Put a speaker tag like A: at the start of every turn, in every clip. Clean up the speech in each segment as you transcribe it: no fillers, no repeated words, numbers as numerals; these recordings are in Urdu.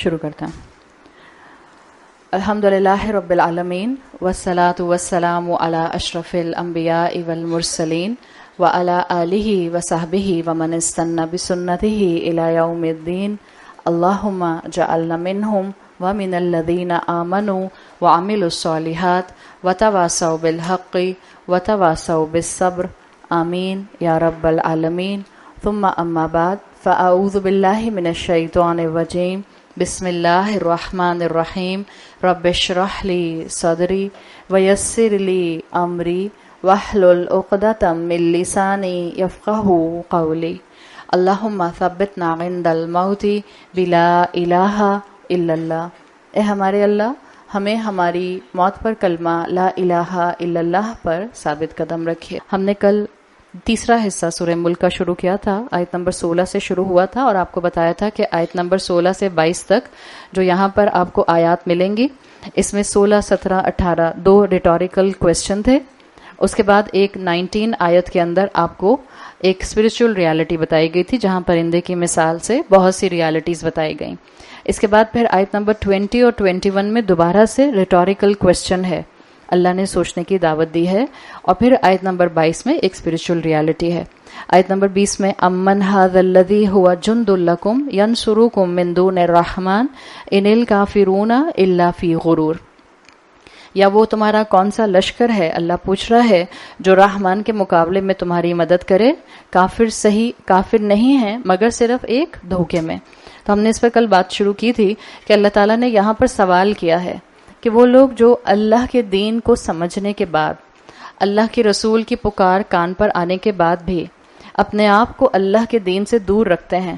A: شروع کرتے ہیں. الحمدللہ رب العالمین والصلاة والسلام علی اشرف الانبیاء والمرسلین وعلی آلہ وصحبہ ومن استنى بسنتہ الی یوم الدین. اللہم جعلنا منہم ومن الذین آمنوا وعملوا الصالحات وتواصوا بالحق وتواصوا بالصبر. آمین یا رب العالمین. ثم اما بعد فاعوذ باللہ من الشیطان الرجیم. بسم اللہ الرحمن الرحیم. رب اشرح لی صدری ویسر لی امری واحلل عقدۃ من لسانی یفقہوا قولی. اللہم ثبتنا عند الموت بلا الہ الا اللہ. اے ہمارے اللہ، ہمیں ہماری موت پر کلمہ لا الہ الا اللہ پر ثابت قدم رکھیے. ہم نے کل تیسرا حصہ سورہ ملک کا شروع کیا تھا. آیت نمبر 16 سے شروع ہوا تھا اور آپ کو بتایا تھا کہ آیت نمبر 16 سے 22 تک جو یہاں پر آپ کو آیات ملیں گی، اس میں 16، 17، 18 دو ریٹوریکل کویسچن تھے. اس کے بعد ایک 19 آیت کے اندر آپ کو ایک اسپرچل ریالٹی بتائی گئی تھی جہاں پرندے کی مثال سے بہت سی ریالٹیز بتائی گئیں. اس کے بعد پھر آیت نمبر 20 اور 21 میں دوبارہ سے ریٹوریکل کویسچن ہے، اللہ نے سوچنے کی دعوت دی ہے. اور پھر آیت نمبر 22 میں ایک اسپرچل ریالٹی ہے. آیت نمبر 20 میں امن ھذا الذی ھوا جند لکم ینصرکم من دون الرحمن ان الکافرون الا فی غرور. یا وہ تمہارا کون سا لشکر ہے، اللہ پوچھ رہا ہے، جو رحمان کے مقابلے میں تمہاری مدد کرے. کافر نہیں ہیں مگر صرف ایک دھوکے میں. تو ہم نے اس پر کل بات شروع کی تھی کہ اللہ تعالیٰ نے یہاں پر سوال کیا ہے کہ وہ لوگ جو اللہ کے دین کو سمجھنے کے بعد، اللہ کے رسول کی پکار کان پر آنے کے بعد بھی اپنے آپ کو اللہ کے دین سے دور رکھتے ہیں،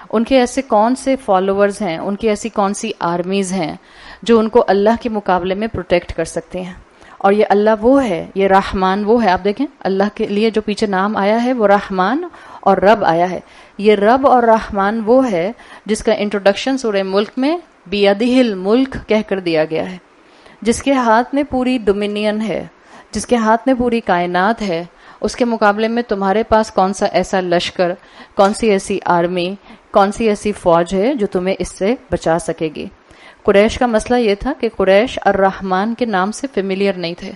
A: ان کے ایسے کون سے فالوورز ہیں، ان کی ایسی کون سی آرمیز ہیں جو ان کو اللہ کے مقابلے میں پروٹیکٹ کر سکتے ہیں. اور یہ اللہ وہ ہے، یہ رحمان وہ ہے. آپ دیکھیں اللہ کے لیے جو پیچھے نام آیا ہے وہ رحمان اور رب آیا ہے. یہ رب اور رحمان وہ ہے جس کا انٹروڈکشن سورہ ملک میں بیدہ الملک کہہ کر دیا گیا ہے، جس کے ہاتھ میں پوری ڈومینین ہے، جس کے ہاتھ میں پوری کائنات ہے. اس کے مقابلے میں تمہارے پاس کون سا ایسا لشکر، کون سی ایسی آرمی، کون سی ایسی فوج ہے جو تمہیں اس سے بچا سکے گی. قریش کا مسئلہ یہ تھا کہ قریش الرحمن کے نام سے فیملیئر نہیں تھے،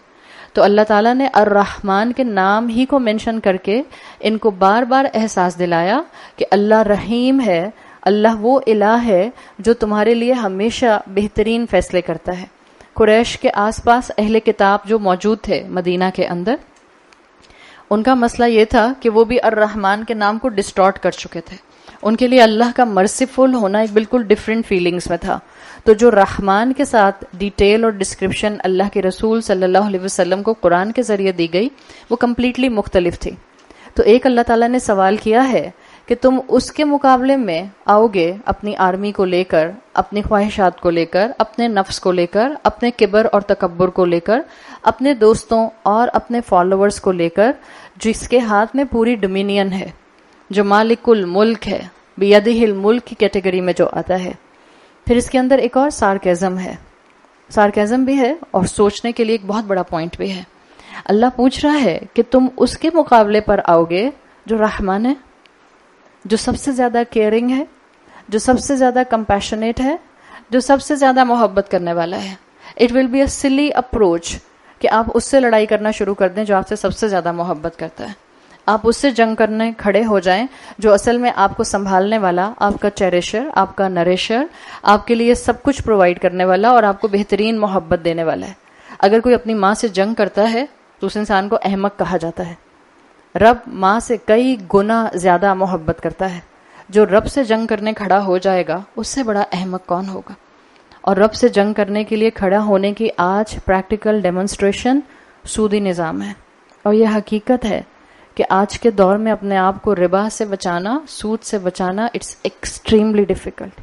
A: تو اللہ تعالیٰ نے الرحمن کے نام ہی کو مینشن کر کے ان کو بار بار احساس دلایا کہ اللہ رحیم ہے، اللہ وہ الہ ہے جو تمہارے لیے ہمیشہ بہترین فیصلے کرتا ہے. قریش کے آس پاس اہل کتاب جو موجود تھے مدینہ کے اندر، ان کا مسئلہ یہ تھا کہ وہ بھی الرحمن کے نام کو ڈسٹارٹ کر چکے تھے. ان کے لیے اللہ کا مرسیفل ہونا ایک بالکل ڈیفرنٹ فیلنگز میں تھا. تو جو رحمان کے ساتھ ڈیٹیل اور ڈسکرپشن اللہ کے رسول صلی اللہ علیہ وسلم کو قرآن کے ذریعے دی گئی وہ کمپلیٹلی مختلف تھی. تو ایک اللہ تعالیٰ نے سوال کیا ہے کہ تم اس کے مقابلے میں آؤ گے اپنی آرمی کو لے کر، اپنی خواہشات کو لے کر، اپنے نفس کو لے کر، اپنے کبر اور تکبر کو لے کر، اپنے دوستوں اور اپنے فالوورز کو لے کر، جس کے ہاتھ میں پوری ڈومینین ہے، جو مالک الملک ہے، بیدہ الملک کی کیٹیگری میں جو آتا ہے. پھر اس کے اندر ایک اور سارکیزم ہے، سارکیزم بھی ہے اور سوچنے کے لیے ایک بہت بڑا پوائنٹ بھی ہے. اللہ پوچھ رہا ہے کہ تم اس کے مقابلے پر آؤ گے جو رحمان ہے، جو سب سے زیادہ کیئرنگ ہے، جو سب سے زیادہ کمپیشنیٹ ہے، جو سب سے زیادہ محبت کرنے والا ہے. اٹ ول بی اے سلی اپروچ کہ آپ اس سے لڑائی کرنا شروع کر دیں جو آپ سے سب سے زیادہ محبت کرتا ہے. آپ اس سے جنگ کرنے کھڑے ہو جائیں جو اصل میں آپ کو سنبھالنے والا، آپ کا چیریشر، آپ کا نریشر، آپ کے لیے سب کچھ پرووائڈ کرنے والا اور آپ کو بہترین محبت دینے والا ہے. اگر کوئی اپنی ماں سے جنگ کرتا ہے تو اس انسان کو احمق کہا جاتا ہے. رب ماں سے کئی گنا زیادہ محبت کرتا ہے. جو رب سے جنگ کرنے کھڑا ہو جائے گا اس سے بڑا احمق کون ہوگا. اور رب سے جنگ کرنے کے لیے کھڑا ہونے کی آج پریکٹیکل ڈیمونسٹریشن سودی نظام ہے. اور یہ حقیقت ہے کہ آج کے دور میں اپنے آپ کو ربا سے بچانا، سود سے بچانا، اٹس ایکسٹریملی ڈیفیکلٹ.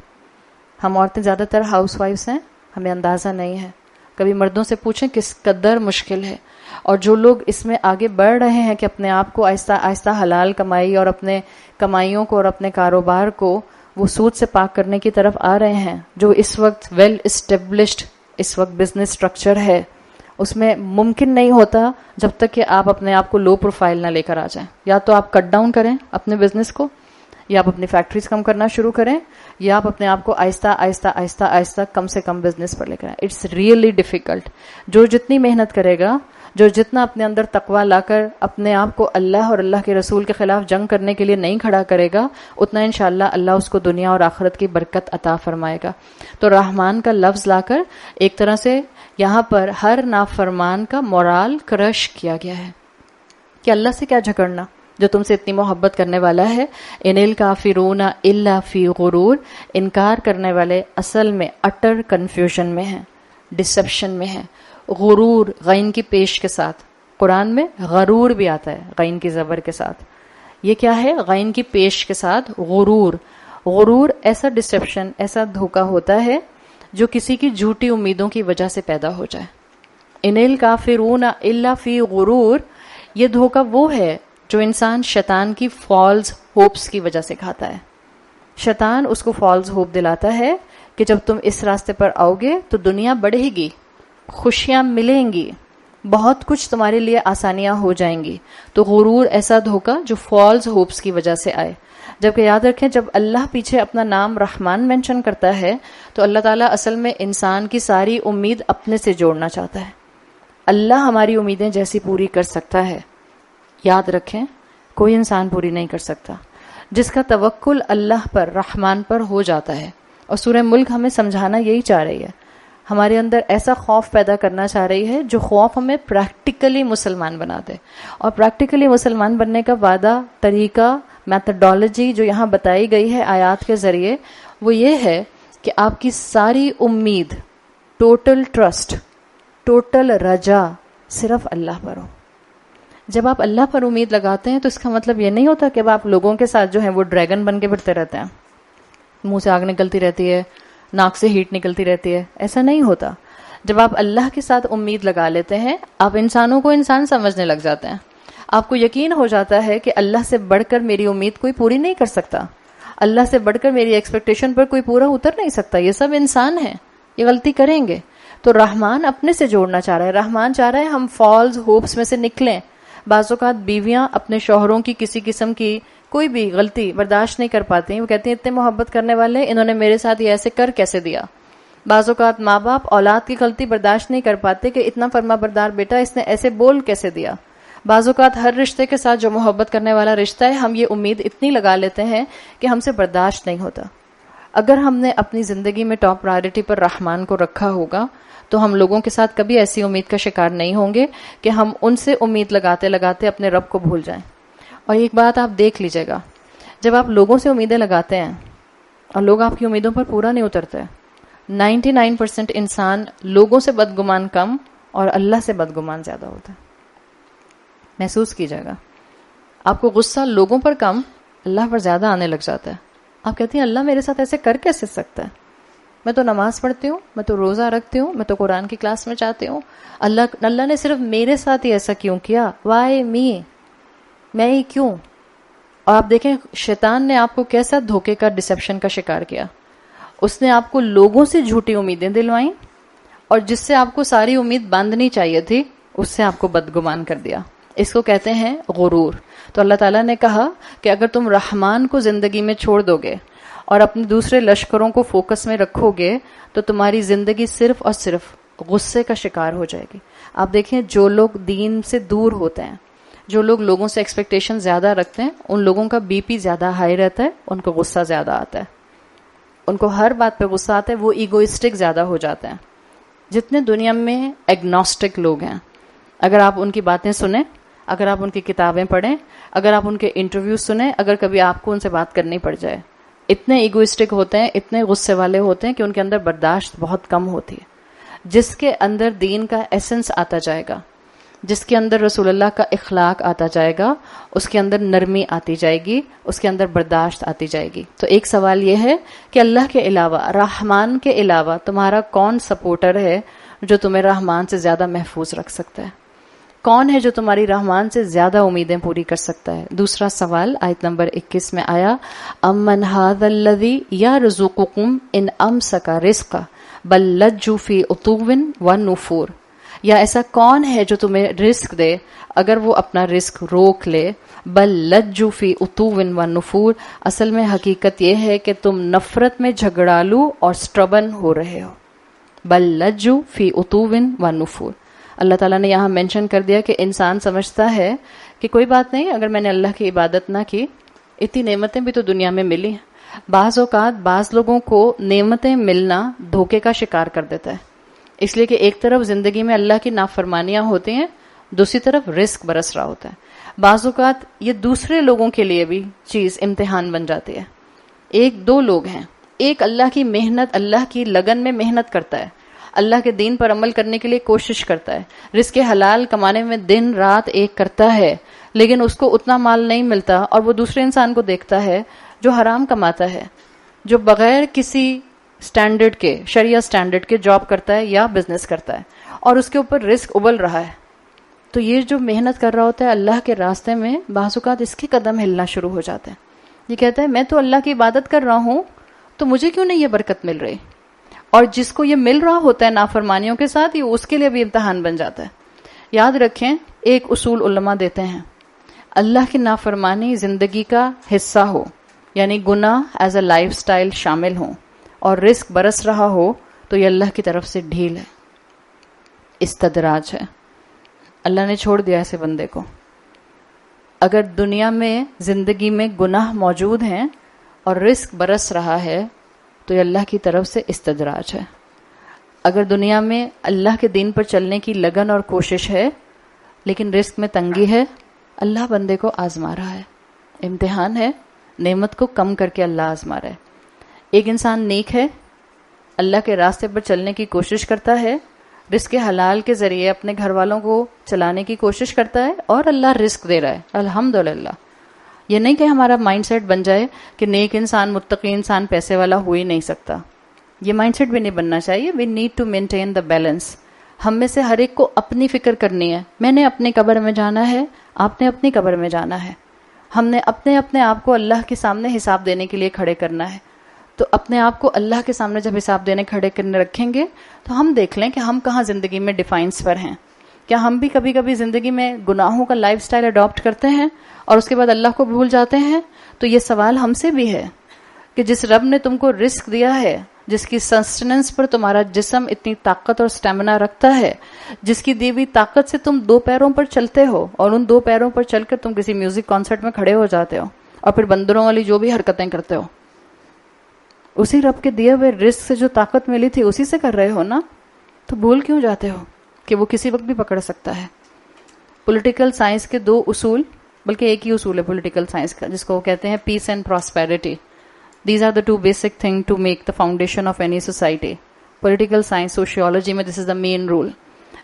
A: ہم عورتیں زیادہ تر ہاؤس وائفس ہیں، ہمیں اندازہ نہیں ہے. کبھی مردوں سے پوچھیں کس قدر مشکل ہے. اور جو لوگ اس میں آگے بڑھ رہے ہیں کہ اپنے آپ کو آہستہ آہستہ حلال کمائی اور اپنے کمائیوں کو اور اپنے کاروبار کو وہ سود سے پاک کرنے کی طرف آ رہے ہیں، جو اس وقت ویل اسٹیبلشڈ اس وقت بزنس سٹرکچر ہے، اس میں ممکن نہیں ہوتا جب تک کہ آپ اپنے آپ کو لو پروفائل نہ لے کر آ جائیں. یا تو آپ کٹ ڈاؤن کریں اپنے بزنس کو، یا آپ اپنی فیکٹریز کم کرنا شروع کریں یا آپ اپنے آپ کو آہستہ آہستہ آہستہ آہستہ کم سے کم بزنس پر لے کر آئیں. It's really difficult. جو جتنی محنت کرے گا، جو جتنا اپنے اندر تقوی لا کر اپنے آپ کو اللہ اور اللہ کے رسول کے خلاف جنگ کرنے کے لیے نہیں کھڑا کرے گا، اتنا انشاءاللہ اللہ اس کو دنیا اور آخرت کی برکت عطا فرمائے گا. تو رحمان کا لفظ لا کر ایک طرح سے یہاں پر ہر نافرمان کا مورال کرش کیا گیا ہے کہ اللہ سے کیا جھگڑنا جو تم سے اتنی محبت کرنے والا ہے. ان الکافرون الا فی غرور. انکار کرنے والے اصل میں اٹر کنفیوژن میں ہیں، ڈسپشن میں ہیں. غرور غین کی پیش کے ساتھ، قرآن میں غرور بھی آتا ہے غین کی زبر کے ساتھ. یہ کیا ہے؟ غین کی پیش کے ساتھ غرور. غرور ایسا ڈسپشن، ایسا دھوکہ ہوتا ہے جو کسی کی جھوٹی امیدوں کی وجہ سے پیدا ہو جائے. ان الکافرون الا فی غرور، یہ دھوکہ وہ ہے جو انسان شیطان کی فالز ہوپس کی وجہ سے کھاتا ہے. شیطان اس کو فالز ہوپ دلاتا ہے کہ جب تم اس راستے پر آؤ گے تو دنیا بڑھے گی، خوشیاں ملیں گی، بہت کچھ تمہارے لیے آسانیاں ہو جائیں گی. تو غرور ایسا دھوکہ جو فالز ہوپس کی وجہ سے آئے. جبکہ یاد رکھیں جب اللہ پیچھے اپنا نام رحمان مینشن کرتا ہے تو اللہ تعالیٰ اصل میں انسان کی ساری امید اپنے سے جوڑنا چاہتا ہے. اللہ ہماری امیدیں جیسی پوری کر سکتا ہے، یاد رکھیں کوئی انسان پوری نہیں کر سکتا. جس کا توکل اللہ پر، رحمان پر ہو جاتا ہے. اور سورہ ملک ہمیں سمجھانا یہی چاہ رہی ہے، ہمارے اندر ایسا خوف پیدا کرنا چاہ رہی ہے جو خوف ہمیں پریکٹیکلی مسلمان بنا دے. اور پریکٹیکلی مسلمان بننے کا وعدہ، طریقہ، میتھڈالوجی جو یہاں بتائی گئی ہے آیات کے ذریعے، وہ یہ ہے کہ آپ کی ساری امید، ٹوٹل ٹرسٹ، ٹوٹل رجا صرف اللہ پر ہو. جب آپ اللہ پر امید لگاتے ہیں تو اس کا مطلب یہ نہیں ہوتا کہ اب آپ لوگوں کے ساتھ جو ہیں وہ ڈریگن بن کے پھرتے رہتے ہیں، منہ سے آگ نکلتی رہتی ہے، ناک سے ہیٹ نکلتی رہتی ہے. ایسا نہیں ہوتا. جب آپ اللہ کے ساتھ امید لگا لیتے ہیں، آپ انسانوں کو انسان سمجھنے لگ جاتے ہیں. آپ کو یقین ہو جاتا ہے کہ اللہ سے بڑھ کر میری امید کوئی پوری نہیں کر سکتا، اللہ سے بڑھ کر میری ایکسپیکٹیشن پر کوئی پورا اتر نہیں سکتا. یہ سب انسان ہیں، یہ غلطی کریں گے. تو رحمان اپنے سے جوڑنا چاہ رہا ہے. رحمان چاہ رہا ہے ہم فالز ہوپس میں سے نکلیں. بعض اوقات بیویاں اپنے شوہروں کی کسی قسم کی کوئی بھی غلطی برداشت نہیں کر پاتی ہیں. وہ کہتی ہیں اتنے محبت کرنے والے، انہوں نے میرے ساتھ یہ ایسے کر کیسے دیا. بعض اوقات ماں باپ اولاد کی غلطی برداشت نہیں کر پاتے کہ اتنا فرما بردار بیٹا اس نے ایسے بول کیسے دیا. بعض اوقات ہر رشتے کے ساتھ جو محبت کرنے والا رشتہ ہے، ہم یہ امید اتنی لگا لیتے ہیں کہ ہم سے برداشت نہیں ہوتا. اگر ہم نے اپنی زندگی میں ٹاپ پرائرٹی پر رحمان کو رکھا ہوگا تو ہم لوگوں کے ساتھ کبھی ایسی امید کا شکار نہیں ہوں گے کہ ہم ان سے امید لگاتے لگاتے اپنے رب کو بھول جائیں. اور ایک بات آپ دیکھ لیجئے گا، جب آپ لوگوں سے امیدیں لگاتے ہیں اور لوگ آپ کی امیدوں پر پورا نہیں اترتے، 99% انسان لوگوں سے بدگمان کم اور اللہ سے بدگمان زیادہ ہوتا ہے. محسوس کیجئے گا، آپ کو غصہ لوگوں پر کم، اللہ پر زیادہ آنے لگ جاتا ہے. آپ کہتی ہیں اللہ میرے ساتھ ایسے کر کیسے سکتا ہے؟ میں تو نماز پڑھتی ہوں، میں تو روزہ رکھتی ہوں، میں تو قرآن کی کلاس میں جاتی ہوں، اللہ نے صرف میرے ساتھ ہی ایسا کیوں کیا؟ وائی می، میں ہی کیوں؟ اور آپ دیکھیں شیطان نے آپ کو کیسا دھوکے کا، ڈسیپشن کا شکار کیا. اس نے آپ کو لوگوں سے جھوٹی امیدیں دلوائیں اور جس سے آپ کو ساری امید باندھنی چاہیے تھی اس سے آپ کو بدگمان کر دیا. اس کو کہتے ہیں غرور. تو اللہ تعالیٰ نے کہا کہ اگر تم رحمان کو زندگی میں چھوڑ دو گے اور اپنے دوسرے لشکروں کو فوکس میں رکھو گے تو تمہاری زندگی صرف اور صرف غصے کا شکار ہو جائے گی. آپ دیکھیں جو لوگ دین سے دور ہوتے ہیں، جو لوگ لوگوں سے ایکسپیکٹیشن زیادہ رکھتے ہیں، ان لوگوں کا بی پی زیادہ ہائی رہتا ہے، ان کو غصہ زیادہ آتا ہے، ان کو ہر بات پہ غصہ آتا ہے، وہ ایگوئسٹک زیادہ ہو جاتے ہیں. جتنے دنیا میں ایگنوسٹک لوگ ہیں، اگر آپ ان کی باتیں سنیں، اگر آپ ان کی کتابیں پڑھیں، اگر آپ ان کے انٹرویو سنیں، اگر کبھی آپ کو ان سے بات کرنی پڑ جائے، اتنے ایگوئسٹک ہوتے ہیں، اتنے غصے والے ہوتے ہیں کہ ان کے اندر برداشت بہت کم ہوتی ہے. جس کے اندر دین کا ایسنس آتا جائے گا، جس کے اندر رسول اللہ کا اخلاق آتا جائے گا، اس کے اندر نرمی آتی جائے گی، اس کے اندر برداشت آتی جائے گی. تو ایک سوال یہ ہے کہ اللہ کے علاوہ، رحمان کے علاوہ تمہارا کون سپورٹر ہے جو تمہیں رحمان سے زیادہ محفوظ رکھ سکتا ہے؟ کون ہے جو تمہاری رحمان سے زیادہ امیدیں پوری کر سکتا ہے؟ دوسرا سوال آیت نمبر 21 میں آیا، امن ھذا الذی یرزقکم ان امسک رزقہ بل لجوا فی عتو ونفور. یا ایسا کون ہے جو تمہیں رزق دے اگر وہ اپنا رزق روک لے. بل لجوا فی عتو و نفور، اصل میں حقیقت یہ ہے کہ تم نفرت میں جھگڑالو اور سٹربن ہو رہے ہو. بل لجوا فی عتو و نفور. اللہ تعالیٰ نے یہاں مینشن کر دیا کہ انسان سمجھتا ہے کہ کوئی بات نہیں، اگر میں نے اللہ کی عبادت نہ کی، اتنی نعمتیں بھی تو دنیا میں ملی. بعض اوقات بعض لوگوں کو نعمتیں ملنا دھوکے کا شکار کر دیتا ہے، اس لیے کہ ایک طرف زندگی میں اللہ کی نافرمانیاں ہوتی ہیں، دوسری طرف رزق برس رہا ہوتا ہے. بعض اوقات یہ دوسرے لوگوں کے لیے بھی چیز امتحان بن جاتی ہے. ایک دو لوگ ہیں، ایک اللہ کی محنت، اللہ کی لگن میں محنت کرتا ہے، اللہ کے دین پر عمل کرنے کے لیے کوشش کرتا ہے، رزق حلال کمانے میں دن رات ایک کرتا ہے، لیکن اس کو اتنا مال نہیں ملتا، اور وہ دوسرے انسان کو دیکھتا ہے جو حرام کماتا ہے، جو بغیر کسی سٹینڈرڈ کے، شریعہ سٹینڈرڈ کے جاب کرتا ہے یا بزنس کرتا ہے، اور اس کے اوپر رزق ابل رہا ہے. تو یہ جو محنت کر رہا ہوتا ہے اللہ کے راستے میں، بعض اوقات اس کے قدم ہلنا شروع ہو جاتے ہیں. یہ کہتا ہے میں تو اللہ کی عبادت کر رہا ہوں، تو مجھے کیوں نہیں یہ برکت مل رہی؟ اور جس کو یہ مل رہا ہوتا ہے نافرمانیوں کے ساتھ، یہ اس کے لیے بھی امتحان بن جاتا ہے. یاد رکھیں، ایک اصول علماء دیتے ہیں، اللہ کی نافرمانی زندگی کا حصہ ہو، یعنی گناہ ایز اے لائف سٹائل شامل ہوں، اور رزق برس رہا ہو، تو یہ اللہ کی طرف سے ڈھیل ہے، استدراج ہے. اللہ نے چھوڑ دیا ایسے بندے کو. اگر دنیا میں زندگی میں گناہ موجود ہیں اور رزق برس رہا ہے، تو یہ اللہ کی طرف سے استدراج ہے. اگر دنیا میں اللہ کے دین پر چلنے کی لگن اور کوشش ہے، لیکن رزق میں تنگی ہے، اللہ بندے کو آزما رہا ہے، امتحان ہے، نعمت کو کم کر کے اللہ آزما رہا ہے. ایک انسان نیک ہے، اللہ کے راستے پر چلنے کی کوشش کرتا ہے، رزق حلال کے ذریعے اپنے گھر والوں کو چلانے کی کوشش کرتا ہے، اور اللہ رزق دے رہا ہے، الحمدللہ. یہ نہیں کہ ہمارا مائنڈ سیٹ بن جائے کہ نیک انسان، متقی انسان پیسے والا ہو ہی نہیں سکتا. یہ مائنڈ سیٹ بھی نہیں بننا چاہیے. We need to maintain the balance. ہم میں سے ہر ایک کو اپنی فکر کرنی ہے. میں نے اپنی قبر میں جانا ہے، آپ نے اپنی قبر میں جانا ہے. ہم نے اپنے اپنے آپ کو اللہ کے سامنے حساب دینے کے لیے کھڑے کرنا ہے. تو اپنے آپ کو اللہ کے سامنے جب حساب دینے کھڑے کرنے رکھیں گے، تو ہم دیکھ لیں کہ ہم کہاں زندگی میں ڈیفائنس پر ہیں. کیا ہم بھی کبھی کبھی زندگی میں گناہوں کا لائف سٹائل اڈاپٹ کرتے ہیں اور اس کے بعد اللہ کو بھول جاتے ہیں؟ تو یہ سوال ہم سے بھی ہے کہ جس رب نے تم کو رزق دیا ہے، جس کی سسٹیننس پر تمہارا جسم اتنی طاقت اور سٹیمنا رکھتا ہے، جس کی دی ہوئی طاقت سے تم 2 پیروں پر چلتے ہو، اور ان 2 پیروں پر چل کر تم کسی میوزک کانسرٹ میں کھڑے ہو جاتے ہو، اور پھر بندروں والی جو بھی حرکتیں کرتے ہو، اسی رب کے دیے ہوئے رزق سے جو طاقت ملی تھی اسی سے کر رہے ہو نا. تو بھول کیوں جاتے ہو کہ وہ کسی وقت بھی پکڑ سکتا ہے. پولیٹیکل سائنس کے 2 اصول، بلکہ ایک ہی اصول ہے پولیٹیکل سائنس کا، جس کو وہ کہتے ہیں peace and prosperity. These are the 2 basic thing to make the foundation of any society. Political science, sociology میں this is the main role.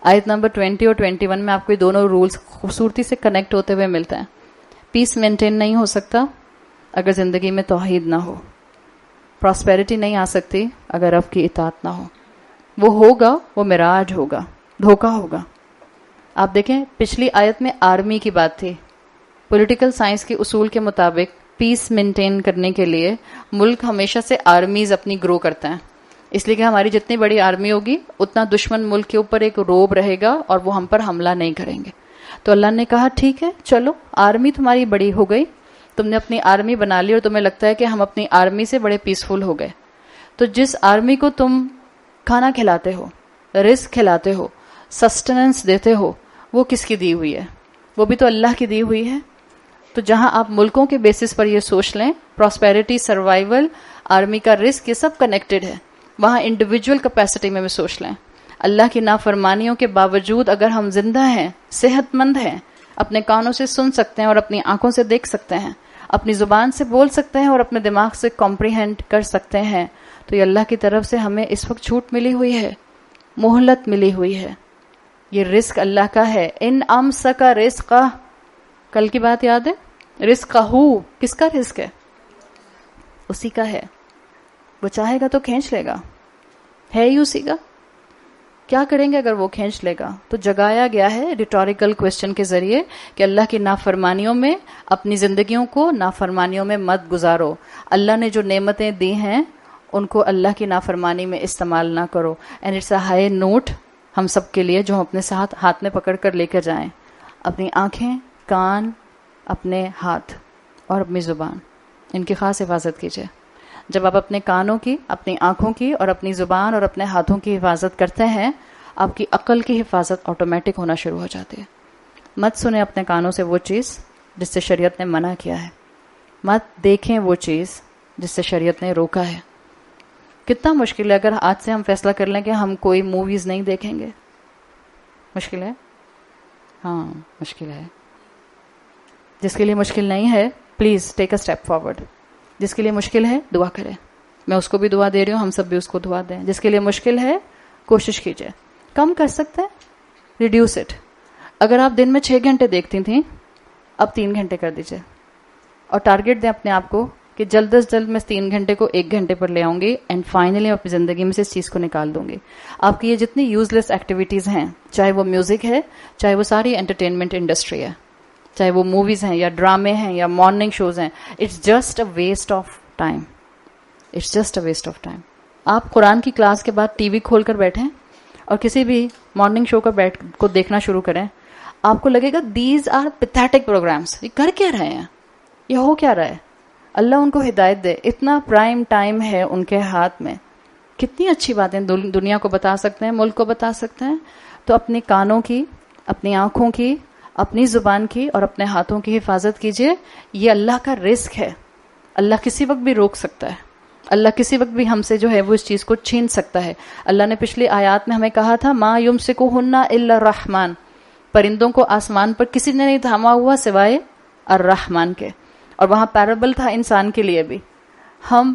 A: آیت نمبر 20 اور 21 میں آپ کو یہ دونوں رولز خوبصورتی سے کنیکٹ ہوتے ہوئے ملتے ہیں. پیس مینٹین نہیں ہو سکتا اگر زندگی میں توحید نہ ہو. پراسپیرٹی نہیں آ سکتی اگر رب کی اطاعت نہ ہو. وہ ہوگا، وہ مراج ہوگا، دھوکہ ہوگا. آپ دیکھیں پچھلی آیت میں آرمی کی بات تھی. پولیٹیکل سائنس کے اصول کے مطابق پیس مینٹین کرنے کے لیے ملک ہمیشہ سے آرمیز اپنی گرو کرتے ہیں، اس لیے کہ ہماری جتنی بڑی آرمی ہوگی اتنا دشمن ملک کے اوپر ایک روب رہے گا اور وہ ہم پر حملہ نہیں کریں گے. تو اللہ نے کہا ٹھیک ہے، چلو آرمی تمہاری بڑی ہو گئی، تم نے اپنی آرمی بنا لی، اور تمہیں لگتا ہے کہ ہم اپنی آرمی سے بڑے پیسفل ہو گئے. تو جس آرمی کو تم کھانا کھلاتے ہو، رزق کھلاتے ہو، سسٹیننس دیتے ہو، وہ کس کی دی ہوئی ہے؟ وہ بھی تو اللہ کی دی ہوئی ہے. تو جہاں آپ ملکوں کے بیسس پر یہ سوچ لیں، پراسپیرٹی، سروائیول، آرمی کا رزق، یہ سب کنیکٹڈ ہے. وہاں انڈیویجول کیپیسٹی میں بھی سوچ لیں. اللہ کی نافرمانیوں کے باوجود اگر ہم زندہ ہیں، صحت مند ہیں، اپنے کانوں سے سن سکتے ہیں اور اپنی آنکھوں سے دیکھ سکتے ہیں، اپنی زبان سے بول سکتے ہیں اور اپنے دماغ سے کمپریہینڈ کر سکتے ہیں، تو یہ اللہ کی طرف سے ہمیں اس وقت چھوٹ ملی ہوئی ہے، مہلت ملی ہوئی ہے. یہ رزق اللہ کا ہے. ان امسک رزقہ، کل کی بات یاد ہے؟ رزقہ، کس کا رزق ہے؟ اسی کا ہے. وہ چاہے گا تو کھینچ لے گا، ہے ہی اسی کا. کیا کریں گے اگر وہ کھینچ لے گا؟ تو جگایا گیا ہے ریٹوریکل کوشچن کے ذریعے کہ اللہ کی نافرمانیوں میں اپنی زندگیوں کو نافرمانیوں میں مت گزارو. اللہ نے جو نعمتیں دی ہیں ان کو اللہ کی نافرمانی میں استعمال نہ کرو. And it's a high note ہم سب کے لیے جو ہم اپنے ساتھ ہاتھ میں پکڑ کر لے کر جائیں. اپنی آنکھیں، کان، اپنے ہاتھ اور اپنی زبان، ان کی خاص حفاظت کیجیے. جب آپ اپنے کانوں کی، اپنی آنکھوں کی اور اپنی زبان اور اپنے ہاتھوں کی حفاظت کرتے ہیں، آپ کی عقل کی حفاظت آٹومیٹک ہونا شروع ہو جاتی ہے. مت سنیں اپنے کانوں سے وہ چیز جس سے شریعت نے منع کیا ہے. مت دیکھیں وہ چیز جس سے شریعت نے روکا ہے. کتنا مشکل ہے اگر آج سے ہم فیصلہ کر لیں کہ ہم کوئی موویز نہیں دیکھیں گے. مشکل ہے؟ ہاں مشکل ہے. جس کے لیے مشکل نہیں ہے please take a step forward. جس کے لیے مشکل ہے دعا کریں. میں اس کو بھی دعا دے رہی ہوں، ہم سب بھی اس کو دعا دیں. جس کے لیے مشکل ہے کوشش کیجیے. کم کر سکتے ہیں ریڈیوس اٹ. اگر آپ دن میں 6 گھنٹے دیکھتی تھیں اب 3 گھنٹے کر دیجیے. اور ٹارگٹ دیں اپنے آپ کو کہ جلد از جلد میں 3 گھنٹے کو 1 گھنٹے پر لے آؤں گی اینڈ فائنلی اپنی زندگی میں سے اس چیز کو نکال دوں گی. آپ کی یہ جتنی یوز لیس ایکٹیویٹیز ہیں، چاہے وہ میوزک ہے، چاہے وہ ساری انٹرٹینمنٹ انڈسٹری ہے، چاہے وہ موویز ہیں یا ڈرامے ہیں یا مارننگ شوز ہیں، it's just a waste of time. It's just a waste of time. آپ قرآن کی کلاس کے بعد ٹی وی کھول کر بیٹھیں اور کسی بھی مارننگ شو کو دیکھنا شروع کریں، آپ کو لگے گا دیز آر پیتھیٹک پروگرامس. یہ کر کیا رہے ہیں، یہ ہو کیا رہا ہے. اللہ ان کو ہدایت دے. اتنا پرائم ٹائم ہے ان کے ہاتھ میں، کتنی اچھی باتیں دنیا کو بتا سکتے ہیں، ملک کو بتا سکتے ہیں. تو اپنے کانوں کی، اپنی آنکھوں کی، اپنی زبان کی اور اپنے ہاتھوں کی حفاظت کیجیے. یہ اللہ کا رزق ہے. اللہ کسی وقت بھی روک سکتا ہے. اللہ کسی وقت بھی ہم سے جو ہے وہ اس چیز کو چھین سکتا ہے. اللہ نے پچھلی آیات میں ہمیں کہا تھا ما یمسکہن الا الرحمن، پرندوں کو آسمان پر کسی نے نہیں تھاما ہوا سوائے الرحمن کے. اور وہاں پیرابل تھا انسان کے لیے بھی. ہم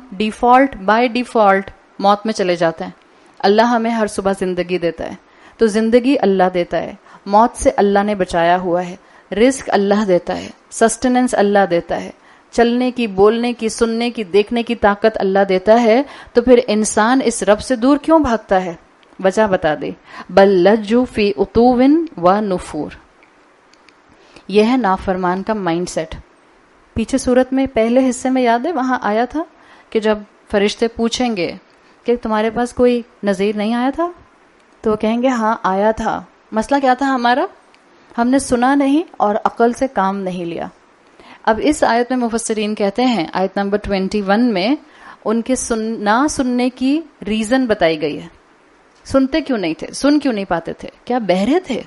A: بائی ڈیفالٹ موت میں چلے جاتے ہیں. اللہ ہمیں ہر صبح زندگی دیتا ہے، تو زندگی اللہ دیتا ہے، موت سے اللہ نے بچایا ہوا ہے. رزق اللہ دیتا ہے، سسٹیننس اللہ دیتا ہے، چلنے کی، بولنے کی، سننے کی، دیکھنے کی طاقت اللہ دیتا ہے. تو پھر انسان اس رب سے دور کیوں بھاگتا ہے؟ وجہ بتا دی. بل لجوا فی عتو و نفور. یہ ہے نافرمان کا مائنڈ سیٹ. پیچھے صورت میں پہلے حصے میں یاد ہے وہاں آیا تھا کہ جب فرشتے پوچھیں گے کہ تمہارے پاس کوئی نذیر نہیں آیا تھا، تو وہ کہیں گے ہاں آیا تھا. مسئلہ کیا تھا ہمارا؟ ہم نے سنا نہیں اور عقل سے کام نہیں لیا. اب اس آیت میں مفسرین کہتے ہیں، آیت نمبر 21 میں ان کے نہ سننے کی ریزن بتائی گئی ہے. سنتے کیوں نہیں تھے؟ سن کیوں نہیں پاتے تھے؟ کیا بہرے تھے؟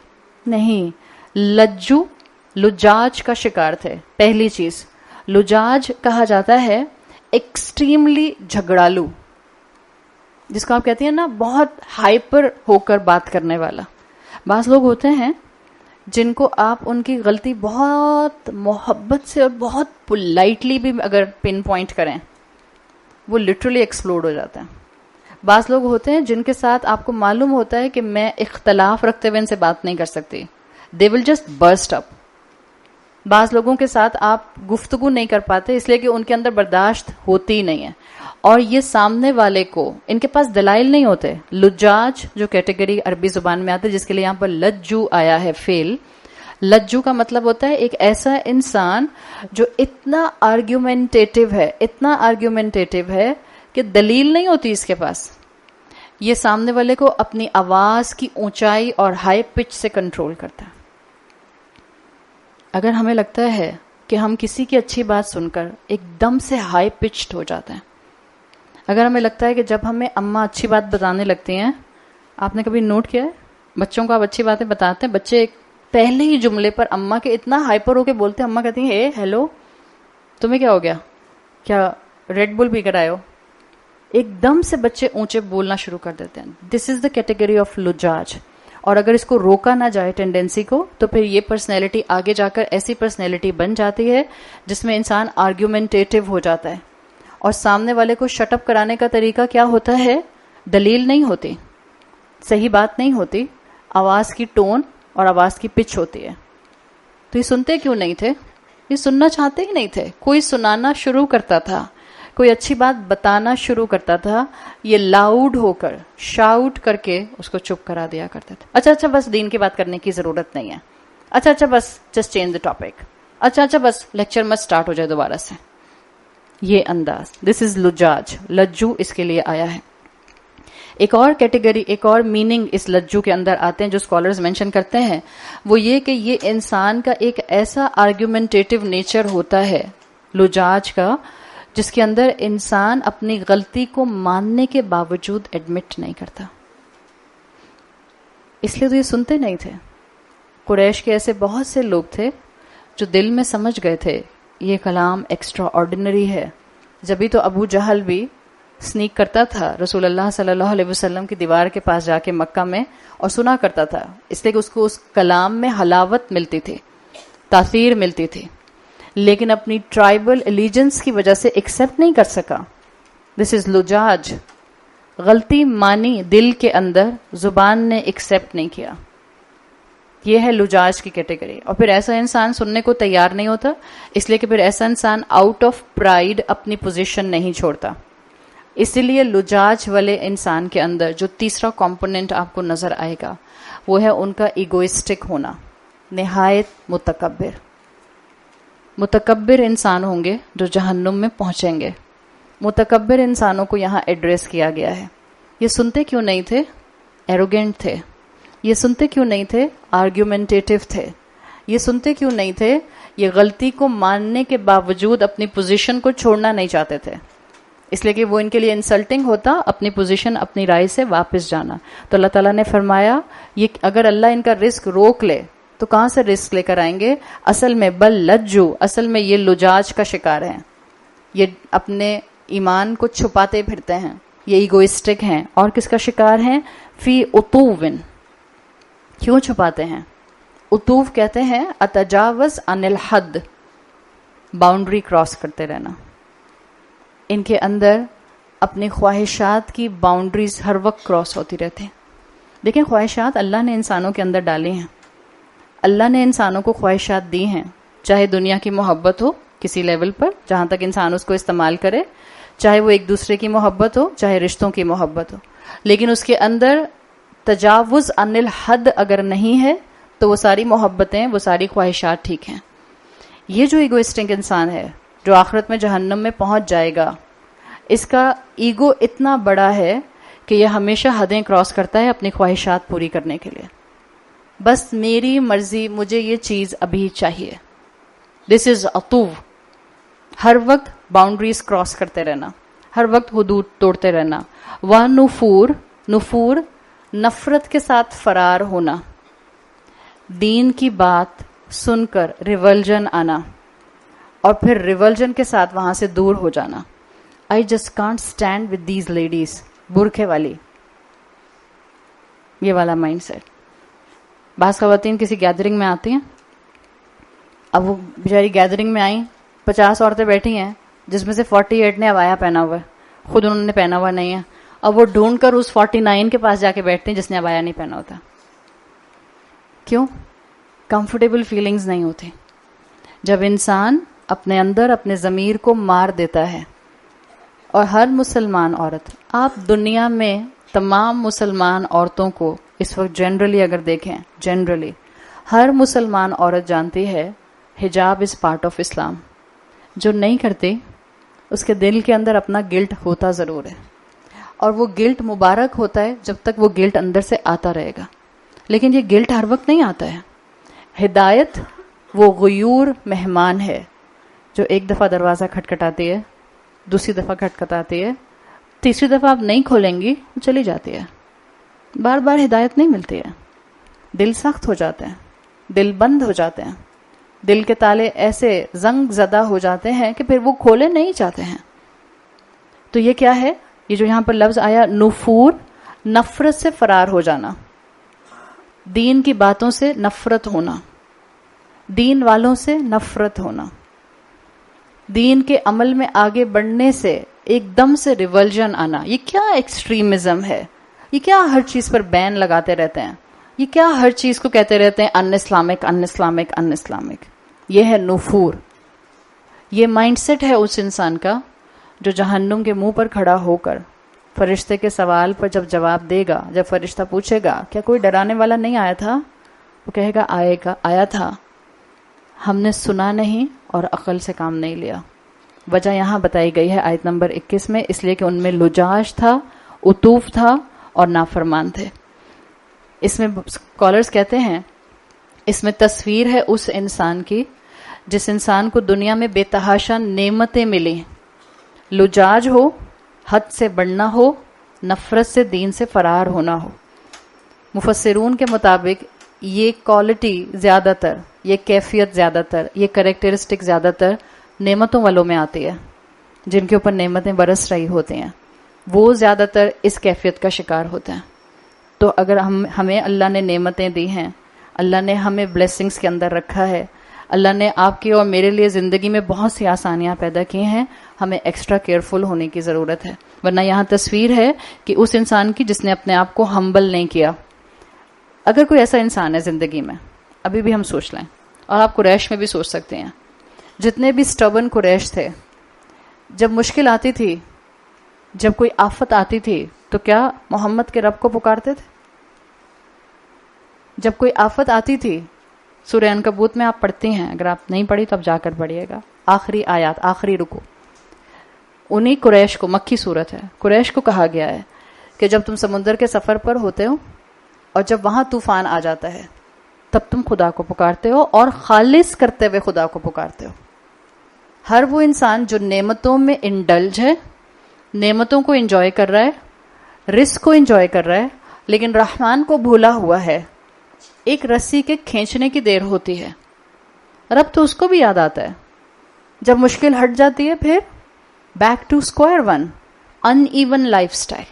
A: نہیں، لجاج کا شکار تھے. پہلی چیز، لجاج کہا جاتا ہے ایکسٹریملی جھگڑالو، جس کو آپ کہتے ہیں نا بہت ہائپر ہو کر بات کرنے والا. بعض لوگ ہوتے ہیں جن کو آپ ان کی غلطی بہت محبت سے اور بہت پولائٹلی بھی اگر پن پوائنٹ کریں، وہ لٹرلی ایکسپلوڈ ہو جاتا ہے. بعض لوگ ہوتے ہیں جن کے ساتھ آپ کو معلوم ہوتا ہے کہ میں اختلاف رکھتے ہوئے ان سے بات نہیں کر سکتی، دے ول جسٹ برسٹ اپ. بعض لوگوں کے ساتھ آپ گفتگو نہیں کر پاتے اس لیے کہ ان کے اندر برداشت ہوتی ہی نہیں ہے، اور یہ سامنے والے کو ان کے پاس دلائل نہیں ہوتے. لجاج جو کیٹیگری عربی زبان میں آتا ہے، جس کے لیے یہاں پر لجو آیا ہے فعل، لجو کا مطلب ہوتا ہے ایک ایسا انسان جو اتنا آرگیومنٹیٹیو ہے کہ دلیل نہیں ہوتی اس کے پاس. یہ سامنے والے کو اپنی آواز کی اونچائی اور ہائی پچ سے کنٹرول کرتا ہے. اگر ہمیں لگتا ہے کہ ہم کسی کی اچھی بات سن کر ایک دم سے ہائی پچڈ ہو جاتے ہیں، اگر ہمیں لگتا ہے کہ جب ہمیں اماں اچھی بات بتانے لگتی ہیں، آپ نے کبھی نوٹ کیا ہے بچوں کو آپ اچھی باتیں بتاتے ہیں، بچے پہلے ہی جملے پر اماں کے اتنا ہائپر ہو کے بولتے ہیں، اماں کہتی ہیں اے ہیلو تمہیں کیا ہو گیا، کیا ریڈ بل پی کر آئے ہو؟ ایک دم سے بچے اونچے بولنا شروع کر دیتے ہیں. دس از دا کیٹیگری آف لجاج. اور اگر اس کو روکا نہ جائے ٹینڈنسی کو، تو پھر یہ پرسنالٹی آگے جا کر ایسی پرسنالٹی بن جاتی ہے جس میں انسان آرگیومنٹیٹیو ہو جاتا ہے. اور سامنے والے کو شٹ اپ کرانے کا طریقہ کیا ہوتا ہے؟ دلیل نہیں ہوتی، صحیح بات نہیں ہوتی، آواز کی ٹون اور آواز کی پچ ہوتی ہے. تو یہ سنتے کیوں نہیں تھے؟ یہ سننا چاہتے ہی نہیں تھے. کوئی سنانا شروع کرتا تھا، کوئی اچھی بات بتانا شروع کرتا تھا، یہ لاؤڈ ہو کر شاؤٹ کر کے اس کو چپ کرا دیا کرتے تھے. اچھا بس دین کی بات کرنے کی ضرورت نہیں ہے. اچھا بس جسٹ چینج دا ٹاپک. اچھا بس لیکچر مت سٹارٹ ہو جائے دوبارہ سے. یہ انداز، دس از لجاج. لجو اس کے لیے آیا ہے. ایک اور کیٹیگری، ایک اور میننگ اس لجو کے اندر آتے ہیں جو اسکالرز مینشن کرتے ہیں، وہ یہ کہ یہ انسان کا ایک ایسا آرگیومنٹیٹو نیچر ہوتا ہے لجاج کا، جس کے اندر انسان اپنی غلطی کو ماننے کے باوجود ایڈمٹ نہیں کرتا. اس لیے تو یہ سنتے نہیں تھے. قریش کے ایسے بہت سے لوگ تھے جو دل میں سمجھ گئے تھے یہ کلام ایکسٹرا آرڈینری ہے. جبھی تو ابو جہل بھی سنیک کرتا تھا رسول اللہ صلی اللہ علیہ وسلم کی دیوار کے پاس جا کے مکہ میں اور سنا کرتا تھا، اس لیے کہ اس کو اس کلام میں حلاوت ملتی تھی، تاثیر ملتی تھی، لیکن اپنی ٹرائبل ایلیجنس کی وجہ سے ایکسیپٹ نہیں کر سکا. دس از لجاج. غلطی مانی دل کے اندر، زبان نے ایکسیپٹ نہیں کیا. یہ ہے لجاج کی کیٹیگری. اور پھر ایسا انسان سننے کو تیار نہیں ہوتا، اس لیے کہ پھر ایسا انسان آؤٹ آف پرائڈ اپنی پوزیشن نہیں چھوڑتا. اسی لیے لجاج والے انسان کے اندر جو تیسرا کمپوننٹ آپ کو نظر آئے گا وہ ہے ان کا ایگوئسٹک ہونا، نہایت متکبر. متکبر انسان ہوں گے جو جہنم میں پہنچیں گے. متکبر انسانوں کو یہاں ایڈریس کیا گیا ہے. یہ سنتے کیوں نہیں تھے؟ ایروگینٹ تھے. یہ سنتے کیوں نہیں تھے؟ آرگیومنٹیٹو تھے. یہ سنتے کیوں نہیں تھے؟ یہ غلطی کو ماننے کے باوجود اپنی پوزیشن کو چھوڑنا نہیں چاہتے تھے، اس لیے کہ وہ ان کے لیے انسلٹنگ ہوتا اپنی پوزیشن، اپنی رائے سے واپس جانا. تو اللہ تعالیٰ نے فرمایا یہ اگر اللہ ان کا رزق روک لے تو کہاں سے رزق لے کر آئیں گے؟ اصل میں بل لجو، اصل میں یہ لجاج کا شکار ہیں. یہ اپنے ایمان کو چھپاتے پھرتے ہیں، یہ ایگوئسٹک ہیں. اور کس کا شکار ہیں؟ فی اتوون. کیوں چھپاتے ہیں؟ اتوف کہتے ہیں اتجاوز عن الحد، باؤنڈری کراس کرتے رہنا. ان کے اندر اپنی خواہشات کی باؤنڈریز ہر وقت کراس ہوتی رہتی ہیں. دیکھیں خواہشات اللہ نے انسانوں کے اندر ڈالی ہیں. اللہ نے انسانوں کو خواہشات دی ہیں، چاہے دنیا کی محبت ہو کسی لیول پر جہاں تک انسان اس کو استعمال کرے، چاہے وہ ایک دوسرے کی محبت ہو، چاہے رشتوں کی محبت ہو، لیکن اس کے اندر تجاوز عن الحد اگر نہیں ہے تو وہ ساری محبتیں، وہ ساری خواہشات ٹھیک ہیں. یہ جو ایگوئسٹک انسان ہے جو آخرت میں جہنم میں پہنچ جائے گا، اس کا ایگو اتنا بڑا ہے کہ یہ ہمیشہ حدیں کراس کرتا ہے اپنی خواہشات پوری کرنے کے لیے. بس میری مرضی، مجھے یہ چیز ابھی چاہیے. دس از عطو. ہر وقت باؤنڈریز کراس کرتے رہنا، ہر وقت حدود توڑتے رہنا. نفور، نفور نفرت کے ساتھ فرار ہونا، دین کی بات سن کر ریولجن آنا اور پھر ریولجن کے ساتھ وہاں سے دور ہو جانا. I just can't stand with these ladies. برقعے والی، یہ والا مائنڈ سیٹ. بعض خواتین کسی گیدرنگ میں آتی ہیں، اب وہ بیچاری گیدرنگ میں آئیں، 50 عورتیں بیٹھی ہیں جس میں سے 48 نے عبایا پہنا ہوا ہے، خود انہوں نے پہنا ہوا نہیں ہے. اب وہ ڈھونڈ کر اس 49 کے پاس جا کے بیٹھتے ہیں جس نے عبایا نہیں پہنا ہوتا. کیوں؟ کمفرٹیبل فیلنگز نہیں ہوتی. جب انسان اپنے اندر اپنے ضمیر کو مار دیتا ہے. اور ہر مسلمان عورت، آپ دنیا میں تمام مسلمان عورتوں کو اس وقت جنرلی اگر دیکھیں، جنرلی ہر مسلمان عورت جانتی ہے حجاب از پارٹ آف اسلام. جو نہیں کرتی اس کے دل کے اندر اپنا گلٹ ہوتا ضرور ہے، اور وہ گلٹ مبارک ہوتا ہے جب تک وہ گلٹ اندر سے آتا رہے گا. لیکن یہ گلٹ ہر وقت نہیں آتا ہے. ہدایت وہ غیور مہمان ہے جو ایک دفعہ دروازہ کھٹکھٹاتی ہے، دوسری دفعہ کھٹکھٹاتی ہے، تیسری دفعہ آپ نہیں کھولیں گی وہ چلی جاتی ہے. بار بار ہدایت نہیں ملتی ہے. دل سخت ہو جاتے ہیں، دل بند ہو جاتے ہیں، دل کے تالے ایسے زنگ زدہ ہو جاتے ہیں کہ پھر وہ کھولے نہیں چاہتے ہیں. تو یہ کیا ہے؟ یہ جو یہاں پر لفظ آیا نفور، نفرت سے فرار ہو جانا، دین کی باتوں سے نفرت ہونا، دین والوں سے نفرت ہونا، دین کے عمل میں آگے بڑھنے سے ایک دم سے ریولجن آنا. یہ کیا ایکسٹریمزم ہے؟ یہ کیا ہر چیز پر بین لگاتے رہتے ہیں؟ یہ کیا ہر چیز کو کہتے رہتے ہیں in Islamic, in Islamic, in Islamic? یہ ہے نفور. یہ مائنڈ سیٹ ہے اس انسان کا جو جہنم کے منہ پر کھڑا ہو کر فرشتے کے سوال پر جب جواب دے گا، جب فرشتہ پوچھے گا کیا کوئی ڈرانے والا نہیں آیا تھا، وہ کہے گا آیا تھا، ہم نے سنا نہیں اور عقل سے کام نہیں لیا. وجہ یہاں بتائی گئی ہے آیت نمبر 21 میں، اس لیے کہ ان میں لجاج تھا، عطوف تھا، اور نافرمان تھے. اس میں اسکالرز کہتے ہیں اس میں تصویر ہے اس انسان کی جس انسان کو دنیا میں بے تحاشا نعمتیں ملی، لجاج ہو، حد سے بڑھنا ہو، نفرت سے دین سے فرار ہونا ہو. مفسرون کے مطابق یہ کوالٹی زیادہ تر، یہ کیفیت زیادہ تر، یہ کریکٹرسٹک زیادہ تر نعمتوں والوں میں آتی ہے، جن کے اوپر نعمتیں برس رہی ہوتی ہیں، وہ زیادہ تر اس کیفیت کا شکار ہوتے ہیں. تو اگر ہمیں اللہ نے نعمتیں دی ہیں، اللہ نے ہمیں بلیسنگز کے اندر رکھا ہے، اللہ نے آپ کی اور میرے لیے زندگی میں بہت سی آسانیاں پیدا کی ہیں، ہمیں ایکسٹرا کیئرفل ہونے کی ضرورت ہے. ورنہ یہاں تصویر ہے کہ اس انسان کی جس نے اپنے آپ کو ہمبل نہیں کیا. اگر کوئی ایسا انسان ہے زندگی میں، ابھی بھی ہم سوچ لیں، اور آپ قریش میں بھی سوچ سکتے ہیں، جتنے بھی سٹبن قریش تھے، جب مشکل آتی تھی، جب کوئی آفت آتی تھی، تو کیا محمد کے رب کو پکارتے تھے؟ جب کوئی آفت آتی تھی، سورہ عنکبوت میں آپ پڑھتی ہیں، اگر آپ نہیں پڑھی تو اب جا کر پڑھیے گا، آخری آیات، آخری رکو. انہی قریش کو، مکی صورت ہے، قریش کو کہا گیا ہے کہ جب تم سمندر کے سفر پر ہوتے ہو اور جب وہاں طوفان آ جاتا ہے، تب تم خدا کو پکارتے ہو اور خالص کرتے ہوئے خدا کو پکارتے ہو. ہر وہ انسان جو نعمتوں میں انڈلج ہے، نعمتوں کو انجوائے کر رہا ہے، رزق کو انجوائے کر رہا ہے، لیکن رحمان کو بھولا ہوا ہے، ایک رسی کے کھینچنے کی دیر ہوتی ہے، رب تو اس کو بھی یاد آتا ہے. جب مشکل ہٹ جاتی ہے، پھر back two square one, in even life style.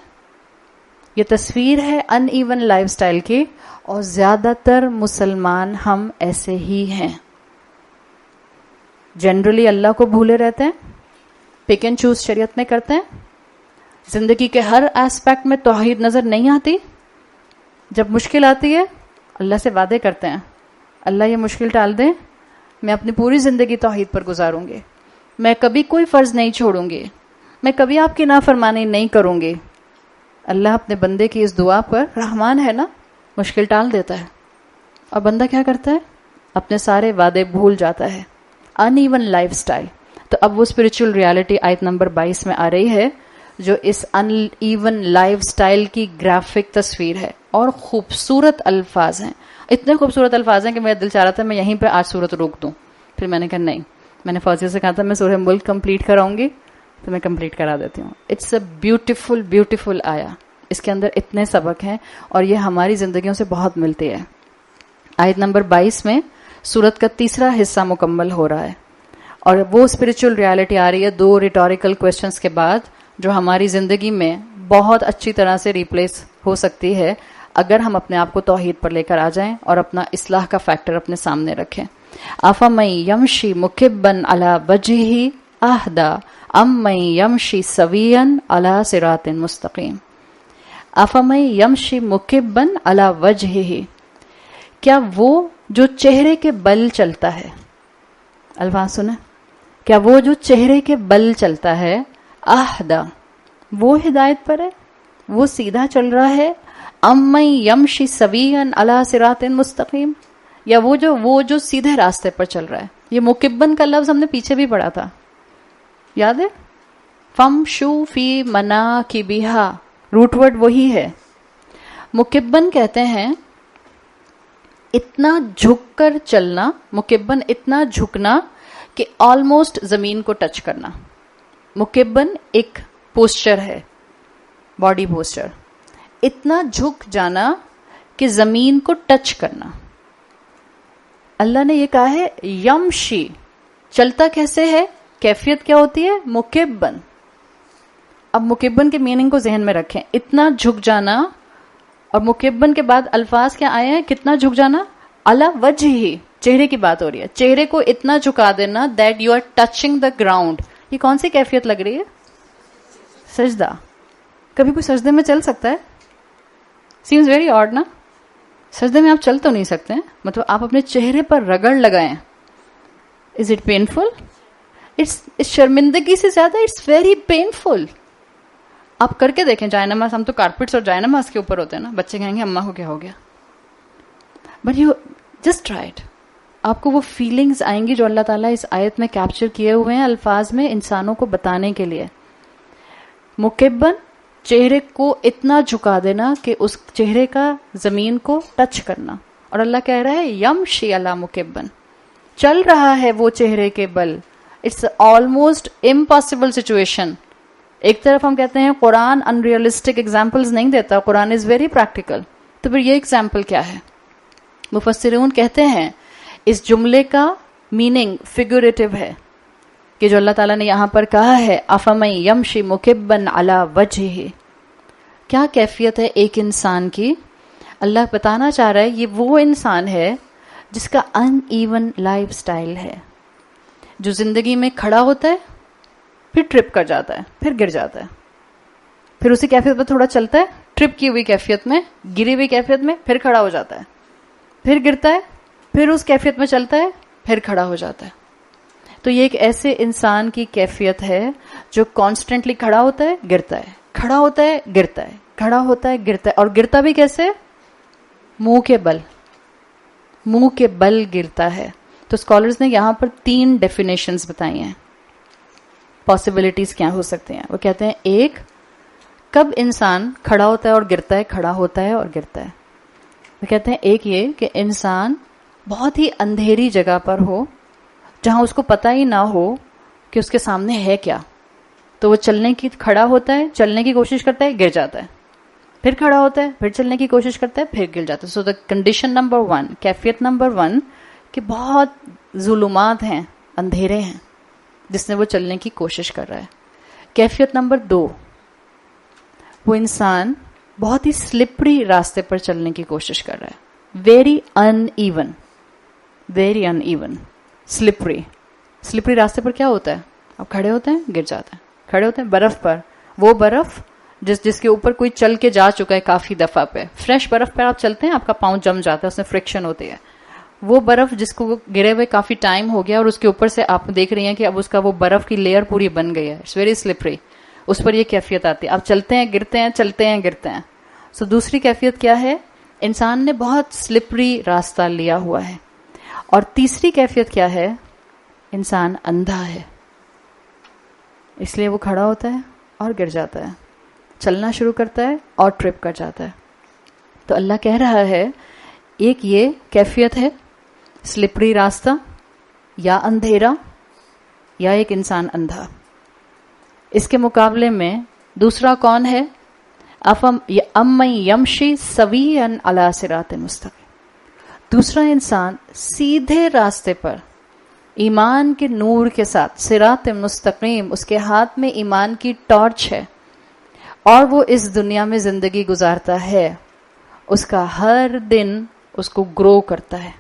A: یہ تصویر ہے ان ایون لائف سٹائل کی، اور زیادہ تر مسلمان ہم ایسے ہی ہیں. جنرلی اللہ کو بھولے رہتے ہیں، پک اینڈ چوز شریعت میں کرتے ہیں، زندگی کے ہر ایسپیکٹ میں توحید نظر نہیں آتی. جب مشکل آتی ہے، اللہ سے وعدے کرتے ہیں، اللہ یہ مشکل ٹال دیں، میں اپنی پوری زندگی توحید پر گزاروں گی، میں کبھی کوئی فرض نہیں چھوڑوں گی، میں کبھی آپ کی نافرمانی نہیں کروں گی. اللہ اپنے بندے کی اس دعا پر رحمان ہے نا، مشکل ٹال دیتا ہے، اور بندہ کیا کرتا ہے؟ اپنے سارے وعدے بھول جاتا ہے. In even life style. تو اب وہ اسپرچل ریالٹی آیت نمبر 22 میں آ رہی ہے، جو اس ان ایون لائف سٹائل کی گرافک تصویر ہے، اور خوبصورت الفاظ ہیں. اتنے خوبصورت الفاظ ہیں کہ میرا دل چاہ رہا تھا میں یہیں پہ آج سورت روک دوں. پھر میں نے کہا نہیں، میں نے فوزیہ سے کہا تھا میں سورہ ملک کمپلیٹ کراؤں گی، تو میں کمپلیٹ کرا دیتی ہوں. اٹس اے بیوٹیفل بیوٹیفل آیا. اس کے اندر اتنے سبق ہیں، اور یہ ہماری زندگیوں سے بہت ملتی ہے. آیت نمبر 22 میں سورت کا تیسرا حصہ مکمل ہو رہا ہے، اور وہ اسپرچل ریالٹی آ رہی ہے 2 ریٹوریکل کویسچنس کے بعد، جو ہماری زندگی میں بہت اچھی طرح سے ریپلیس ہو سکتی ہے اگر ہم اپنے آپ کو توحید پر لے کر آ جائیں اور اپنا اصلاح کا فیکٹر اپنے سامنے رکھیں. افمن یمشی مکبا علی وجہہ اہدی امن یمشی سویا علی صراط مستقیم. افمن یمشی مکبا علی وجہہ، کیا وہ جو چہرے کے بل چلتا ہے، الفاظ سنیں، کیا وہ جو چہرے کے بل چلتا ہے، اہدی، وہ ہدایت پر ہے، وہ سیدھا چل رہا ہے، امن یمشی سویا علی صراط مستقیم، یا وہ جو سیدھے راستے پر چل رہا ہے. یہ مکبن کا لفظ ہم نے پیچھے بھی پڑھا تھا، یاد ہے؟ فمشو فی مناکبہا، روٹ ورڈ وہی ہے. مکبن کہتے ہیں اتنا جھک کر چلنا، مکبن اتنا جھکنا کہ آلموسٹ زمین کو ٹچ کرنا. مکبن ایک پوسچر ہے، باڈی پوسچر، اتنا جھک جانا کہ زمین کو ٹچ کرنا. اللہ نے یہ کہا ہے یمشی، چلتا کیسے ہے، کیفیت کیا ہوتی ہے؟ مکبن. اب مکبن کے میننگ کو ذہن میں رکھیں، اتنا جھک جانا، اور مکبن کے بعد الفاظ کیا آئے ہیں؟ کتنا جھک جانا، علی وجہہ، چہرے کی بات ہو رہی ہے، چہرے کو اتنا جھکا دینا that you are touching the ground. یہ کون سی کیفیت لگ رہی ہے؟ سجدہ. کبھی کوئی سجدے میں چل سکتا ہے؟ سیمز ویری آڈ نا. سجدے میں آپ چل تو نہیں سکتے ہیں، مطلب آپ اپنے چہرے پر رگڑ لگائیں. Is it painful? اس شرمندگی سے زیادہ اٹس ویری پینفل. آپ کر کے دیکھیں جائے نماز، ہم تو کارپیٹس اور جائے نماز کے اوپر ہوتے ہیں نا، بچے کہیں گے اماں کو کیا ہو گیا، but you just try it. آپ کو وہ فیلنگز آئیں گی جو اللہ تعالیٰ اس آیت میں کیپچر کیے ہوئے ہیں الفاظ میں انسانوں کو بتانے کے لیے. مکبن چہرے کو اتنا جھکا دینا کہ اس چہرے کا زمین کو ٹچ کرنا. اور اللہ کہہ رہا ہے یمشی علی مکبن، چل رہا ہے وہ چہرے کے بل. It's almost impossible situation. ایک طرف ہم کہتے ہیں قرآن ان ریئلسٹک ایگزامپلز نہیں دیتا، قرآن از ویری پریکٹیکل. تو پھر یہ ایگزامپل کیا ہے؟ مفسرون کہتے ہیں اس جملے کا میننگ فگوریٹو ہے کہ جو اللہ تعالیٰ نے یہاں پر کہا ہے افمن یمشی مکبن علی وجہہ، کیا کیفیت ہے ایک انسان کی. اللہ بتانا چاہ رہا ہے یہ وہ انسان ہے جس کا ان ایون لائف سٹائل ہے، جو زندگی میں کھڑا ہوتا ہے پھر ٹرپ کر جاتا ہے، پھر گر جاتا ہے، پھر اسی کیفیت پر تھوڑا چلتا ہے، ٹرپ کی ہوئی کیفیت میں، گری ہوئی کیفیت میں، پھر کھڑا ہو جاتا ہے، پھر گرتا ہے، پھر اس کیفیت میں چلتا ہے، پھر کھڑا ہو جاتا ہے. تو یہ ایک ایسے انسان کی کیفیت ہے جو کانسٹنٹلی کھڑا ہوتا ہے گرتا ہے، کھڑا ہوتا ہے گرتا ہے، کھڑا ہوتا ہے گرتا ہے. اور گرتا بھی کیسے؟ منہ کے بل، منہ کے بل گرتا ہے. تو اسکالرز نے یہاں پر 3 ڈیفینیشنز بتائی ہیں، پاسبلٹیز کیا ہو سکتے ہیں. وہ کہتے ہیں ایک، کب انسان کھڑا ہوتا ہے اور گرتا ہے، کھڑا ہوتا ہے اور گرتا ہے. وہ کہتے ہیں ایک یہ کہ انسان بہت ہی اندھیری جگہ پر ہو جہاں اس کو پتہ ہی نہ ہو کہ اس کے سامنے ہے کیا، تو وہ چلنے کی کھڑا ہوتا ہے، چلنے کی کوشش کرتا ہے، گر جاتا ہے، پھر کھڑا ہوتا ہے، پھر چلنے کی کوشش کرتا ہے، پھر گر جاتا ہے. سو دا کنڈیشن نمبر 1، کیفیت نمبر 1 کہ بہت ظلمات ہیں، اندھیرے ہیں جس نے وہ چلنے کی کوشش کر رہا ہے. کیفیت نمبر 2، وہ انسان بہت ہی سلپری راستے پر چلنے کی کوشش کر رہا ہے، very in even, very in even, slippery راستے پر کیا ہوتا ہے؟ آپ کھڑے ہوتے ہیں گر جاتے ہیں، کھڑے ہوتے ہیں برف پر، وہ برف جس کے اوپر کوئی چل کے جا چکا ہے کافی دفعہ پہ، فریش برف پر آپ چلتے ہیں آپ کا پاؤں جم جاتا ہے، اس میں فرکشن ہوتی ہے. وہ برف جس کو گرے ہوئے کافی ٹائم ہو گیا اور اس کے اوپر سے آپ دیکھ رہی ہیں کہ اب اس کا وہ برف کی لیئر پوری بن گئی ہے، اٹس ویری سلپری. اس پر یہ کیفیت آتی ہے، آپ چلتے ہیں گرتے ہیں، چلتے ہیں گرتے ہیں. سو دوسری کیفیت کیا ہے؟ انسان نے بہت سلپری راستہ لیا ہوا ہے. اور تیسری کیفیت کیا ہے؟ انسان اندھا ہے، اس لیے وہ کھڑا ہوتا ہے اور گر جاتا ہے، چلنا شروع کرتا ہے اور ٹرپ کر جاتا ہے. تو اللہ کہہ رہا ہے ایک یہ کیفیت ہے سلپری راستہ یا اندھیرا یا ایک انسان اندھا. اس کے مقابلے میں دوسرا کون ہے؟ امن یمشی سویا علی صراط مستقیم. دوسرا انسان سیدھے راستے پر ایمان کے نور کے ساتھ، صراط مستقیم، اس کے ہاتھ میں ایمان کی ٹارچ ہے اور وہ اس دنیا میں زندگی گزارتا ہے. اس کا ہر دن اس کو گرو کرتا ہے،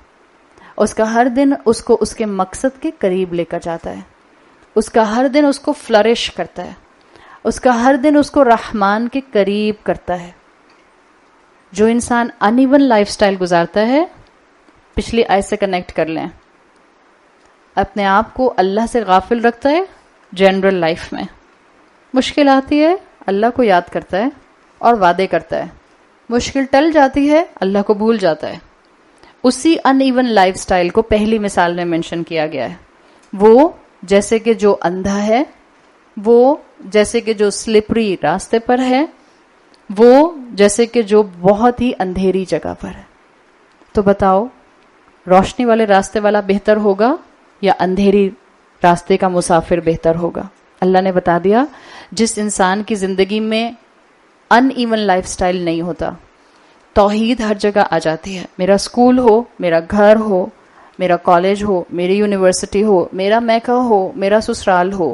A: اس کا ہر دن اس کو اس کے مقصد کے قریب لے کر جاتا ہے، اس کا ہر دن اس کو فلرش کرتا ہے، اس کا ہر دن اس کو رحمان کے قریب کرتا ہے. جو انسان ان ایون لائف سٹائل گزارتا ہے، پچھلی آیت سے کنیکٹ کر لیں، اپنے آپ کو اللہ سے غافل رکھتا ہے. جنرل لائف میں مشکل آتی ہے، اللہ کو یاد کرتا ہے اور وعدے کرتا ہے، مشکل ٹل جاتی ہے، اللہ کو بھول جاتا ہے. اسی ان ایون لائف سٹائل کو پہلی مثال میں منشن کیا گیا ہے. وہ جیسے کہ جو اندھا ہے، وہ جیسے کہ جو سلپری راستے پر ہے، وہ جیسے کہ جو بہت ہی اندھیری جگہ پر ہے. تو بتاؤ روشنی والے راستے والا بہتر ہوگا یا اندھیری راستے کا مسافر بہتر ہوگا؟ اللہ نے بتا دیا جس انسان کی زندگی میں ان ایون لائف سٹائل نہیں ہوتا، توحید ہر جگہ آ جاتی ہے. میرا اسکول ہو، میرا گھر ہو، میرا کالج ہو، میری یونیورسٹی ہو، میرا میکہ ہو، میرا سسرال ہو،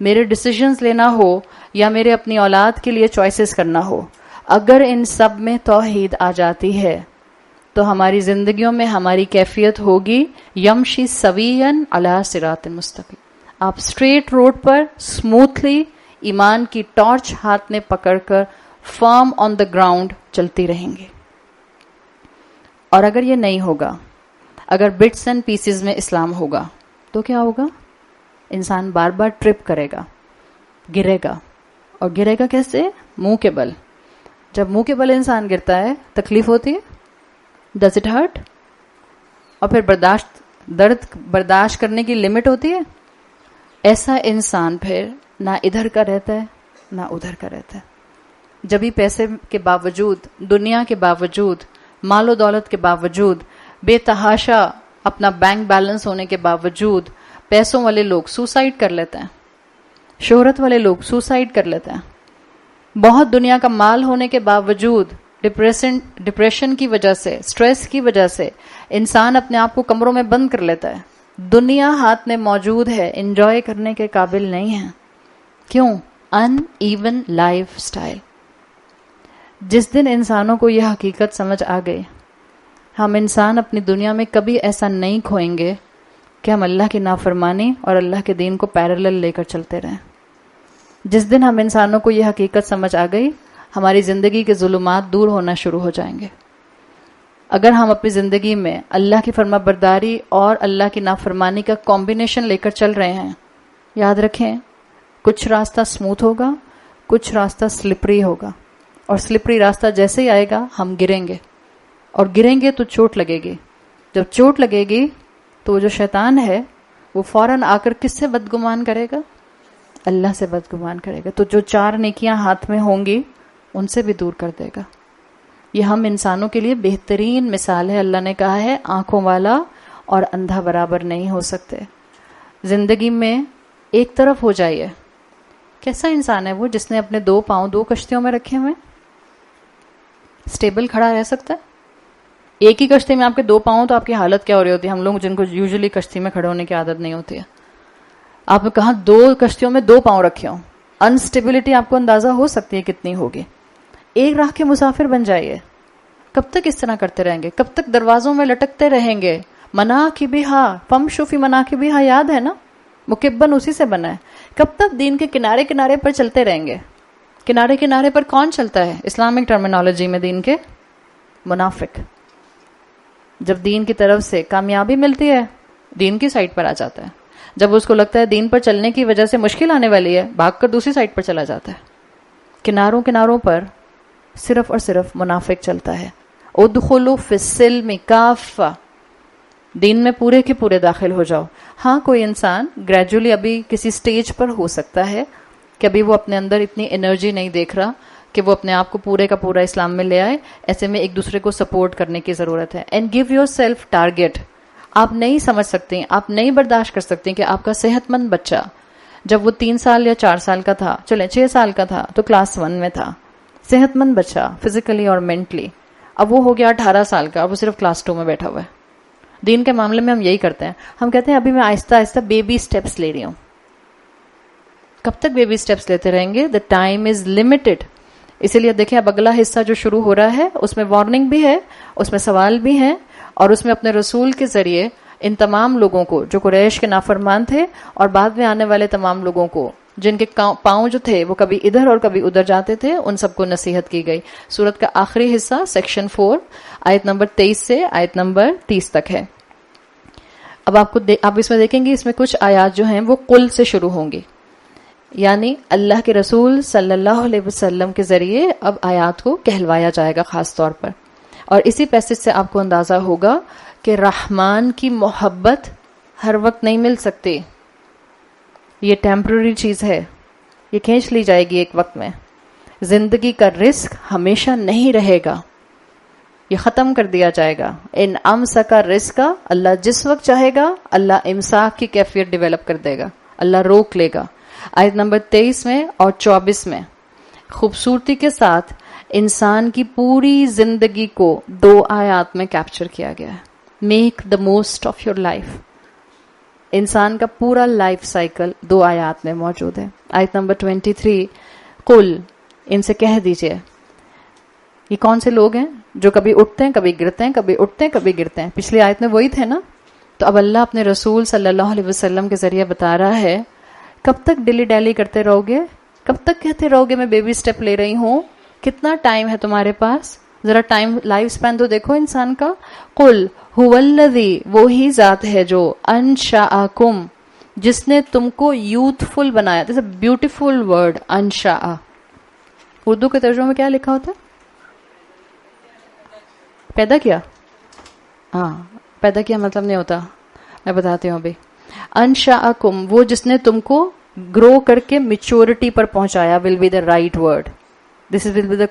A: میرے ڈیسیژنز لینا ہو یا میرے اپنی اولاد کے لیے چوائسز کرنا ہو، اگر ان سب میں توحید آ جاتی ہے تو ہماری زندگیوں میں ہماری کیفیت ہوگی یمشی سویا علی صراط مستقیم. آپ اسٹریٹ روڈ پر اسموتھلی ایمان کی ٹارچ ہاتھ میں پکڑ کر فرم آن دا گراؤنڈ چلتی رہیں گے. اور اگر یہ نہیں ہوگا، اگر بٹس اینڈ پیسز میں اسلام ہوگا تو کیا ہوگا؟ انسان بار بار ٹرپ کرے گا، گرے گا. اور گرے گا کیسے؟ منہ کے بل. جب منہ کے بل انسان گرتا ہے تکلیف ہوتی ہے، ڈز اٹ ہرٹ؟ اور پھر درد برداشت کرنے کی لمٹ ہوتی ہے. ایسا انسان پھر نہ ادھر کا رہتا ہے نہ ادھر کا رہتا ہے. جبھی پیسے کے باوجود، دنیا کے باوجود، مال و دولت کے باوجود، بے تحاشا اپنا بینک بیلنس ہونے کے باوجود پیسوں والے لوگ سوسائڈ کر لیتے ہیں، شہرت والے لوگ سوسائڈ کر لیتے ہیں، بہت دنیا کا مال ہونے کے باوجود ڈپریشن کی وجہ سے، سٹریس کی وجہ سے انسان اپنے آپ کو کمروں میں بند کر لیتا ہے. دنیا ہاتھ میں موجود ہے، انجوائے کرنے کے قابل نہیں ہے. کیوں؟ In even life style. جس دن انسانوں کو یہ حقیقت سمجھ آ گئی، ہم انسان اپنی دنیا میں کبھی ایسا نہیں کھوئیں گے کہ ہم اللہ کی نافرمانی اور اللہ کے دین کو پیرالل لے کر چلتے رہیں. جس دن ہم انسانوں کو یہ حقیقت سمجھ آ گئی، ہماری زندگی کے ظلمات دور ہونا شروع ہو جائیں گے. اگر ہم اپنی زندگی میں اللہ کی فرما برداری اور اللہ کی نافرمانی کا کمبینیشن لے کر چل رہے ہیں، یاد رکھیں کچھ راستہ اسموتھ ہوگا، کچھ راستہ سلپری ہوگا، اور سلپری راستہ جیسے ہی آئے گا ہم گریں گے، اور گریں گے تو چوٹ لگے گی. جب چوٹ لگے گی تو وہ جو شیطان ہے وہ فوراً آ کر کس سے بدگمان کرے گا؟ اللہ سے بدگمان کرے گا. تو جو 4 نیکیاں ہاتھ میں ہوں گی ان سے بھی دور کر دے گا. یہ ہم انسانوں کے لیے بہترین مثال ہے. اللہ نے کہا ہے آنکھوں والا اور اندھا برابر نہیں ہو سکتے. زندگی میں ایک طرف ہو جائیے. کیسا انسان ہے وہ جس نے اپنے 2 پاؤں 2 کشتیوں میں رکھے ہوئے؟ اسٹیبل کھڑا رہ سکتا ہے؟ ایک ہی کشتی میں آپ کے 2 پاؤں تو آپ کی حالت کیا ہو رہی ہوتی ہے؟ ہم لوگ جن کو یوزلی کشتی میں کھڑے ہونے کی عادت نہیں ہوتی ہے، آپ نے کہا 2 کشتیوں میں 2 پاؤں رکھے ہوں، انسٹیبلٹی آپ کو اندازہ ہو سکتی ہے کتنی ہوگی. ایک راہ کے مسافر بن جائیے. کب تک اس طرح کرتے رہیں گے؟ کب تک دروازوں میں لٹکتے رہیں گے؟ مناکبہا فامشوا فی مناکبہا، یاد ہے نا؟ مکبن اسی سے بنا ہے. کب تک دین کے کنارے کنارے پر چلتے رہیں گے؟ کنارے کنارے پر کون چلتا ہے اسلامک ٹرمینالوجی میں؟ دین کے منافق. جب دین کی طرف سے کامیابی ملتی ہے دین کی سائٹ پر آ جاتا ہے. جب اس کو لگتا ہے دین پر چلنے کی وجہ سے مشکل آنے والی ہے بھاگ کر دوسری سائٹ پر چلا جاتا ہے. کناروں کناروں پر صرف اور صرف منافق چلتا ہے. ادخلوا فی السلم کافہ، دین میں پورے کے پورے داخل ہو جاؤ. ہاں کوئی انسان گریجولی ابھی کسی سٹیج پر ہو سکتا ہے کہ ابھی وہ اپنے اندر اتنی انرجی نہیں دیکھ رہا کہ وہ اپنے آپ کو پورے کا پورا اسلام میں لے آئے. ایسے میں ایک دوسرے کو سپورٹ کرنے کی ضرورت ہے. And give your self target. آپ نہیں سمجھ سکتے، آپ نہیں برداشت کر سکتے کہ آپ کا صحت مند بچہ جب وہ 3 سال یا 4 سال کا تھا، چلیں 6 سال کا تھا تو کلاس 1 میں تھا، صحت مند بچہ فزیکلی اور مینٹلی. اب وہ ہو گیا 18 سال کا، اب وہ صرف کلاس 2 میں بیٹھا ہوا ہے. دین کے معاملے میں ہم یہی کرتے ہیں، ہم کہتے ہیں ابھی میں آہستہ آہستہ بیبی سٹیپس لے رہی ہوں. کب تک بیبی سٹیپس لیتے رہیں گے؟ the time is limited. اسی لیے دیکھیں اب اگلا حصہ جو شروع ہو رہا ہے اس میں وارننگ بھی ہے، اس میں سوال بھی ہیں، اور اس میں اپنے رسول کے ذریعے ان تمام لوگوں کو جو قریش کے نافرمان تھے اور بعد میں آنے والے تمام لوگوں کو جن کے پاؤں جو تھے وہ کبھی ادھر اور کبھی ادھر جاتے تھے، ان سب کو نصیحت کی گئی. سورت کا آخری حصہ سیکشن 4 آیت نمبر 23 سے آیت نمبر 30 تک ہے. اب آپ اس میں دیکھیں گے اس میں کچھ آیات جو ہیں وہ قل سے شروع ہوں گی، یعنی اللہ کے رسول صلی اللہ علیہ وسلم کے ذریعے اب آیات کو کہلوایا جائے گا خاص طور پر. اور اسی پیسج سے آپ کو اندازہ ہوگا کہ رحمان کی محبت ہر وقت نہیں مل سکتی، یہ ٹیمپرری چیز ہے، یہ کھینچ لی جائے گی ایک وقت میں. زندگی کا رزق ہمیشہ نہیں رہے گا، یہ ختم کر دیا جائے گا. ان امسک رزق، اللہ جس وقت چاہے گا اللہ امساک کی کیفیت ڈیولپ کر دے گا، اللہ روک لے گا. آیت نمبر 23 میں اور 24 میں خوبصورتی کے ساتھ انسان کی پوری زندگی کو 2 آیات میں کیپچر کیا گیا ہے. Make the most of your life. انسان کا پورا لائف سائیکل 2 آیات میں موجود ہے. آیت نمبر 23، قل، ان سے کہہ دیجئے. یہ کون سے لوگ ہیں جو کبھی اٹھتے ہیں کبھی گرتے ہیں، کبھی اٹھتے ہیں کبھی گرتے ہیں؟ پچھلی آیت میں وہی تھے نا. تو اب اللہ اپنے رسول صلی اللہ علیہ وسلم کے ذریعے بتا رہا ہے کب تک ڈیلی ڈیلی کرتے رہو گے؟ کب تک کہتے رہو گے میں بیبی سٹیپ لے رہی ہوں؟ کتنا ٹائم ہے تمہارے پاس؟ ذرا ٹائم لائف سپین تو دیکھو انسان کا. قل هو الذی، وہی ذات ہے جو انشأکم، جس نے تم کو یوتھفل بنایا. دس اے بیوٹیفل ورڈ انشاء. اردو کے ترجمے میں کیا لکھا ہوتا ہے؟ پیدا کیا. ہاں پیدا کیا مطلب نہیں ہوتا، میں بتاتی ہوں ابھی. انشاءکم، وہ جس نے تم کو گرو کر کے میچورٹی پر پہنچایا. Will be the right word. This will be the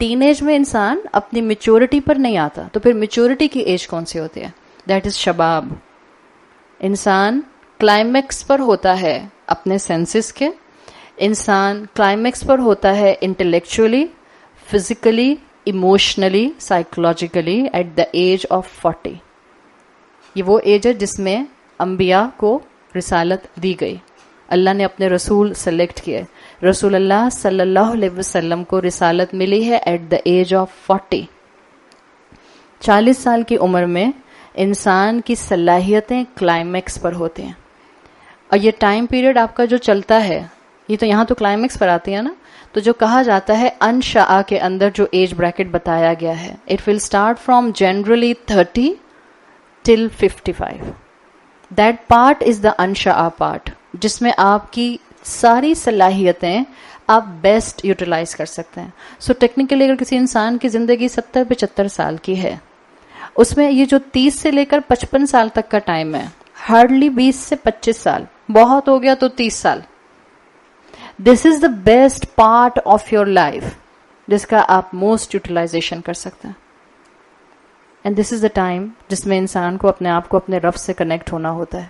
A: teenage میں انسان اپنی میچورٹی پر نہیں آتا, تو پھر میچورٹی کی ایج کون سی ہوتی ہے؟ دیٹ از شباب. انسان کلائمیکس پر ہوتا ہے اپنے سینسز کے, انسان کلائمیکس پر ہوتا ہے intellectually, physically, emotionally, psychologically at the age of 40. یہ وہ ایج ہے جس میں انبیاء کو رسالت دی گئی, اللہ نے اپنے رسول سلیکٹ کیے. رسول اللہ صلی اللہ علیہ وسلم کو رسالت ملی ہے ایٹ دا ایج آف 40. 40 سال کی عمر میں انسان کی صلاحیتیں کلائمیکس پر ہوتی ہیں, اور یہ ٹائم پیریڈ آپ کا جو چلتا ہے, یہ تو یہاں تو کلائمیکس پر آتی ہے نا, تو جو کہا جاتا ہے انشاء کے اندر جو ایج بریکٹ بتایا گیا ہے, it will start from generally 30 till 55. That part is the انشاء پارٹ, جس میں آپ کی ساری صلاحیتیں آپ بیسٹ یوٹیلائز کر سکتے ہیں. سو ٹیکنیکلی اگر کسی انسان کی زندگی 70-75 سال کی ہے, اس میں یہ جو 30 سے لے کر 55 سال تک کا ٹائم ہے, ہارڈلی 20 سے 25 سال, بہت ہو گیا تو 30 سال. This is the best part of your life جس کا آپ موسٹ یوٹیلائزیشن کر سکتے ہیں. And this is the time جس میں انسان کو اپنے آپ کو اپنے رب سے کنیکٹ ہونا ہوتا ہے.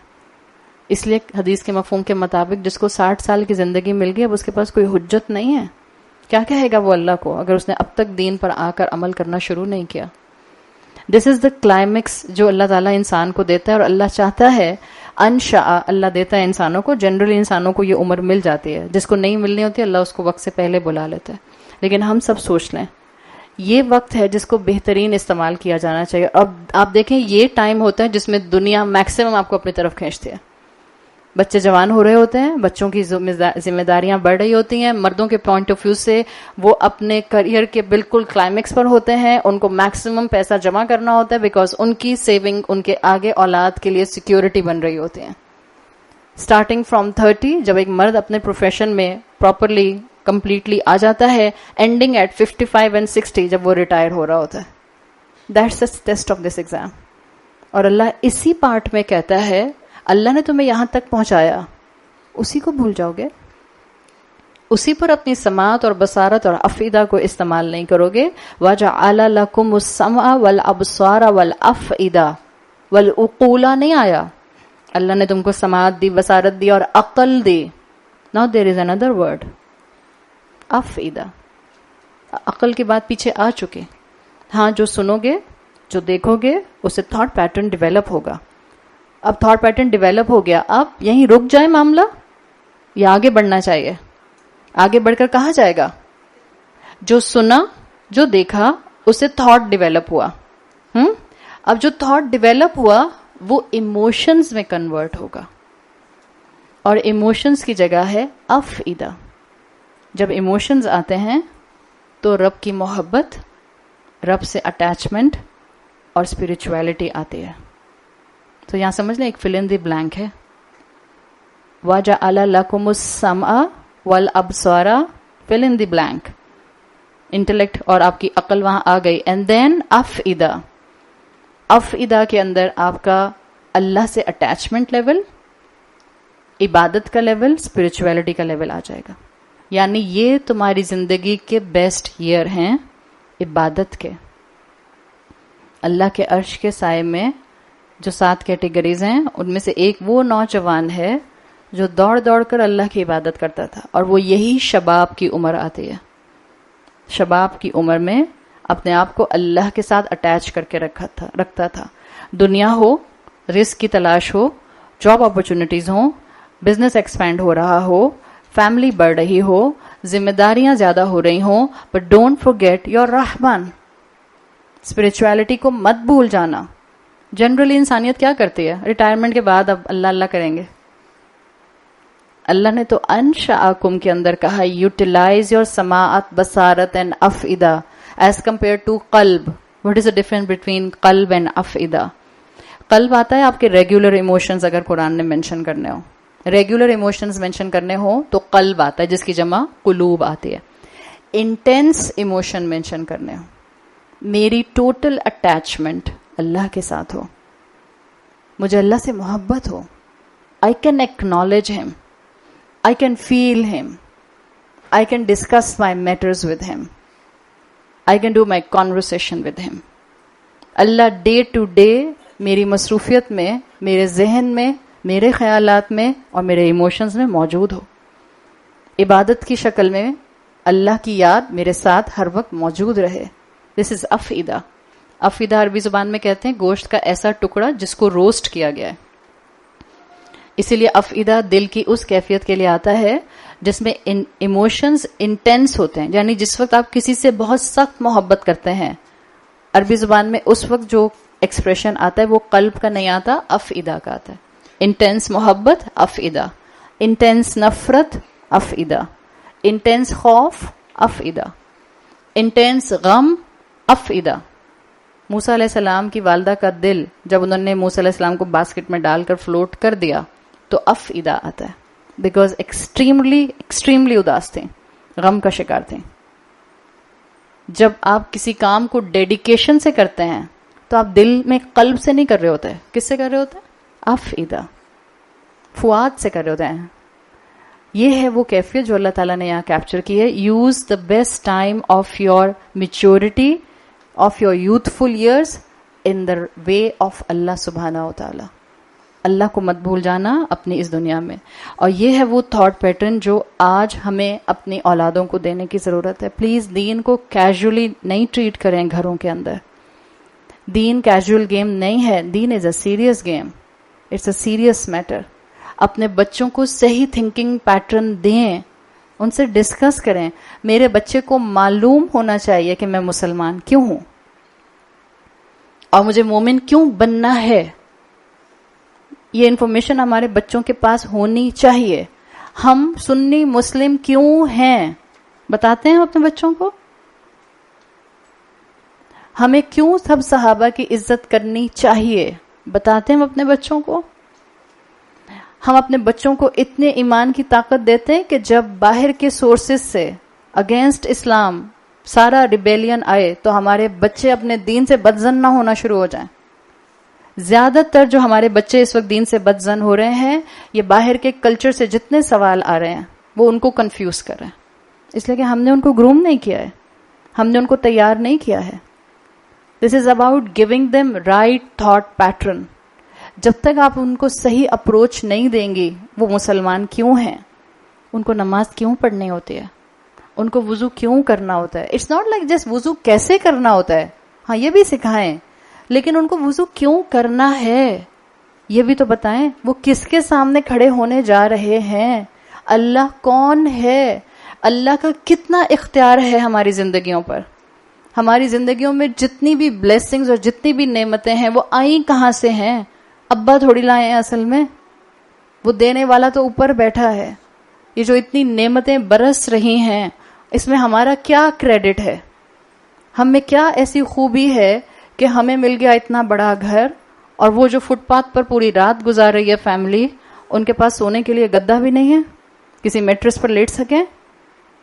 A: اس لیے حدیث کے مفہوم کے مطابق جس کو 60 سال کی زندگی مل گئی, اب اس کے پاس کوئی حجت نہیں ہے. کیا کہے گا وہ اللہ کو اگر اس نے اب تک دین پر آ کر عمل کرنا شروع نہیں کیا؟ دس از دا کلائمیکس جو اللہ تعالیٰ انسان کو دیتا ہے, اور اللہ چاہتا ہے انشاء اللہ دیتا ہے انسانوں کو. جنرلی انسانوں کو یہ عمر مل جاتی ہے, جس کو نہیں ملنی ہوتی اللہ اس کو وقت سے پہلے بلا لیتا ہے. لیکن ہم سب سوچ لیں یہ وقت ہے جس کو بہترین استعمال کیا جانا چاہیے. اب آپ دیکھیں یہ ٹائم ہوتا ہے جس میں دنیا میکسیمم آپ کو اپنی طرف کھینچتی ہے. بچے جوان ہو رہے ہوتے ہیں, بچوں کی ذمہ داریاں بڑھ رہی ہوتی ہیں, مردوں کے پوائنٹ آف ویو سے وہ اپنے کریئر کے بالکل کلائمیکس پر ہوتے ہیں, ان کو میکسیمم پیسہ جمع کرنا ہوتا ہے بیکاز ان کی سیونگ ان کے آگے اولاد کے لیے سیکیورٹی بن رہی ہوتی ہیں. اسٹارٹنگ فرام 30 جب ایک مرد اپنے پروفیشن میں پراپرلی کمپلیٹلی آ جاتا ہے, اینڈنگ ایٹ 55 اینڈ 60 جب وہ ریٹائر ہو رہا ہوتا ہے. That's the test of this exam. اور اللہ اسی پارٹ میں کہتا ہے اللہ نے تمہیں یہاں تک پہنچایا, اسی کو بھول جاؤ گے, اسی پر اپنی سماعت اور بصارت اور افئدہ کو استعمال نہیں کرو گے. وَجَعَلَ لَكُمُ السَّمْعَ وَالْأَبْصَارَ وَالْأَفْئِدَةَ وَالْعُقُولَ نہیں آیا. اللہ نے تم کو سماعت دی, بصارت دی اور عقل دی. Now there is another word, افئدہ. عقل کی بات پیچھے آ چکے. ہاں جو سنو گے, جو دیکھو گے, اس سے تھاٹ پیٹرن ڈیولپ ہوگا. اب تھاٹ پیٹرن ڈیولپ ہو گیا, اب یہیں رک جائے معاملہ یا آگے بڑھنا چاہیے؟ آگے بڑھ کر کہا جائے گا جو سنا, جو دیکھا, اس سے تھاٹ ڈیولپ ہوا. اب جو تھاٹ ڈیولپ ہوا وہ ایموشنز میں کنورٹ ہوگا, اور ایموشنز کی جگہ ہے افئدہ. جب ایموشنز آتے ہیں تو رب کی محبت, رب سے اٹیچمنٹ اور اسپرچویلٹی آتی ہے. تو یہاں سمجھ لیں ایک فل ان دی بلینک ہے. وَجَعَلَ لَكُمُ السَّمْعَ وَالْأَبْصَارَ فل ان دی بلینک. انٹلیکٹ اور آپ کی عقل وہاں آ گئی. And then افئدہ. افئدہ کے اندر آپ کا اللہ سے اٹیچمنٹ لیول, عبادت کا لیول, اسپرچویلٹی کا لیول آ جائے گا. یعنی یہ تمہاری زندگی کے بیسٹ ایئر ہیں عبادت کے. اللہ کے عرش کے سائے میں جو 7 کیٹیگریز ہیں, ان میں سے ایک وہ نوجوان ہے جو دوڑ دوڑ کر اللہ کی عبادت کرتا تھا, اور وہ یہی شباب کی عمر آتی ہے. شباب کی عمر میں اپنے آپ کو اللہ کے ساتھ اٹیچ کر کے رکھتا تھا. دنیا ہو, رزق کی تلاش ہو, جاب اپرچونٹیز ہوں, بزنس ایکسپینڈ ہو رہا ہو, فیملی بڑھ رہی ہو, ذمہ داریاں زیادہ ہو رہی ہوں, but don't forget your Rahman. Spirituality کو مت بھول جانا. جنرلی انسانیت کیا کرتی ہے؟ ریٹائرمنٹ کے بعد اب اللہ اللہ کریں گے. اللہ نے تو انشاءکم کے اندر کہا یوٹیلائز یور سماعت, بصارت اینڈ افئدہ ایز کمپیئر ٹو قلب. What is the difference between قلب اینڈ افئدہ؟ قلب آتا ہے آپ کے ریگولر ایموشنز, اگر قرآن نے مینشن کرنے ہو, ریگولر ایموشنز مینشن کرنے ہو تو قلب آتا ہے, جس کی جمع قلوب آتی ہے. انٹینس ایموشن مینشن کرنے ہو, میری ٹوٹل اٹیچمنٹ اللہ کے ساتھ ہو, مجھے اللہ سے محبت ہو, I can acknowledge him, I can feel him, I can discuss my matters with him. I can do my conversation with him. Allah day to day میری مصروفیت میں، میرے ذہن میں، میرے خیالات میں اور میرے ایموشنز میں موجود ہو. عبادت کی شکل میں اللہ کی یاد میرے ساتھ ہر وقت موجود رہے. دس از افئدہ. افئدہ عربی زبان میں کہتے ہیں گوشت کا ایسا ٹکڑا جس کو روسٹ کیا گیا ہے. اسی لیے افئدہ دل کی اس کیفیت کے لیے آتا ہے جس میں ایموشنز انٹینس ہوتے ہیں، یعنی جس وقت آپ کسی سے بہت سخت محبت کرتے ہیں، عربی زبان میں اس وقت جو ایکسپریشن آتا ہے وہ قلب کا نہیں آتا، افئدہ کا آتا ہے. انٹینس محبت افئدہ، انٹینس نفرت افئدہ، انٹینس خوف افئدہ، انٹینس غم افئدہ. موسیٰ علیہ السلام کی والدہ کا دل جب انہوں نے موسیٰ علیہ السلام کو باسکٹ میں ڈال کر فلوٹ کر دیا تو افئدہ آتا ہے، بیکاز ایکسٹریملی اداس تھے، غم کا شکار تھے. جب آپ کسی کام کو ڈیڈیکیشن سے کرتے ہیں تو آپ دل میں قلب سے نہیں کر رہے ہوتے. کس سے کر رہے ہوتے ہیں؟ افئدہ، فؤاد سے کر رہے ہوتے ہیں. یہ ہے وہ کیفیت جو اللہ تعالیٰ نے یہاں کیپچر کی ہے. Use the best time of your maturity, of your youthful years in the way of Allah سبحانہ و تعالیٰ. اللہ کو مت بھول جانا اپنی اس دنیا میں. اور یہ ہے وہ تھاٹ پیٹرن جو آج ہمیں اپنی اولادوں کو دینے کی ضرورت ہے. پلیز دین کو کیجولی نہیں ٹریٹ کریں گھروں کے اندر. دین کیجول گیم نہیں ہے، then is a serious game, it's a serious matter. اپنے بچوں کو صحیح تھنکنگ پیٹرن دیں، ان سے ڈسکس کریں. میرے بچے کو معلوم ہونا چاہیے کہ میں مسلمان کیوں ہوں اور مجھے مومن کیوں بننا ہے. یہ انفارمیشن ہمارے بچوں کے پاس ہونی چاہیے. ہم سنی مسلم کیوں ہیں بتاتے ہیں اپنے بچوں کو. ہمیں کیوں سب صحابہ کی عزت کرنی چاہیے بتاتے ہیں اپنے بچوں کو. ہم اپنے بچوں کو اتنے ایمان کی طاقت دیتے ہیں کہ جب باہر کے سورسز سے اگینسٹ اسلام سارا ریبیلین آئے تو ہمارے بچے اپنے دین سے بدظن نہ ہونا شروع ہو جائیں. زیادہ تر جو ہمارے بچے اس وقت دین سے بدظن ہو رہے ہیں، یہ باہر کے کلچر سے جتنے سوال آ رہے ہیں وہ ان کو کنفیوز کر رہے ہیں، اس لیے کہ ہم نے ان کو گروم نہیں کیا ہے، ہم نے ان کو تیار نہیں کیا ہے. This is about giving them right thought pattern. جب تک آپ ان کو صحیح اپروچ نہیں دیں گی وہ مسلمان کیوں ہیں، ان کو نماز کیوں پڑھنی ہوتی ہے، ان کو وضو کیوں کرنا ہوتا ہے. اٹس ناٹ لائک جسٹ وضو کیسے کرنا ہوتا ہے، ہاں یہ بھی سکھائیں، لیکن ان کو وضو کیوں کرنا ہے یہ بھی تو بتائیں. وہ کس کے سامنے کھڑے ہونے جا رہے ہیں، اللہ کون ہے، اللہ کا کتنا اختیار ہے ہماری زندگیوں پر. ہماری زندگیوں میں جتنی بھی بلیسنگز اور جتنی بھی نعمتیں ہیں وہ آئیں کہاں سے ہیں؟ ابا تھوڑی لائے ہیں، اصل میں وہ دینے والا تو اوپر بیٹھا ہے. یہ جو اتنی نعمتیں برس رہی ہیں اس میں ہمارا کیا کریڈٹ ہے؟ ہم میں کیا ایسی خوبی ہے کہ ہمیں مل گیا اتنا بڑا گھر، اور وہ جو فٹ پاتھ پر پوری رات گزار رہی ہے فیملی، ان کے پاس سونے کے لیے گدا بھی نہیں ہے، کسی میٹرس پر لیٹ سکیں،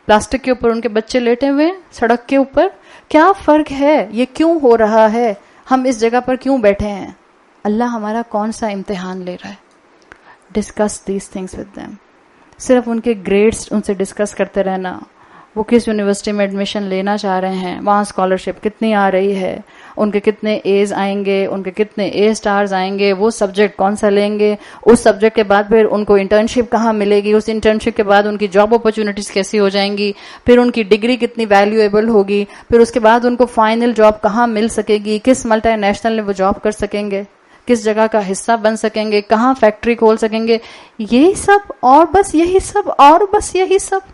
A: پلاسٹک کے اوپر ان کے بچے لیٹے ہوئے سڑک کے اوپر. کیا فرق ہے؟ یہ کیوں ہو رہا ہے؟ ہم اس جگہ پر کیوں بیٹھے ہیں؟ اللہ ہمارا کون سا امتحان لے رہا ہے؟ Discuss these things with them. صرف ان کے گریڈس ان سے ڈسکس کرتے رہنا، وہ کس یونیورسٹی میں ایڈمیشن لینا چاہ رہے ہیں، وہاں اسکالرشپ کتنی آ رہی ہے، ان کے کتنے ایز آئیں گے، ان کے کتنے اے اسٹارز آئیں گے، وہ سبجیکٹ کون سا لیں گے، اس سبجیکٹ کے بعد پھر ان کو انٹرنشپ کہاں ملے گی، اس انٹرنشپ کے بعد ان کی جاب اپرچونیٹیز کیسی ہو جائیں گی، پھر ان کی ڈگری کتنی ویلیویبل ہوگی، پھر اس کے بعد ان کو فائنل جاب کہاں مل سکے گی، کس ملٹی نیشنل میں وہ جاب کر سکیں گے، کس جگہ کا حصہ بن سکیں گے، کہاں فیکٹری کھول سکیں گے. یہی سب اور بس یہی سب اور بس یہی سب.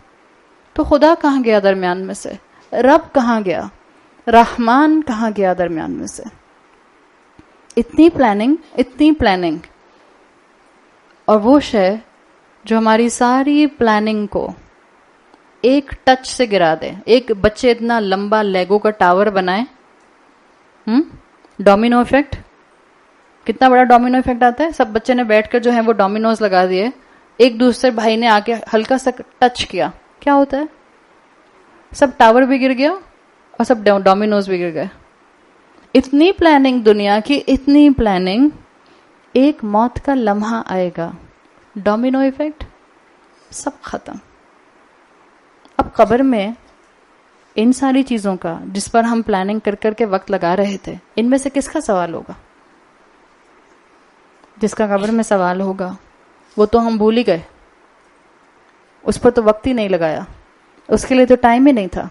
A: تو خدا کہاں گیا درمیان میں سے؟ رب کہاں گیا؟ رحمان کہاں گیا درمیان میں سے؟ اتنی پلاننگ اور وہ شے جو ہماری ساری پلاننگ کو ایک ٹچ سے گرا دے. ایک بچے اتنا لمبا لیگو کا ٹاور بنائے، ڈومینو افیکٹ، کتنا بڑا ڈومینو افیکٹ آتا ہے. سب بچے نے بیٹھ کر جو ہے وہ ڈومینوز لگا دیے، ایک دوسرے بھائی نے آ کے ہلکا سا ٹچ کیا، کیا ہوتا ہے؟ سب ٹاور بھی گر گیا اور سب ڈومینوز بھی گر گئے. اتنی پلاننگ دنیا کی، اتنی پلاننگ، ایک موت کا لمحہ آئے گا، ڈومینو ایفیکٹ، سب ختم. اب قبر میں ان ساری چیزوں کا جس پر ہم پلاننگ کر کر کے وقت لگا رہے تھے، ان میں سے کس کا سوال ہوگا؟ جس کا قبر میں سوال ہوگا وہ تو ہم بھول ہی گئے، اس پر تو وقت ہی نہیں لگایا، اس کے لیے تو ٹائم ہی نہیں تھا،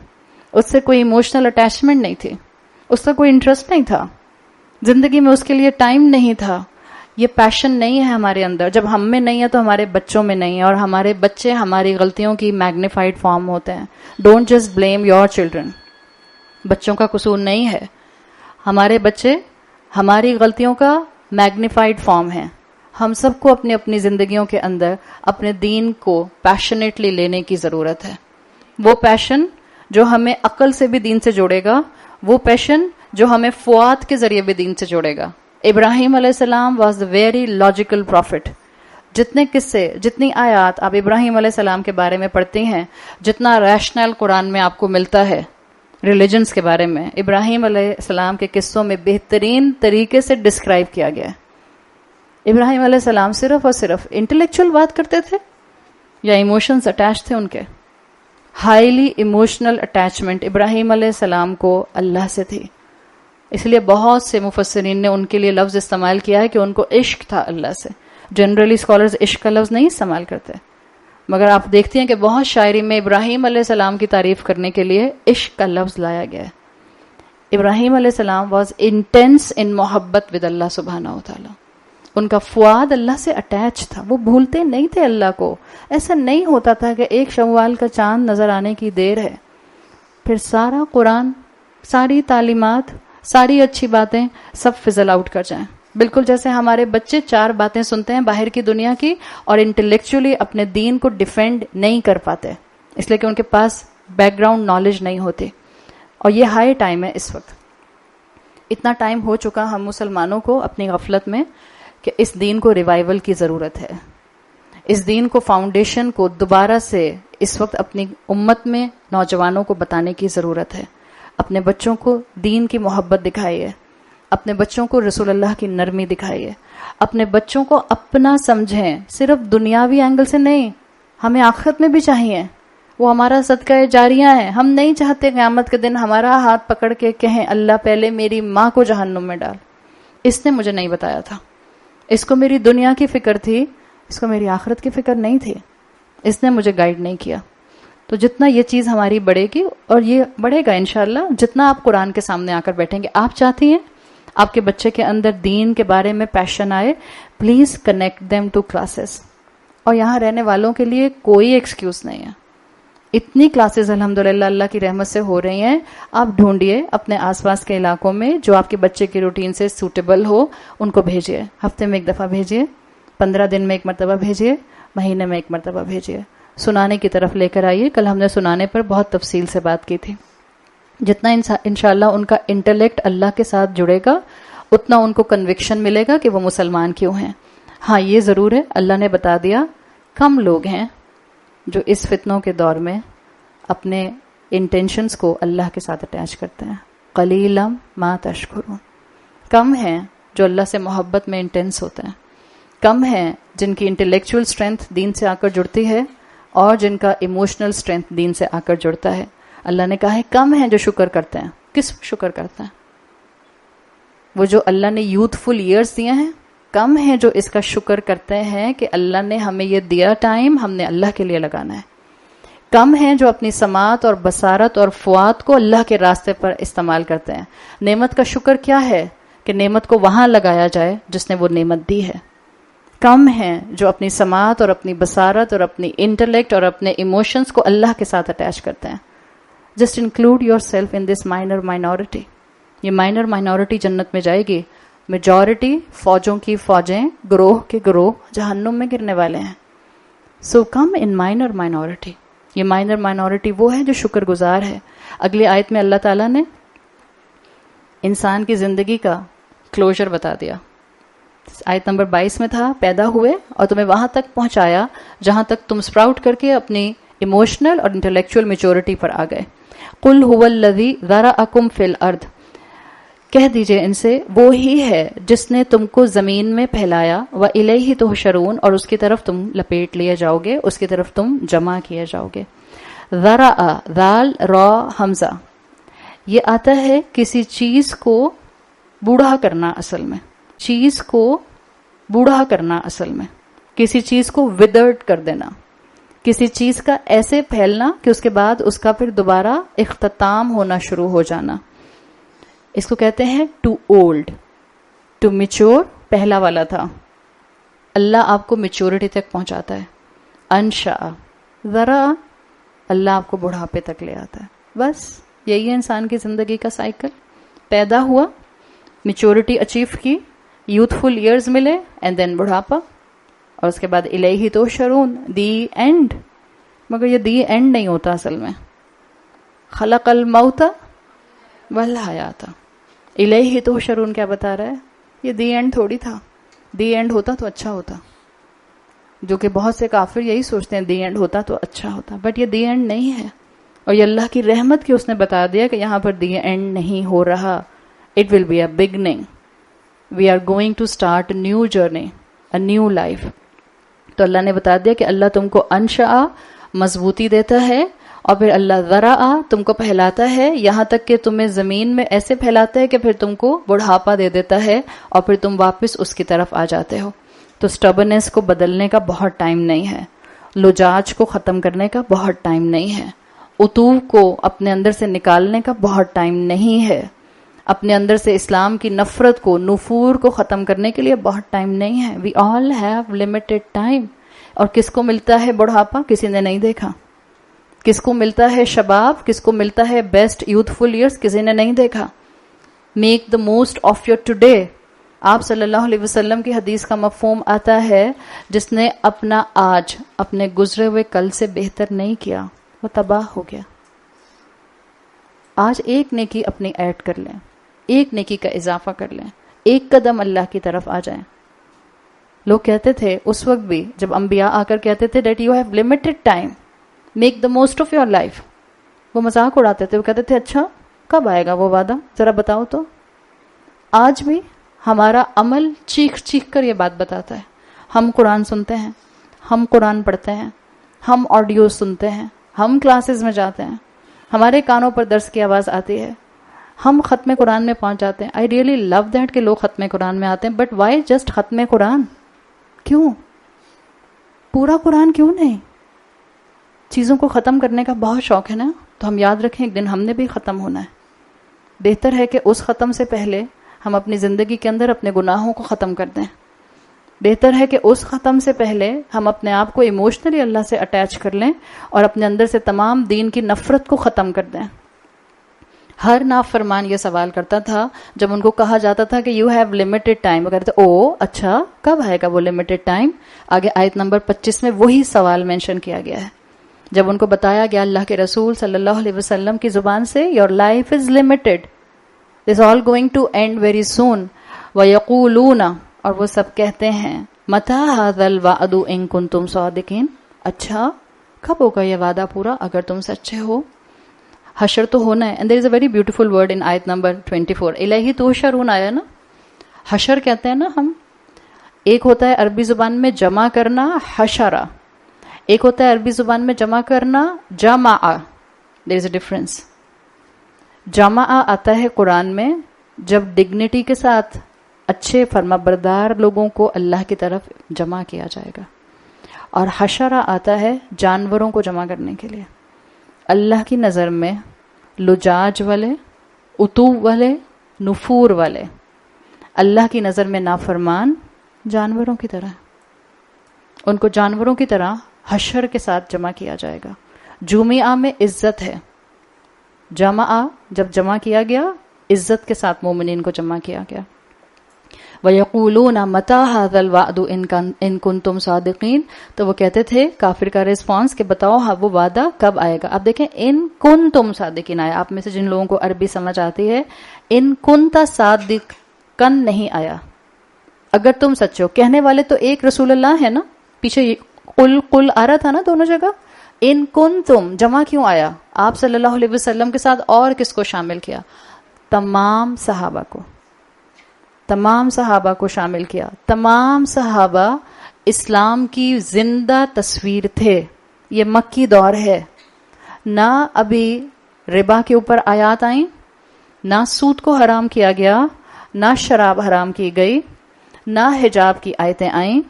A: اس سے کوئی ایموشنل اٹیچمنٹ نہیں تھی، اس کا کوئی انٹرسٹ نہیں تھا، زندگی میں اس کے لیے ٹائم نہیں تھا، یہ پیشن نہیں ہے ہمارے اندر. جب ہم میں نہیں ہے تو ہمارے بچوں میں نہیں ہے، اور ہمارے بچے ہماری غلطیوں کی میگنیفائڈ فارم ہوتے ہیں. Don't just blame your children. بچوں کا قصور نہیں ہے، ہمارے بچے ہماری غلطیوں کا میگنیفائڈ فارم ہیں. ہم سب کو اپنی اپنی زندگیوں کے اندر اپنے دین کو پیشنیٹلی لینے کی ضرورت ہے. وہ پیشن جو ہمیں عقل سے بھی دین سے جوڑے گا، وہ پیشن جو ہمیں فؤاد کے ذریعے بھی دین سے جوڑے گا. ابراہیم علیہ السلام was the very logical prophet. جتنے قصے، جتنی آیات آپ ابراہیم علیہ السلام کے بارے میں پڑھتی ہیں، جتنا ریشنل قرآن میں آپ کو ملتا ہے ریلیجنز کے بارے میں، ابراہیم علیہ السلام کے قصوں میں بہترین طریقے سے ڈسکرائب کیا گیا ہے. ابراہیم علیہ السلام صرف اور صرف انٹلیکچوئل بات کرتے تھے یا ایموشنز اٹیچ تھے ان کے؟ ہائیلی ایموشنل اٹیچمنٹ ابراہیم علیہ السلام کو اللہ سے تھی. اس لیے بہت سے مفسرین نے ان کے لیے لفظ استعمال کیا ہے کہ ان کو عشق تھا اللہ سے. جنرلی اسکالرز عشق کا لفظ نہیں استعمال کرتے، مگر آپ دیکھتی ہیں کہ بہت شاعری میں ابراہیم علیہ السلام کی تعریف کرنے کے لیے عشق کا لفظ لایا گیا ہے. ابراہیم علیہ السلام واز انٹینس ان محبت ود اللہ سبحانہ و تعالیٰ. ان کا فؤاد اللہ سے اٹیچ تھا، وہ بھولتے نہیں تھے اللہ کو. ایسا نہیں ہوتا تھا کہ ایک شوال کا چاند نظر آنے کی دیر ہے پھر سارا قرآن، ساری تعلیمات، ساری اچھی باتیں سب فزل آؤٹ کر جائیں. بالکل جیسے ہمارے بچے 4 باتیں سنتے ہیں باہر کی دنیا کی اور انٹلیکچولی اپنے دین کو ڈیفینڈ نہیں کر پاتے، اس لیے کہ ان کے پاس بیک گراؤنڈ نالج نہیں ہوتی. اور یہ ہائی ٹائم ہے اس وقت. اتنا ٹائم ہو چکا ہم مسلمانوں کو اپنی غفلت میں کہ اس دین کو ریوائول کی ضرورت ہے. اس دین کو، فاؤنڈیشن کو دوبارہ سے اس وقت اپنی امت میں نوجوانوں کو بتانے کی ضرورت ہے. اپنے بچوں کو دین کی محبت دکھائیے، اپنے بچوں کو رسول اللہ کی نرمی دکھائیے، اپنے بچوں کو اپنا سمجھیں، صرف دنیاوی اینگل سے نہیں، ہمیں آخرت میں بھی چاہیے. وہ ہمارا صدقہ جاریہ ہے. ہم نہیں چاہتے قیامت کے دن ہمارا ہاتھ پکڑ کے کہیں اللہ پہلے میری ماں کو جہنم میں ڈال. اس نے مجھے نہیں بتایا تھا، اس کو میری دنیا کی فکر تھی، اس کو میری آخرت کی فکر نہیں تھی، اس نے مجھے گائیڈ نہیں کیا. تو جتنا یہ چیز ہماری بڑھے گی، اور یہ بڑھے گا انشاءاللہ جتنا آپ قرآن کے سامنے آ کر بیٹھیں گے. آپ چاہتی ہیں آپ کے بچے کے اندر دین کے بارے میں پیشن آئے، please connect them to classes. اور یہاں رہنے والوں کے لیے کوئی ایکسکیوز نہیں ہے. اتنی کلاسز الحمدللہ اللہ کی رحمت سے ہو رہی ہیں. آپ ڈھونڈیے اپنے آس پاس کے علاقوں میں جو آپ کے بچے کی روٹین سے سوٹیبل ہو، ان کو بھیجیے. ہفتے میں 1 دفعہ بھیجیے، 15 دن میں 1 مرتبہ بھیجیے، مہینے میں 1 مرتبہ بھیجیے. سنانے کی طرف لے کر آئیے. کل ہم نے سنانے پر بہت تفصیل سے بات کی تھی. جتنا انشاءاللہ ان کا انٹلیکٹ اللہ کے ساتھ جڑے گا، اتنا ان کو کنوکشن ملے گا کہ وہ مسلمان کیوں ہیں. ہاں یہ ضرور ہے، اللہ نے بتا دیا، کم لوگ ہیں جو اس فتنوں کے دور میں اپنے انٹینشنز کو اللہ کے ساتھ اٹیچ کرتے ہیں. قلیلا ما تشکرون. کم ہیں جو اللہ سے محبت میں انٹینس ہوتے ہیں. کم ہیں جن کی انٹلیکچوئل اسٹرینتھ دین سے آ کر جڑتی ہے اور جن کا ایموشنل اسٹرینتھ دین سے آ کر جڑتا ہے. اللہ نے کہا ہے کم ہیں جو شکر کرتے ہیں. کس شکر کرتے ہیں؟ وہ جو اللہ نے یوتھفل ایئرز دیے ہیں. کم ہیں جو اس کا شکر کرتے ہیں کہ اللہ نے ہمیں یہ دیا ٹائم، ہم نے اللہ کے لیے لگانا ہے. کم ہیں جو اپنی سماعت اور بصارت اور فؤاد کو اللہ کے راستے پر استعمال کرتے ہیں. نعمت کا شکر کیا ہے؟ کہ نعمت کو وہاں لگایا جائے جس نے وہ نعمت دی ہے. کم ہیں جو اپنی سماعت اور اپنی بصارت اور اپنی انٹلیکٹ اور اپنے ایموشنز کو اللہ کے ساتھ اٹیچ کرتے ہیں. Just include your self in this minor minority. یہ مائنر مائنورٹی جنت میں جائے گی. میجورٹی، فوجوں کی فوجیں، گروہ کے گروہ جہنم میں گرنے والے ہیں. سو کم ان مائنر مائنورٹی. یہ مائنر مائنورٹی وہ ہے جو شکر گزار ہے. اگلی آیت میں اللہ تعالیٰ نے انسان کی زندگی کا کلوزر بتا دیا. آیت نمبر 22 میں تھا، پیدا ہوئے اور تمہیں وہاں تک پہنچایا جہاں تک تم سپراؤٹ کر کے اپنی ایموشنل اور انٹلیکچوئل میچورٹی پر آ گئے. قل هو الذی ذرأکم فی الارض. کہہ دیجئے ان سے، وہ ہی ہے جس نے تم کو زمین میں پھیلایا، وَإِلَيْهِ تُحْشَرُونَ، اور اس کی طرف تم لپیٹ لیے جاؤ گے، اس کی طرف تم جمع کیے جاؤ گے. ذرا ذال را حمزہ، یہ آتا ہے کسی چیز کو بوڑھا کرنا، اصل میں چیز کو بوڑھا کرنا، اصل میں کسی چیز کو ودرڈ کر دینا، کسی چیز کا ایسے پھیلنا کہ اس کے بعد اس کا پھر دوبارہ اختتام ہونا شروع ہو جانا. اس کو کہتے ہیں ٹو اولڈ، ٹو میچور پہلا والا تھا. اللہ آپ کو میچورٹی تک پہنچاتا ہے. انشا ذرا اللہ آپ کو بڑھاپے تک لے آتا ہے. بس یہی ہے انسان کی زندگی کا سائیکل. پیدا ہوا، میچورٹی اچیو کی، یوتھفل ایئرز ملے، اینڈ دین بڑھاپا، اور اس کے بعد الیہ تحشرون، دی اینڈ. مگر یہ دی اینڈ نہیں ہوتا اصل میں. خلق الموت والحیات، الیہ تحشرون کیا بتا رہا ہے؟ یہ دی اینڈ تھوڑی تھا. دی اینڈ ہوتا تو اچھا ہوتا، جو کہ بہت سے کافر یہی سوچتے ہیں دی اینڈ ہوتا تو اچھا ہوتا، بٹ یہ دی اینڈ نہیں ہے. اور یہ اللہ کی رحمت کی اس نے بتا دیا کہ یہاں پر دی اینڈ نہیں ہو رہا. It will be a beginning. We are going to start a new journey, a new life. تو اللہ نے بتا دیا کہ اللہ تم کو انشاء مضبوطی دیتا ہے، اور پھر اللہ ذرا تم کو پھیلاتا ہے، یہاں تک کہ تمہیں زمین میں ایسے پھیلاتا ہے کہ پھر تم کو بڑھاپا دے دیتا ہے، اور پھر تم واپس اس کی طرف آ جاتے ہو. تو سٹبرنس کو بدلنے کا بہت ٹائم نہیں ہے، لجاج کو ختم کرنے کا بہت ٹائم نہیں ہے، عتو کو اپنے اندر سے نکالنے کا بہت ٹائم نہیں ہے، اپنے اندر سے اسلام کی نفرت کو، نفور کو ختم کرنے کے لیے بہت ٹائم نہیں ہے. وی آل ہیو لمیٹڈ ٹائم. اور کس کو ملتا ہے بڑھاپا؟ کسی نے نہیں دیکھا. کس کو ملتا ہے شباب؟ کس کو ملتا ہے بیسٹ یوتھفل ایئرس؟ کسی نے نہیں دیکھا. Make the most of your today. آپ صلی اللہ علیہ وسلم کی حدیث کا مفہوم آتا ہے، جس نے اپنا آج اپنے گزرے ہوئے کل سے بہتر نہیں کیا، وہ تباہ ہو گیا. آج ایک نیکی اپنی ایڈ کر لیں، ایک نیکی کا اضافہ کر لیں، ایک قدم اللہ کی طرف آ جائیں. لوگ کہتے تھے اس وقت بھی، جب انبیاء آ کر کہتے تھے that you have limited time, make the most of your life, وہ مذاق اڑاتے تھے. وہ کہتے تھے اچھا کب آئے گا وہ وعدہ، ذرا بتاؤ تو. آج بھی ہمارا عمل چیخ چیخ کر یہ بات بتاتا ہے. ہم قرآن سنتے ہیں، ہم قرآن پڑھتے ہیں، ہم آڈیو سنتے ہیں، ہم کلاسز میں جاتے ہیں، ہمارے کانوں پر درس کی آواز آتی ہے، ہم ختم قرآن میں پہنچ جاتے ہیں. آئی ریئلی لو دیٹ کہ لوگ ختم قرآن میں آتے ہیں، بٹ وائی جسٹ ختم قرآن؟ کیوں پورا قرآن کیوں نہیں؟ چیزوں کو ختم کرنے کا بہت شوق ہے نا، تو ہم یاد رکھیں ایک دن ہم نے بھی ختم ہونا ہے. بہتر ہے کہ اس ختم سے پہلے ہم اپنی زندگی کے اندر اپنے گناہوں کو ختم کر دیں. بہتر ہے کہ اس ختم سے پہلے ہم اپنے آپ کو ایموشنلی اللہ سے اٹیچ کر لیں اور اپنے اندر سے تمام دین کی نفرت کو ختم کر دیں. ہر نافرمان یہ سوال کرتا تھا جب ان کو کہا جاتا تھا کہ یو ہیو لمیٹڈ ٹائم، وہ کہتے او اچھا کب آئے گا وہ لمیٹڈ ٹائم. آگے آیت نمبر 25 میں وہی سوال مینشن کیا گیا ہے. جب ان کو بتایا گیا اللہ کے رسول صلی اللہ علیہ وسلم کی زبان سے your life is limited, this all going to end very soon. وَيَقُولُونَ، اور وہ سب کہتے ہیں، مَتَى هَذَا الْوَعْدُ إِن كُنتُمْ صَادِقِينَ، اچھا کب ہوگا یہ وعدہ پورا اگر تم سچے ہو. حشر تو ہونا ہے. And there is a very beautiful word in آیت نمبر 24، الیہ تحشرون آیا نا. حشر کہتے ہیں نا ہم. ایک ہوتا ہے عربی زبان میں جمع کرنا حشرہ، ایک ہوتا ہے عربی زبان میں جمع کرنا جمع. دیر از اے ڈفرنس. جمع آتا ہے قرآن میں جب ڈگنیٹی کے ساتھ اچھے فرمانبردار لوگوں کو اللہ کی طرف جمع کیا جائے گا، اور حشرہ آتا ہے جانوروں کو جمع کرنے کے لیے. اللہ کی نظر میں لجاج والے، عتو والے، نفور والے، اللہ کی نظر میں نافرمان جانوروں کی طرح، ان کو جانوروں کی طرح حشر کے ساتھ جمع کیا جائے گا. جمعہ میں عزت ہے، جمعہ جب جمع کیا گیا عزت کے ساتھ مومنین کو جمع کیا گیا. وَيَقُولُونَ مَتَى هَذَا الْوَعْدُ إِن كُنتُمْ صَادِقِينَ، تو وہ کہتے تھے کافر کا ریسپانس کہ بتاؤ ہاں وہ وعدہ کب آئے گا. اب دیکھیں ان کنتم صادقین آیا. آپ میں سے جن لوگوں کو عربی سمجھ آتی ہے، ان کنت صادقن نہیں آیا، اگر تم سچے ہو. کہنے والے تو ایک رسول اللہ ہے نا، پیچھے قل آ رہا تھا نا دونوں جگہ. ان کنتم جمع کیوں آیا؟ آپ صلی اللہ علیہ وسلم کے ساتھ اور کس کو شامل کیا؟ تمام صحابہ کو، تمام صحابہ کو شامل کیا. تمام صحابہ اسلام کی زندہ تصویر تھے. یہ مکی دور ہے. نہ ابھی ربا کے اوپر آیات آئیں، نہ سود کو حرام کیا گیا، نہ شراب حرام کی گئی، نہ حجاب کی آیتیں آئیں،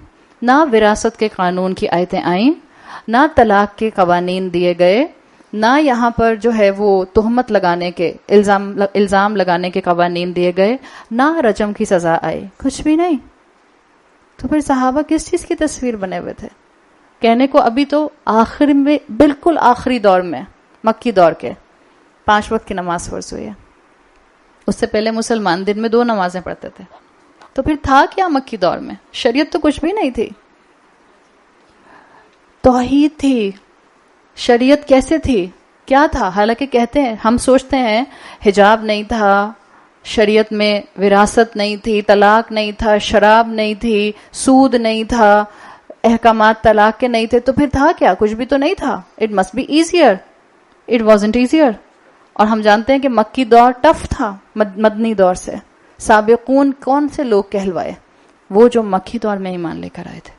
A: نہ وراثت کے قانون کی آیتیں آئیں، نہ طلاق کے قوانین دیے گئے، نہ یہاں پر جو ہے وہ تہمت لگانے کے الزام لگانے کے قوانین دیے گئے، نہ رجم کی سزا آئی، کچھ بھی نہیں. تو پھر صحابہ کس چیز کی تصویر بنے ہوئے تھے؟ کہنے کو ابھی تو آخر میں بالکل آخری دور میں مکی دور کے 5 وقت کی نماز فرض ہوئی ہے. اس سے پہلے مسلمان دن میں 2 نمازیں پڑھتے تھے. تو پھر تھا کیا مکی دور میں؟ شریعت تو کچھ بھی نہیں تھی، توحید تھی. شریعت کیسے تھی؟ کیا تھا؟ حالانکہ کہتے ہیں، ہم سوچتے ہیں حجاب نہیں تھا، شریعت میں وراثت نہیں تھی، طلاق نہیں تھا، شراب نہیں تھی، سود نہیں تھا، احکامات طلاق کے نہیں تھے. تو پھر تھا کیا؟ کچھ بھی تو نہیں تھا. It must be easier. It wasn't easier. اور ہم جانتے ہیں کہ مکی دور ٹف تھا مدنی دور سے. سابقون کون سے لوگ کہلوائے؟ وہ جو مکی دور میں ایمان لے کر آئے تھے.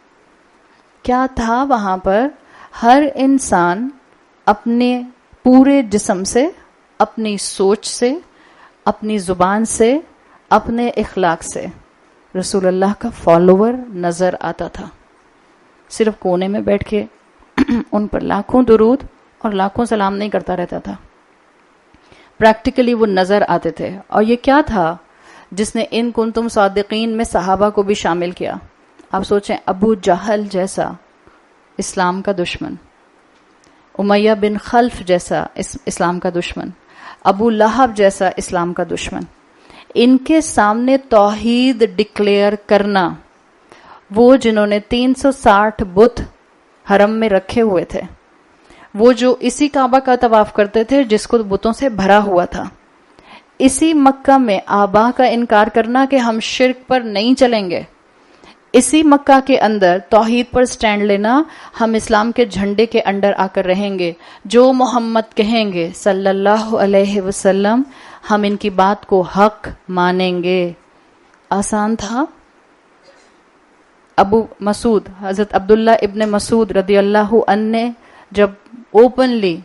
A: کیا تھا وہاں پر؟ ہر انسان اپنے پورے جسم سے، اپنی سوچ سے، اپنی زبان سے، اپنے اخلاق سے رسول اللہ کا فالوور نظر آتا تھا. صرف کونے میں بیٹھ کے ان پر لاکھوں درود اور لاکھوں سلام نہیں کرتا رہتا تھا. پریکٹیکلی وہ نظر آتے تھے. اور یہ کیا تھا جس نے ان کنتم صادقین میں صحابہ کو بھی شامل کیا؟ آپ سوچیں، ابو جہل جیسا اسلام کا دشمن، امیہ بن خلف جیسا اسلام کا دشمن، ابو لہب جیسا اسلام کا دشمن، ان کے سامنے توحید ڈکلیئر کرنا، وہ جنہوں نے 360 بت حرم میں رکھے ہوئے تھے، وہ جو اسی کعبہ کا طواف کرتے تھے جس کو بتوں سے بھرا ہوا تھا، اسی مکہ میں آبا کا انکار کرنا کہ ہم شرک پر نہیں چلیں گے، اسی مکہ کے اندر توحید پر سٹینڈ لینا، ہم اسلام کے جھنڈے کے انڈر آ کر رہیں گے، جو محمد کہیں گے صلی اللہ علیہ وسلم ہم ان کی بات کو حق مانیں گے. آسان تھا؟ ابو مسعود، حضرت عبداللہ ابن مسعود رضی اللہ عنہ نے جب اوپنلی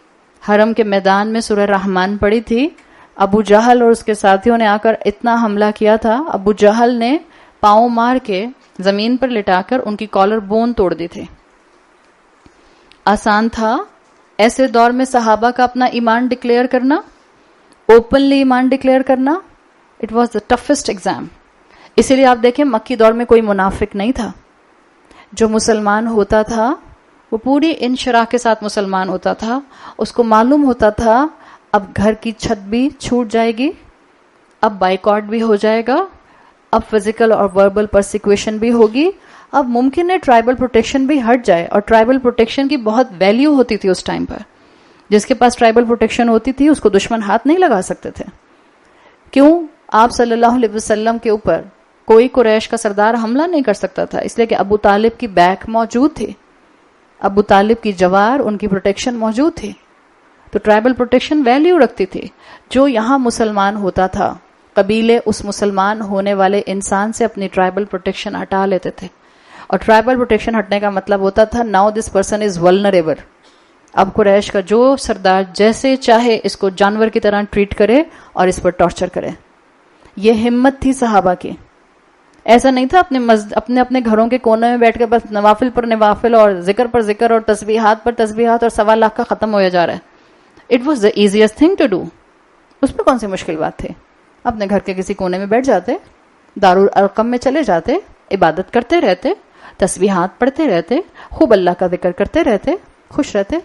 A: حرم کے میدان میں سورہ رحمان پڑھی تھی، ابو جہل اور اس کے ساتھیوں نے آ کر اتنا حملہ کیا تھا، ابو جہل نے پاؤں مار کے زمین پر لٹا کر ان کی کالر بون توڑ دی تھی. آسان تھا ایسے دور میں صحابہ کا اپنا ایمان ڈکلیئر کرنا، اوپنلی ایمان ڈکلیئر کرنا؟ It was the toughest exam. اسی لیے آپ دیکھیں مکی دور میں کوئی منافق نہیں تھا. جو مسلمان ہوتا تھا وہ پوری انشراح کے ساتھ مسلمان ہوتا تھا. اس کو معلوم ہوتا تھا اب گھر کی چھت بھی چھوٹ جائے گی، اب بائیکاٹ بھی ہو جائے گا، اب فزیکل اور وربل پرسیکویشن بھی ہوگی، اب ممکن ہے ٹرائبل پروٹیکشن بھی ہٹ جائے. اور ٹرائبل پروٹیکشن کی بہت ویلیو ہوتی تھی اس ٹائم پر. جس کے پاس ٹرائبل پروٹیکشن ہوتی تھی اس کو دشمن ہاتھ نہیں لگا سکتے تھے. کیوں؟ آپ صلی اللہ علیہ وسلم کے اوپر کوئی قریش کا سردار حملہ نہیں کر سکتا تھا، اس لیے کہ ابو طالب کی بیک موجود تھی، ابو طالب کی جوار، ان کی پروٹیکشن موجود تھی. تو ٹرائبل پروٹیکشن ویلیو رکھتی تھی. جو یہاں مسلمان ہوتا تھا قبیلے اس مسلمان ہونے والے انسان سے اپنی ٹرائبل پروٹیکشن ہٹا لیتے تھے. اور ٹرائبل پروٹیکشن ہٹنے کا مطلب ہوتا تھا now this person is vulnerable. اب قریش کا جو سردار جیسے چاہے اس کو جانور کی طرح ٹریٹ کرے اور اس پر ٹارچر کرے. یہ ہمت تھی صحابہ کی. ایسا نہیں تھا اپنے گھروں کے کونے میں بیٹھ کے بس نوافل پر نوافل اور ذکر پر ذکر اور تسبیحات پر تسبیحات اور 1.25 لاکھ کا ختم ہویا جا رہا ہے. It was the easiest thing to do. اس میں کون سی مشکل بات تھی؟ اپنے گھر کے کسی کونے میں بیٹھ جاتے، دارالارقم میں چلے جاتے، عبادت کرتے رہتے، تسبیحات پڑھتے رہتے، خوب اللہ کا ذکر کرتے رہتے، خوش رہتے.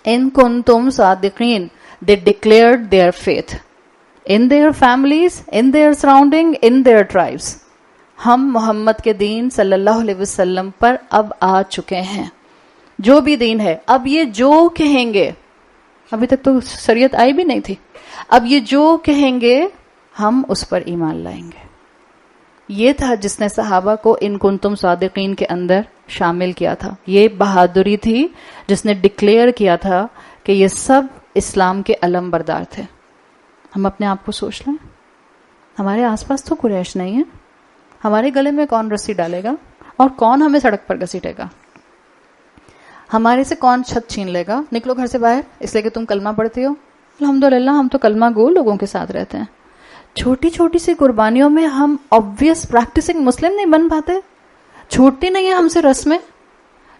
A: ان کنتم صادقین، they declared their faith in their families, in their surrounding, in their tribes. ہم محمد کے دین صلی اللہ علیہ وسلم پر اب آ چکے ہیں. جو بھی دین ہے، اب یہ جو کہیں گے، ابھی تک تو شریعت آئی بھی نہیں تھی، اب یہ جو کہیں گے ہم اس پر ایمان لائیں گے. یہ تھا جس نے صحابہ کو ان کنتم صادقین کے اندر شامل کیا تھا. یہ بہادری تھی جس نے ڈکلیئر کیا تھا کہ یہ سب اسلام کے علم بردار تھے. ہم اپنے آپ کو سوچ لیں، ہمارے آس پاس تو قریش نہیں ہے. ہمارے گلے میں کون رسی ڈالے گا اور کون ہمیں سڑک پر گھسیٹے گا؟ ہمارے سے کون چھت چھین لے گا؟ نکلو گھر سے باہر، اس لیے کہ تم کلمہ پڑھتی ہو. الحمدللہ ہم تو کلمہ گو لوگوں کے ساتھ رہتے ہیں. چھوٹی چھوٹی سی قربانیوں میں ہم آبویس پریکٹسنگ مسلم نہیں بن پاتے. چھوٹتی نہیں ہے ہم سے رسمیں،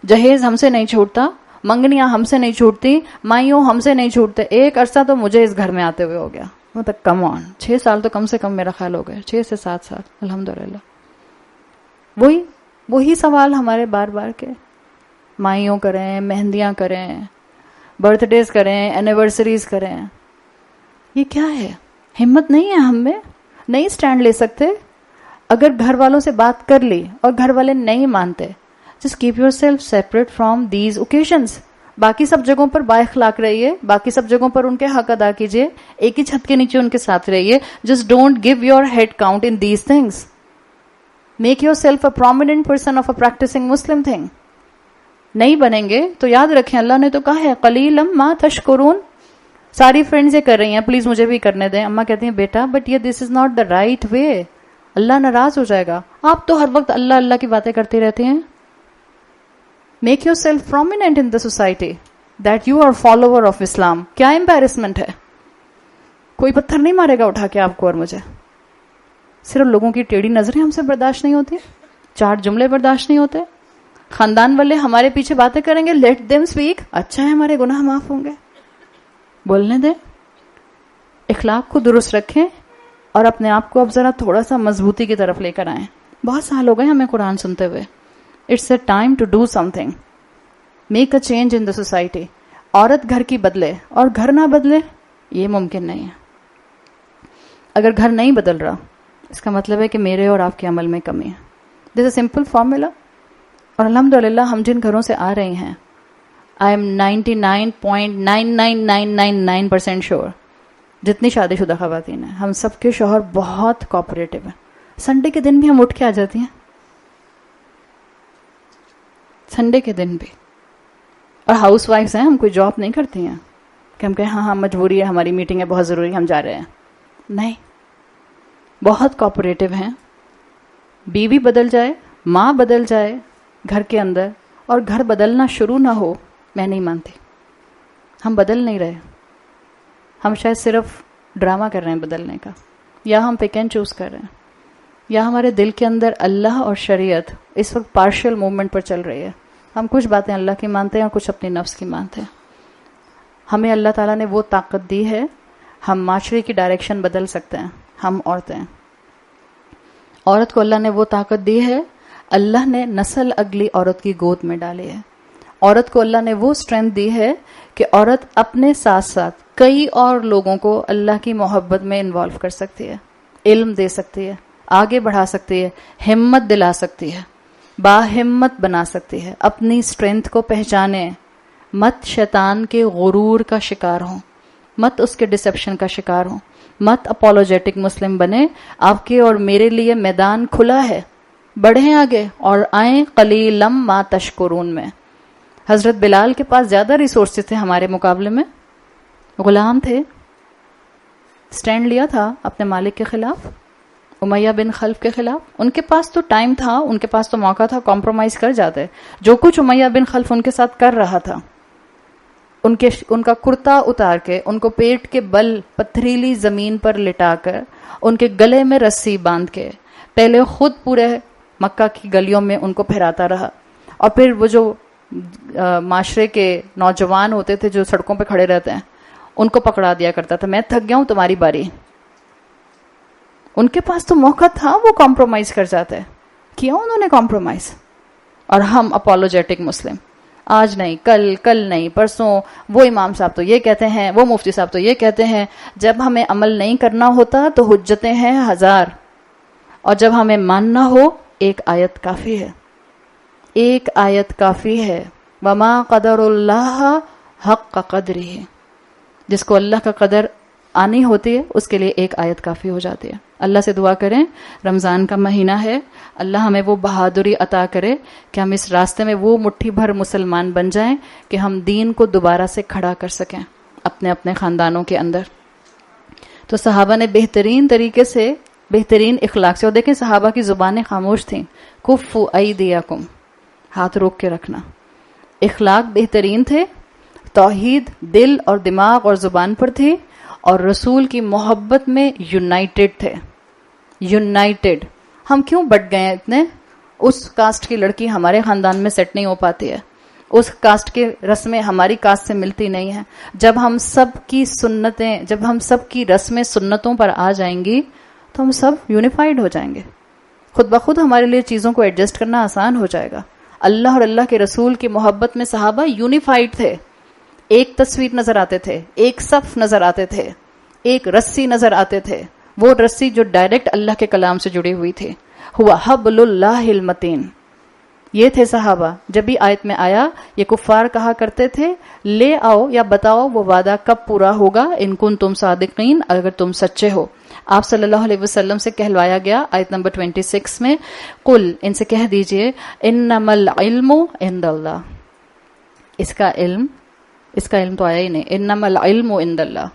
A: جہیز ہم سے نہیں چھوٹتا، منگنیاں ہم سے نہیں چھوٹتی، مائیوں ہم سے نہیں چھوٹتے. ایک عرصہ تو مجھے اس گھر میں آتے ہوئے ہو گیا، مطلب کم آن 6 سال تو کم سے کم میرا خیال ہو گیا، 6 سے 7 سال الحمدللہ. وہی سوال ہمارے بار بار کے، مائیوں کریں، مہندیاں کریں، برتھ ڈیز کریں، اینیورسریز کریں. یہ کیا ہے؟ ہمت نہیں ہے ہم میں، نہیں سٹینڈ لے سکتے. اگر گھر والوں سے بات کر لی اور گھر والے نہیں مانتے، just keep yourself separate from these occasions. باقی سب جگہوں پر با اخلاق رہیے، باقی سب جگہوں پر ان کے حق ادا کیجیے، ایک ہی چھت کے نیچے ان کے ساتھ رہیے. Just don't give your head count in these things. Make yourself a prominent person of a practicing Muslim thing. نہیں بنیں گے تو یاد رکھیں، اللہ نے تو کہا ہے قلیلا ما تشکرون. ساری فرینڈز یہ کر رہی ہیں، پلیز مجھے بھی کرنے دیں. اماں کہتی ہیں بیٹا بٹ یہ دس is not the right way, اللہ ناراض ہو جائے گا. آپ تو ہر وقت اللہ اللہ کی باتیں کرتے رہتے ہیں. Make yourself prominent in the society that you are follower of Islam. کیا امبیرسمنٹ ہے؟ کوئی پتھر نہیں مارے گا اٹھا کے آپ کو اور مجھے. صرف لوگوں کی ٹیڑھی نظریں ہم سے برداشت نہیں ہوتی، 4 جملے برداشت نہیں ہوتے. خاندان والے ہمارے پیچھے باتیں کریں گے، لیٹ دیم اسپیک. اچھا ہے ہمارے گناہ معاف ہوں گے، بولنے دیں. اخلاق کو درست رکھیں اور اپنے آپ کو اب ذرا تھوڑا سا مضبوطی کی طرف لے کر آئیں. بہت سال ہو گئے ہمیں قرآن سنتے ہوئے. It's a time to do something, make a change in the society. عورت گھر کی بدلے اور گھر نہ بدلے، یہ ممکن نہیں ہے. اگر گھر نہیں بدل رہا اس کا مطلب ہے کہ میرے اور آپ کے عمل میں کمی ہے. دس اے سمپل فارمولا. اور الحمدللہ ہم جن گھروں سے آ رہے ہیں، آئی ایم 99.99999% شیور جتنی شادی شدہ خواتین ہیں ہم سب کے شوہر بہت کوآپریٹو ہیں. سنڈے کے دن بھی ہم اٹھ کے آ جاتی ہیں، سنڈے کے دن بھی. اور ہاؤس وائفس ہیں، ہم کوئی جاب نہیں کرتی ہیں کہ ہم کہیں ہاں مجبوری ہے، ہماری میٹنگ ہے، بہت ضروری ہے، ہم جا رہے ہیں. نہیں، بہت کوآپریٹو ہیں. بیوی بدل جائے، ماں بدل جائے گھر کے اندر اور گھر بدلنا شروع نہ ہو، میں نہیں مانتی. ہم بدل نہیں رہے، ہم شاید صرف ڈرامہ کر رہے ہیں بدلنے کا، یا ہم پک اینڈ چوز کر رہے ہیں، یا ہمارے دل کے اندر اللہ اور شریعت اس وقت پارشل موومنٹ پر چل رہی ہے. ہم کچھ باتیں اللہ کی مانتے ہیں اور کچھ اپنی نفس کی مانتے ہیں. ہمیں اللہ تعالیٰ نے وہ طاقت دی ہے، ہم معاشرے کی ڈائریکشن بدل سکتے ہیں. ہم عورتیں، عورت کو اللہ نے وہ طاقت دی ہے، اللہ نے نسل اگلی عورت کی گود میں ڈالی ہے. عورت کو اللہ نے وہ اسٹرینتھ دی ہے کہ عورت اپنے ساتھ ساتھ کئی اور لوگوں کو اللہ کی محبت میں انوالو کر سکتی ہے، علم دے سکتی ہے، آگے بڑھا سکتی ہے، ہمت دلا سکتی ہے، باہمت بنا سکتی ہے. اپنی اسٹرینتھ کو پہچانے، مت شیطان کے غرور کا شکار ہوں، مت اس کے ڈسیپشن کا شکار ہوں، مت اپولوجیٹک مسلم بنے. آپ کے اور میرے لیے میدان کھلا ہے، بڑھیں آگے اور آئیں قلیلم ما تشکرون میں. حضرت بلال کے پاس زیادہ ریسورسز تھے ہمارے مقابلے میں، غلام تھے، سٹینڈ لیا تھا اپنے مالک کے خلاف، امیہ بن خلف کے خلاف. ان کے پاس تو ٹائم تھا، ان کے پاس تو موقع تھا، کمپرومائز کر جاتے. جو کچھ امیہ بن خلف ان کے ساتھ کر رہا تھا، ان کا کرتا اتار کے، ان کو پیٹ کے بل پتھریلی زمین پر لٹا کر، ان کے گلے میں رسی باندھ کے، پہلے خود پورے مکہ کی گلیوں میں ان کو پھراتا رہا، اور پھر وہ جو معاشرے کے نوجوان ہوتے تھے جو سڑکوں پہ کھڑے رہتے ہیں ان کو پکڑا دیا کرتا تھا، میں تھک گیا ہوں تمہاری باری. ان کے پاس تو موقع تھا، وہ کمپرومائز کر جاتے، کیا انہوں نے کمپرومائز. اور ہم اپولوجیٹک مسلم، آج نہیں، کل نہیں، پرسوں وہ امام صاحب تو یہ کہتے ہیں، وہ مفتی صاحب تو یہ کہتے ہیں. جب ہمیں عمل نہیں کرنا ہوتا تو حجتیں ہیں 1000، اور جب ہمیں ماننا ہو ایک آیت کافی ہے، ایک آیت کافی ہے. وما قدر اللہ حق قدرہ، جس کو اللہ کا قدر آنی ہوتی ہے اس کے لیے ایک آیت کافی ہو جاتی ہے. اللہ سے دعا کریں، رمضان کا مہینہ ہے، اللہ ہمیں وہ بہادری عطا کرے کہ ہم اس راستے میں وہ مٹھی بھر مسلمان بن جائیں کہ ہم دین کو دوبارہ سے کھڑا کر سکیں اپنے اپنے خاندانوں کے اندر. تو صحابہ نے بہترین طریقے سے، بہترین اخلاق سے، اور دیکھیں صحابہ کی زبانیں خاموش تھیں. کفوا ایدیکم، ہاتھ روک کے رکھنا. اخلاق بہترین تھے, توحید دل اور دماغ اور زبان پر تھی, اور رسول کی محبت میں یونائٹڈ تھے. یونائٹڈ. ہم کیوں بٹ گئے ہیں اتنے؟ اس کاسٹ کی لڑکی ہمارے خاندان میں سیٹ نہیں ہو پاتی ہے, اس کاسٹ کی رسمیں ہماری کاسٹ سے ملتی نہیں ہیں. جب ہم سب کی سنتیں, جب ہم سب کی رسمیں سنتوں پر آ جائیں گی تو ہم سب یونیفائڈ ہو جائیں گے. خود بخود ہمارے لیے چیزوں کو ایڈجسٹ کرنا آسان ہو جائے گا. اللہ اور اللہ کے رسول کی محبت میں صحابہ یونیفائڈ تھے. ایک تصویر نظر آتے تھے, ایک صف نظر آتے تھے, ایک رسی نظر آتے تھے, وہ رسی جو ڈائریکٹ اللہ کے کلام سے جڑی ہوئی تھی. ہوا حبل اللہ المتین. یہ تھے صحابہ. جب بھی آیت میں آیا یہ کفار کہا کرتے تھے لے آؤ یا بتاؤ وہ وعدہ کب پورا ہوگا, ان کن تم صادقین, اگر تم سچے ہو. آپ صلی اللہ علیہ وسلم سے کہلوایا گیا آیت نمبر 26 میں, قل, ان سے کہہ دیجئے, انما العلم عند اللہ. اس کا علم تو آیا ہی نہیں, انما العلم عند اللہ.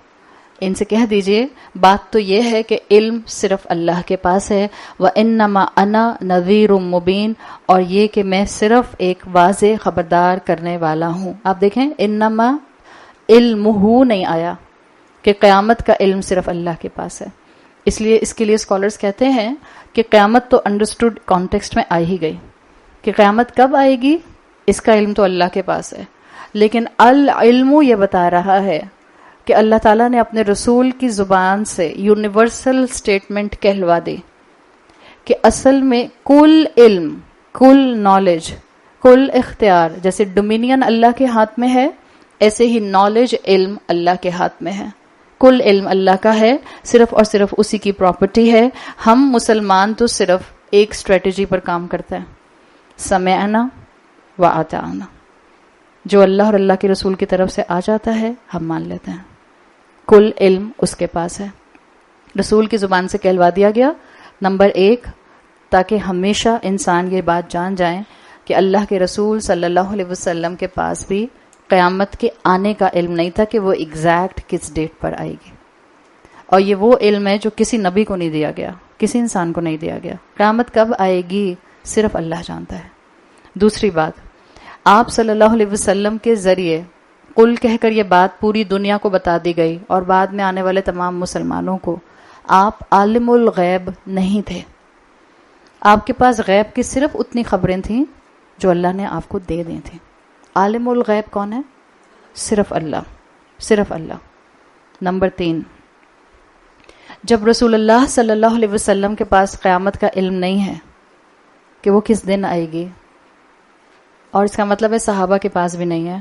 A: ان سے کہہ دیجئے بات تو یہ ہے کہ علم صرف اللہ کے پاس ہے. وَإِنَّمَا أَنَا نَذِيرٌ مُبِينٌ, اور یہ کہ میں صرف ایک واضح خبردار کرنے والا ہوں. آپ دیکھیں انما علمہ نہیں آیا کہ قیامت کا علم صرف اللہ کے پاس ہے. اس لیے اس کے لیے اسکالرز کہتے ہیں کہ قیامت تو انڈرسٹوڈ کانٹیکسٹ میں آ ہی گئی کہ قیامت کب آئے گی, اس کا علم تو اللہ کے پاس ہے. لیکن العلم یہ بتا رہا ہے کہ اللہ تعالیٰ نے اپنے رسول کی زبان سے یونیورسل سٹیٹمنٹ کہلوا دی کہ اصل میں کل علم, کل نالج, کل اختیار, جیسے ڈومینین اللہ کے ہاتھ میں ہے ایسے ہی نالج علم اللہ کے ہاتھ میں ہے. کل علم اللہ کا ہے, صرف اور صرف اسی کی پراپرٹی ہے. ہم مسلمان تو صرف ایک اسٹریٹجی پر کام کرتے ہیں, سمعنا و اطعنا. جو اللہ اور اللہ کے رسول کی طرف سے آ جاتا ہے ہم مان لیتے ہیں. کل علم اس کے پاس ہے. رسول کی زبان سے کہلوا دیا گیا. نمبر 1, تاکہ ہمیشہ انسان یہ بات جان جائیں کہ اللہ کے رسول صلی اللہ علیہ وسلم کے پاس بھی قیامت کے آنے کا علم نہیں تھا کہ وہ ایگزیکٹ کس ڈیٹ پر آئے گی. اور یہ وہ علم ہے جو کسی نبی کو نہیں دیا گیا, کسی انسان کو نہیں دیا گیا. قیامت کب آئے گی صرف اللہ جانتا ہے. دوسری بات, آپ صلی اللہ علیہ وسلم کے ذریعے قل کہہ کر یہ بات پوری دنیا کو بتا دی گئی, اور بعد میں آنے والے تمام مسلمانوں کو. آپ عالم الغیب نہیں تھے. آپ کے پاس غیب کی صرف اتنی خبریں تھیں جو اللہ نے آپ کو دے دی تھیں. عالم الغیب کون ہے؟ صرف اللہ, صرف اللہ. نمبر 3, جب رسول اللہ صلی اللہ علیہ وسلم کے پاس قیامت کا علم نہیں ہے کہ وہ کس دن آئے گی, اور اس کا مطلب ہے صحابہ کے پاس بھی نہیں ہے,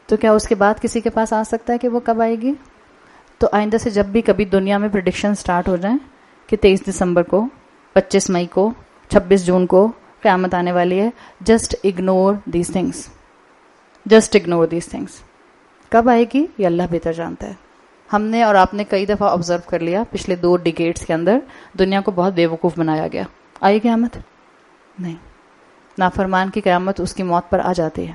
A: تو کیا اس کے بعد کسی کے پاس آ سکتا ہے کہ وہ کب آئے گی؟ تو آئندہ سے جب بھی کبھی دنیا میں پریڈکشن سٹارٹ ہو جائیں کہ 23 دسمبر کو, 25 مئی کو, 26 جون کو قیامت آنے والی ہے, just ignore these things, just ignore these things. کب آئے گی یہ اللہ بہتر جانتا ہے. ہم نے اور آپ نے کئی دفعہ آبزرو کر لیا پچھلے 2 ڈیکیڈز کے اندر دنیا کو بہت بیوقوف بنایا گیا. آئی قیامت؟ نہیں. نافرمان کی قیامت اس کی موت پر آ جاتی ہے,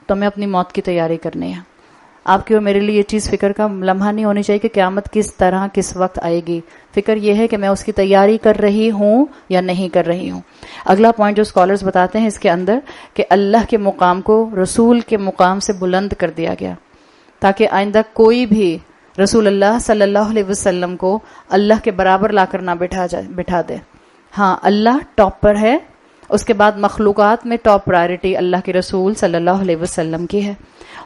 A: تو ہمیں اپنی موت کی تیاری کرنی ہے. آپ کی اور میرے لیے یہ چیز فکر کا لمحہ نہیں ہونی چاہیے کہ قیامت کس طرح کس وقت آئے گی. فکر یہ ہے کہ میں اس کی تیاری کر رہی ہوں یا نہیں کر رہی ہوں. اگلا پوائنٹ جو اسکالرز بتاتے ہیں اس کے اندر کہ اللہ کے مقام کو رسول کے مقام سے بلند کر دیا گیا تاکہ آئندہ کوئی بھی رسول اللہ صلی اللہ علیہ وسلم کو اللہ کے برابر لا کر نہ بٹھا دے. ہاں, اللہ ٹاپ پر ہے, اس کے بعد مخلوقات میں ٹاپ پرائرٹی اللہ کے رسول صلی اللہ علیہ وسلم کی ہے.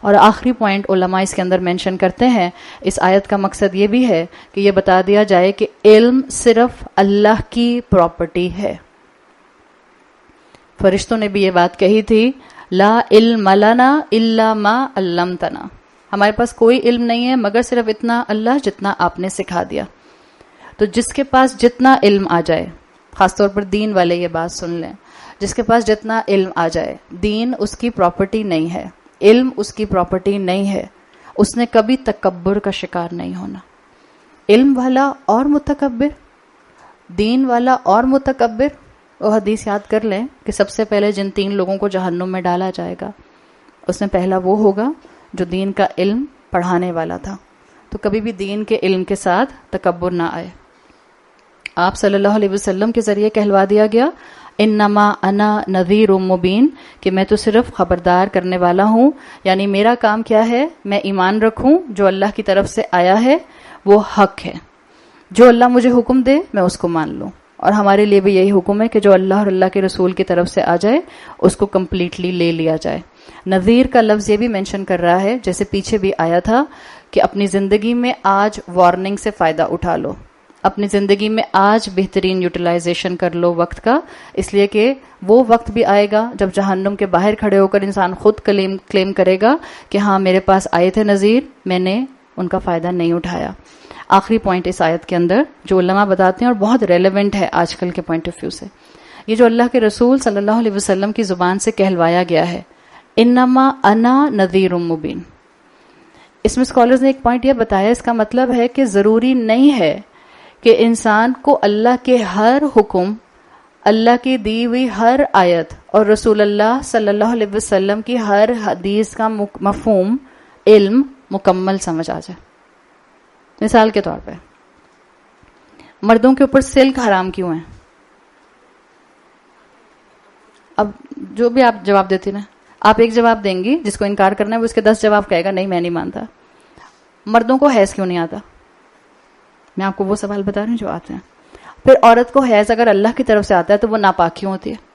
A: اور آخری پوائنٹ علماء اس کے اندر مینشن کرتے ہیں, اس آیت کا مقصد یہ بھی ہے کہ یہ بتا دیا جائے کہ علم صرف اللہ کی پراپرٹی ہے. فرشتوں نے بھی یہ بات کہی تھی, لا علم لنا الا ما علمتنا. ہمارے پاس کوئی علم نہیں ہے مگر صرف اتنا اللہ جتنا آپ نے سکھا دیا. تو جس کے پاس جتنا علم آ جائے, خاص طور پر دین والے یہ بات سن لیں, جس کے پاس جتنا علم آ جائے, دین اس کی پراپرٹی نہیں ہے, علم اس کی پراپرٹی نہیں ہے, اس نے کبھی تکبر کا شکار نہیں ہونا. علم والا اور متکبر, دین والا اور متکبر. وہ حدیث یاد کر لیں کہ سب سے پہلے جن 3 لوگوں کو جہنم میں ڈالا جائے گا اس میں پہلا وہ ہوگا جو دین کا علم پڑھانے والا تھا. تو کبھی بھی دین کے علم کے ساتھ تکبر نہ آئے. آپ صلی اللہ علیہ وسلم کے ذریعے کہلوا دیا گیا انما انا نذیر مبین، کہ میں تو صرف خبردار کرنے والا ہوں. یعنی میرا کام کیا ہے؟ میں ایمان رکھوں جو اللہ کی طرف سے آیا ہے وہ حق ہے، جو اللہ مجھے حکم دے میں اس کو مان لوں. اور ہمارے لیے بھی یہی حکم ہے کہ جو اللہ اور اللہ کے رسول کی طرف سے آ جائے اس کو کمپلیٹلی لے لیا جائے. نذیر کا لفظ یہ بھی مینشن کر رہا ہے، جیسے پیچھے بھی آیا تھا، کہ اپنی زندگی میں آج وارننگ سے فائدہ اٹھا لو، اپنی زندگی میں آج بہترین یوٹیلائزیشن کر لو وقت کا، اس لیے کہ وہ وقت بھی آئے گا جب جہنم کے باہر کھڑے ہو کر انسان خود کلیم کرے گا کہ ہاں میرے پاس آئے تھے نذیر، میں نے ان کا فائدہ نہیں اٹھایا. آخری پوائنٹ اس آیت کے اندر جو علماء بتاتے ہیں اور بہت ریلیونٹ ہے آج کل کے پوائنٹ آف ویو سے، یہ جو اللہ کے رسول صلی اللہ علیہ وسلم کی زبان سے کہلوایا گیا ہے، انما انا نذیر مبین. اس میں اسکالرز نے ایک پوائنٹ یہ بتایا، اس کا مطلب ہے کہ ضروری نہیں ہے کہ انسان کو اللہ کے ہر حکم، اللہ کی دی ہوئی ہر آیت اور رسول اللہ صلی اللہ علیہ وسلم کی ہر حدیث کا مفہوم علم مکمل سمجھ آ جائے. مثال کے طور پہ مردوں کے اوپر سلک حرام کیوں ہے؟ اب جو بھی آپ جواب دیتی نا، آپ ایک جواب دیں گی، جس کو انکار کرنا ہے وہ اس کے 10 جواب کہے گا نہیں میں نہیں مانتا. مردوں کو حیض کیوں نہیں آتا؟ میں آپ کو وہ سوال بتا رہی ہوں جو آتے ہیں. پھر عورت کو حیض اگر اللہ کی طرف سے آتا ہے تو وہ ناپاک کیوں ہوتی ہے؟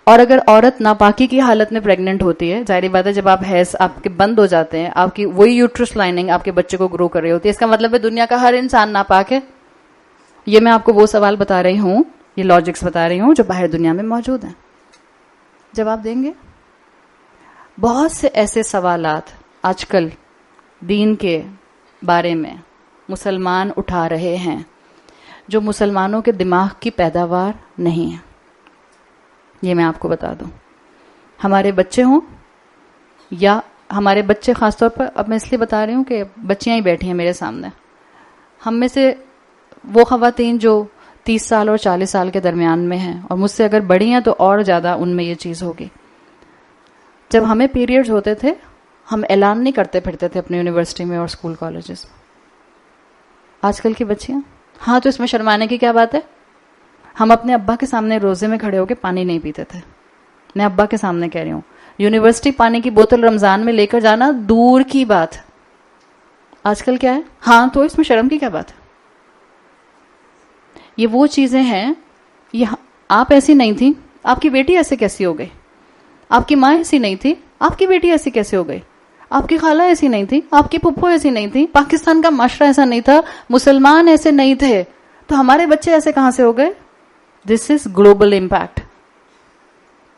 A: اور اگر عورت ناپاکی کی حالت میں پریگننٹ ہوتی ہے، ظاہری بات ہے جب آپ حیض آپ کے بند ہو جاتے ہیں، آپ کی وہی یوٹرس لائننگ آپ کے بچے کو گرو کر رہی ہوتی ہے، اس کا مطلب ہے دنیا کا ہر انسان ناپاک ہے. یہ میں آپ کو وہ سوال بتا رہی ہوں، یہ لاجکس بتا رہی ہوں جو باہر دنیا میں موجود ہیں. جواب دیں گے؟ بہت سے ایسے سوالات آج کل دین کے بارے میں مسلمان اٹھا رہے ہیں جو مسلمانوں کے دماغ کی پیداوار نہیں ہے. یہ میں آپ کو بتا دوں، ہمارے بچے ہوں یا ہمارے بچے، خاص طور پر اب میں اس لیے بتا رہی ہوں کہ بچیاں ہی بیٹھی ہیں میرے سامنے، ہم میں سے وہ خواتین جو 30 سال اور 40 سال کے درمیان میں ہیں اور مجھ سے اگر بڑی ہیں تو اور زیادہ ان میں یہ چیز ہوگی. جب ہمیں پیریڈز ہوتے تھے ہم اعلان نہیں کرتے پھرتے تھے اپنی یونیورسٹی میں اور اسکول کالجز میں. آج کل کی بچیاں، ہاں تو اس میں شرمانے کی کیا بات ہے؟ ہم اپنے ابا کے سامنے روزے میں کھڑے ہو کے پانی نہیں پیتے تھے. میں ابا کے سامنے کہہ رہی ہوں، یونیورسٹی پانی کی بوتل رمضان میں لے کر جانا دور کی بات. آج کل کیا ہے؟ ہاں تو اس میں شرم کی کیا بات ہے؟ یہ وہ چیزیں ہیں، یہ آپ ایسی نہیں تھی، آپ کی بیٹی ایسے کیسی ہو گئی؟ آپ کی ماں ایسی نہیں تھی، آپ کی بیٹی ایسی کیسے ہو گئی؟ آپ کی خالہ ایسی نہیں تھی، آپ کی پھپھو ایسی نہیں تھی، پاکستان کا معاشرہ ایسا نہیں تھا، مسلمان ایسے نہیں تھے، تو ہمارے بچے ایسے کہاں سے ہو گئے؟ This is global impact.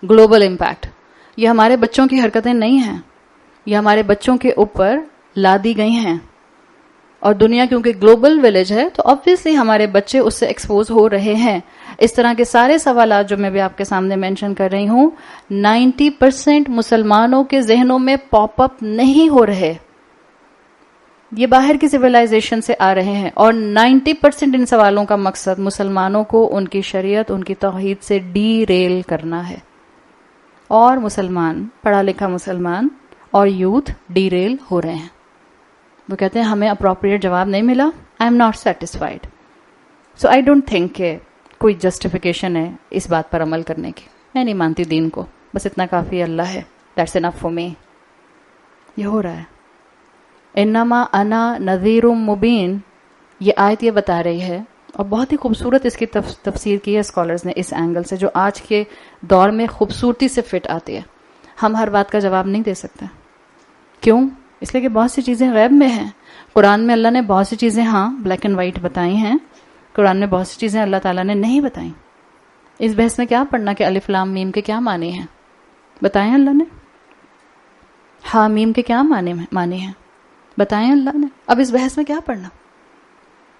A: Global impact. یہ ہمارے بچوں کی حرکتیں نہیں ہیں، یہ ہمارے بچوں کے اوپر لا دی گئی ہیں. اور دنیا کیونکہ گلوبل ولیج ہے تو obviously ہمارے بچے اس سے ایکسپوز ہو رہے ہیں. اس طرح کے سارے سوالات جو میں بھی آپ کے سامنے مینشن کر رہی ہوں 90% مسلمانوں کے ذہنوں میں پاپ اپ نہیں ہو رہے، یہ باہر کی سویلائزیشن سے آ رہے ہیں. اور 90% ان سوالوں کا مقصد مسلمانوں کو ان کی شریعت، ان کی توحید سے ڈی ریل کرنا ہے. اور مسلمان، پڑھا لکھا مسلمان اور یوتھ ڈی ریل ہو رہے ہیں. وہ کہتے ہیں ہمیں اپروپریٹ جواب نہیں ملا، I am not satisfied. So I don't think کہ کوئی جسٹیفیکیشن ہے اس بات پر عمل کرنے کی. میں نہیں مانتی دین کو، بس اتنا کافی اللہ ہے، دیٹس انف فار می. یہ ہو رہا ہے. انما انا نذیر مبین، یہ آیت یہ بتا رہی ہے، اور بہت ہی خوبصورت اس کی تفسیر کی ہے اسکالرز نے اس اینگل سے، جو آج کے دور میں خوبصورتی سے فٹ آتی ہے. ہم ہر بات کا جواب نہیں دے سکتے. کیوں؟ اس لیے کہ بہت سی چیزیں غیب میں ہیں. قرآن میں اللہ نے بہت سی چیزیں ہاں بلیک اینڈ وائٹ بتائی ہیں، قرآن میں بہت سی چیزیں اللہ تعالیٰ نے نہیں بتائیں. اس بحث میں کیا پڑھنا کہ الف لام میم کے کیا معنی ہیں؟ بتائیں اللہ نے. ہاں میم کے کیا معنی ہیں؟ بتائیں اللہ نے. اب اس بحث میں کیا پڑھنا؟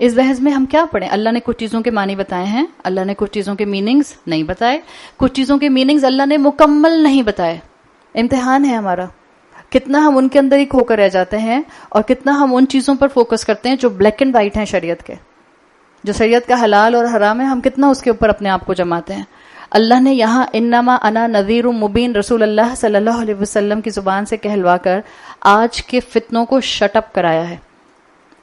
A: اس بحث میں ہم کیا پڑھیں؟ اللہ نے کچھ چیزوں کے معنی بتائے ہیں، اللہ نے کچھ چیزوں کے میننگز نہیں بتائے، کچھ چیزوں کے میننگز اللہ نے مکمل نہیں بتائے. امتحان ہے ہمارا، کتنا ہم ان کے اندر ہی کھو کر رہ جاتے ہیں اور کتنا ہم ان چیزوں پر فوکس کرتے ہیں جو بلیک اینڈ وائٹ ہیں شریعت کے، جو شریعت کا حلال اور حرام ہے، ہم کتنا اس کے اوپر اپنے آپ کو جماتے ہیں. اللہ نے یہاں انما انا نذیر مبین رسول اللہ صلی اللہ علیہ وسلم کی زبان سے کہلوا کر آج کے فتنوں کو شٹ اپ کرایا ہے.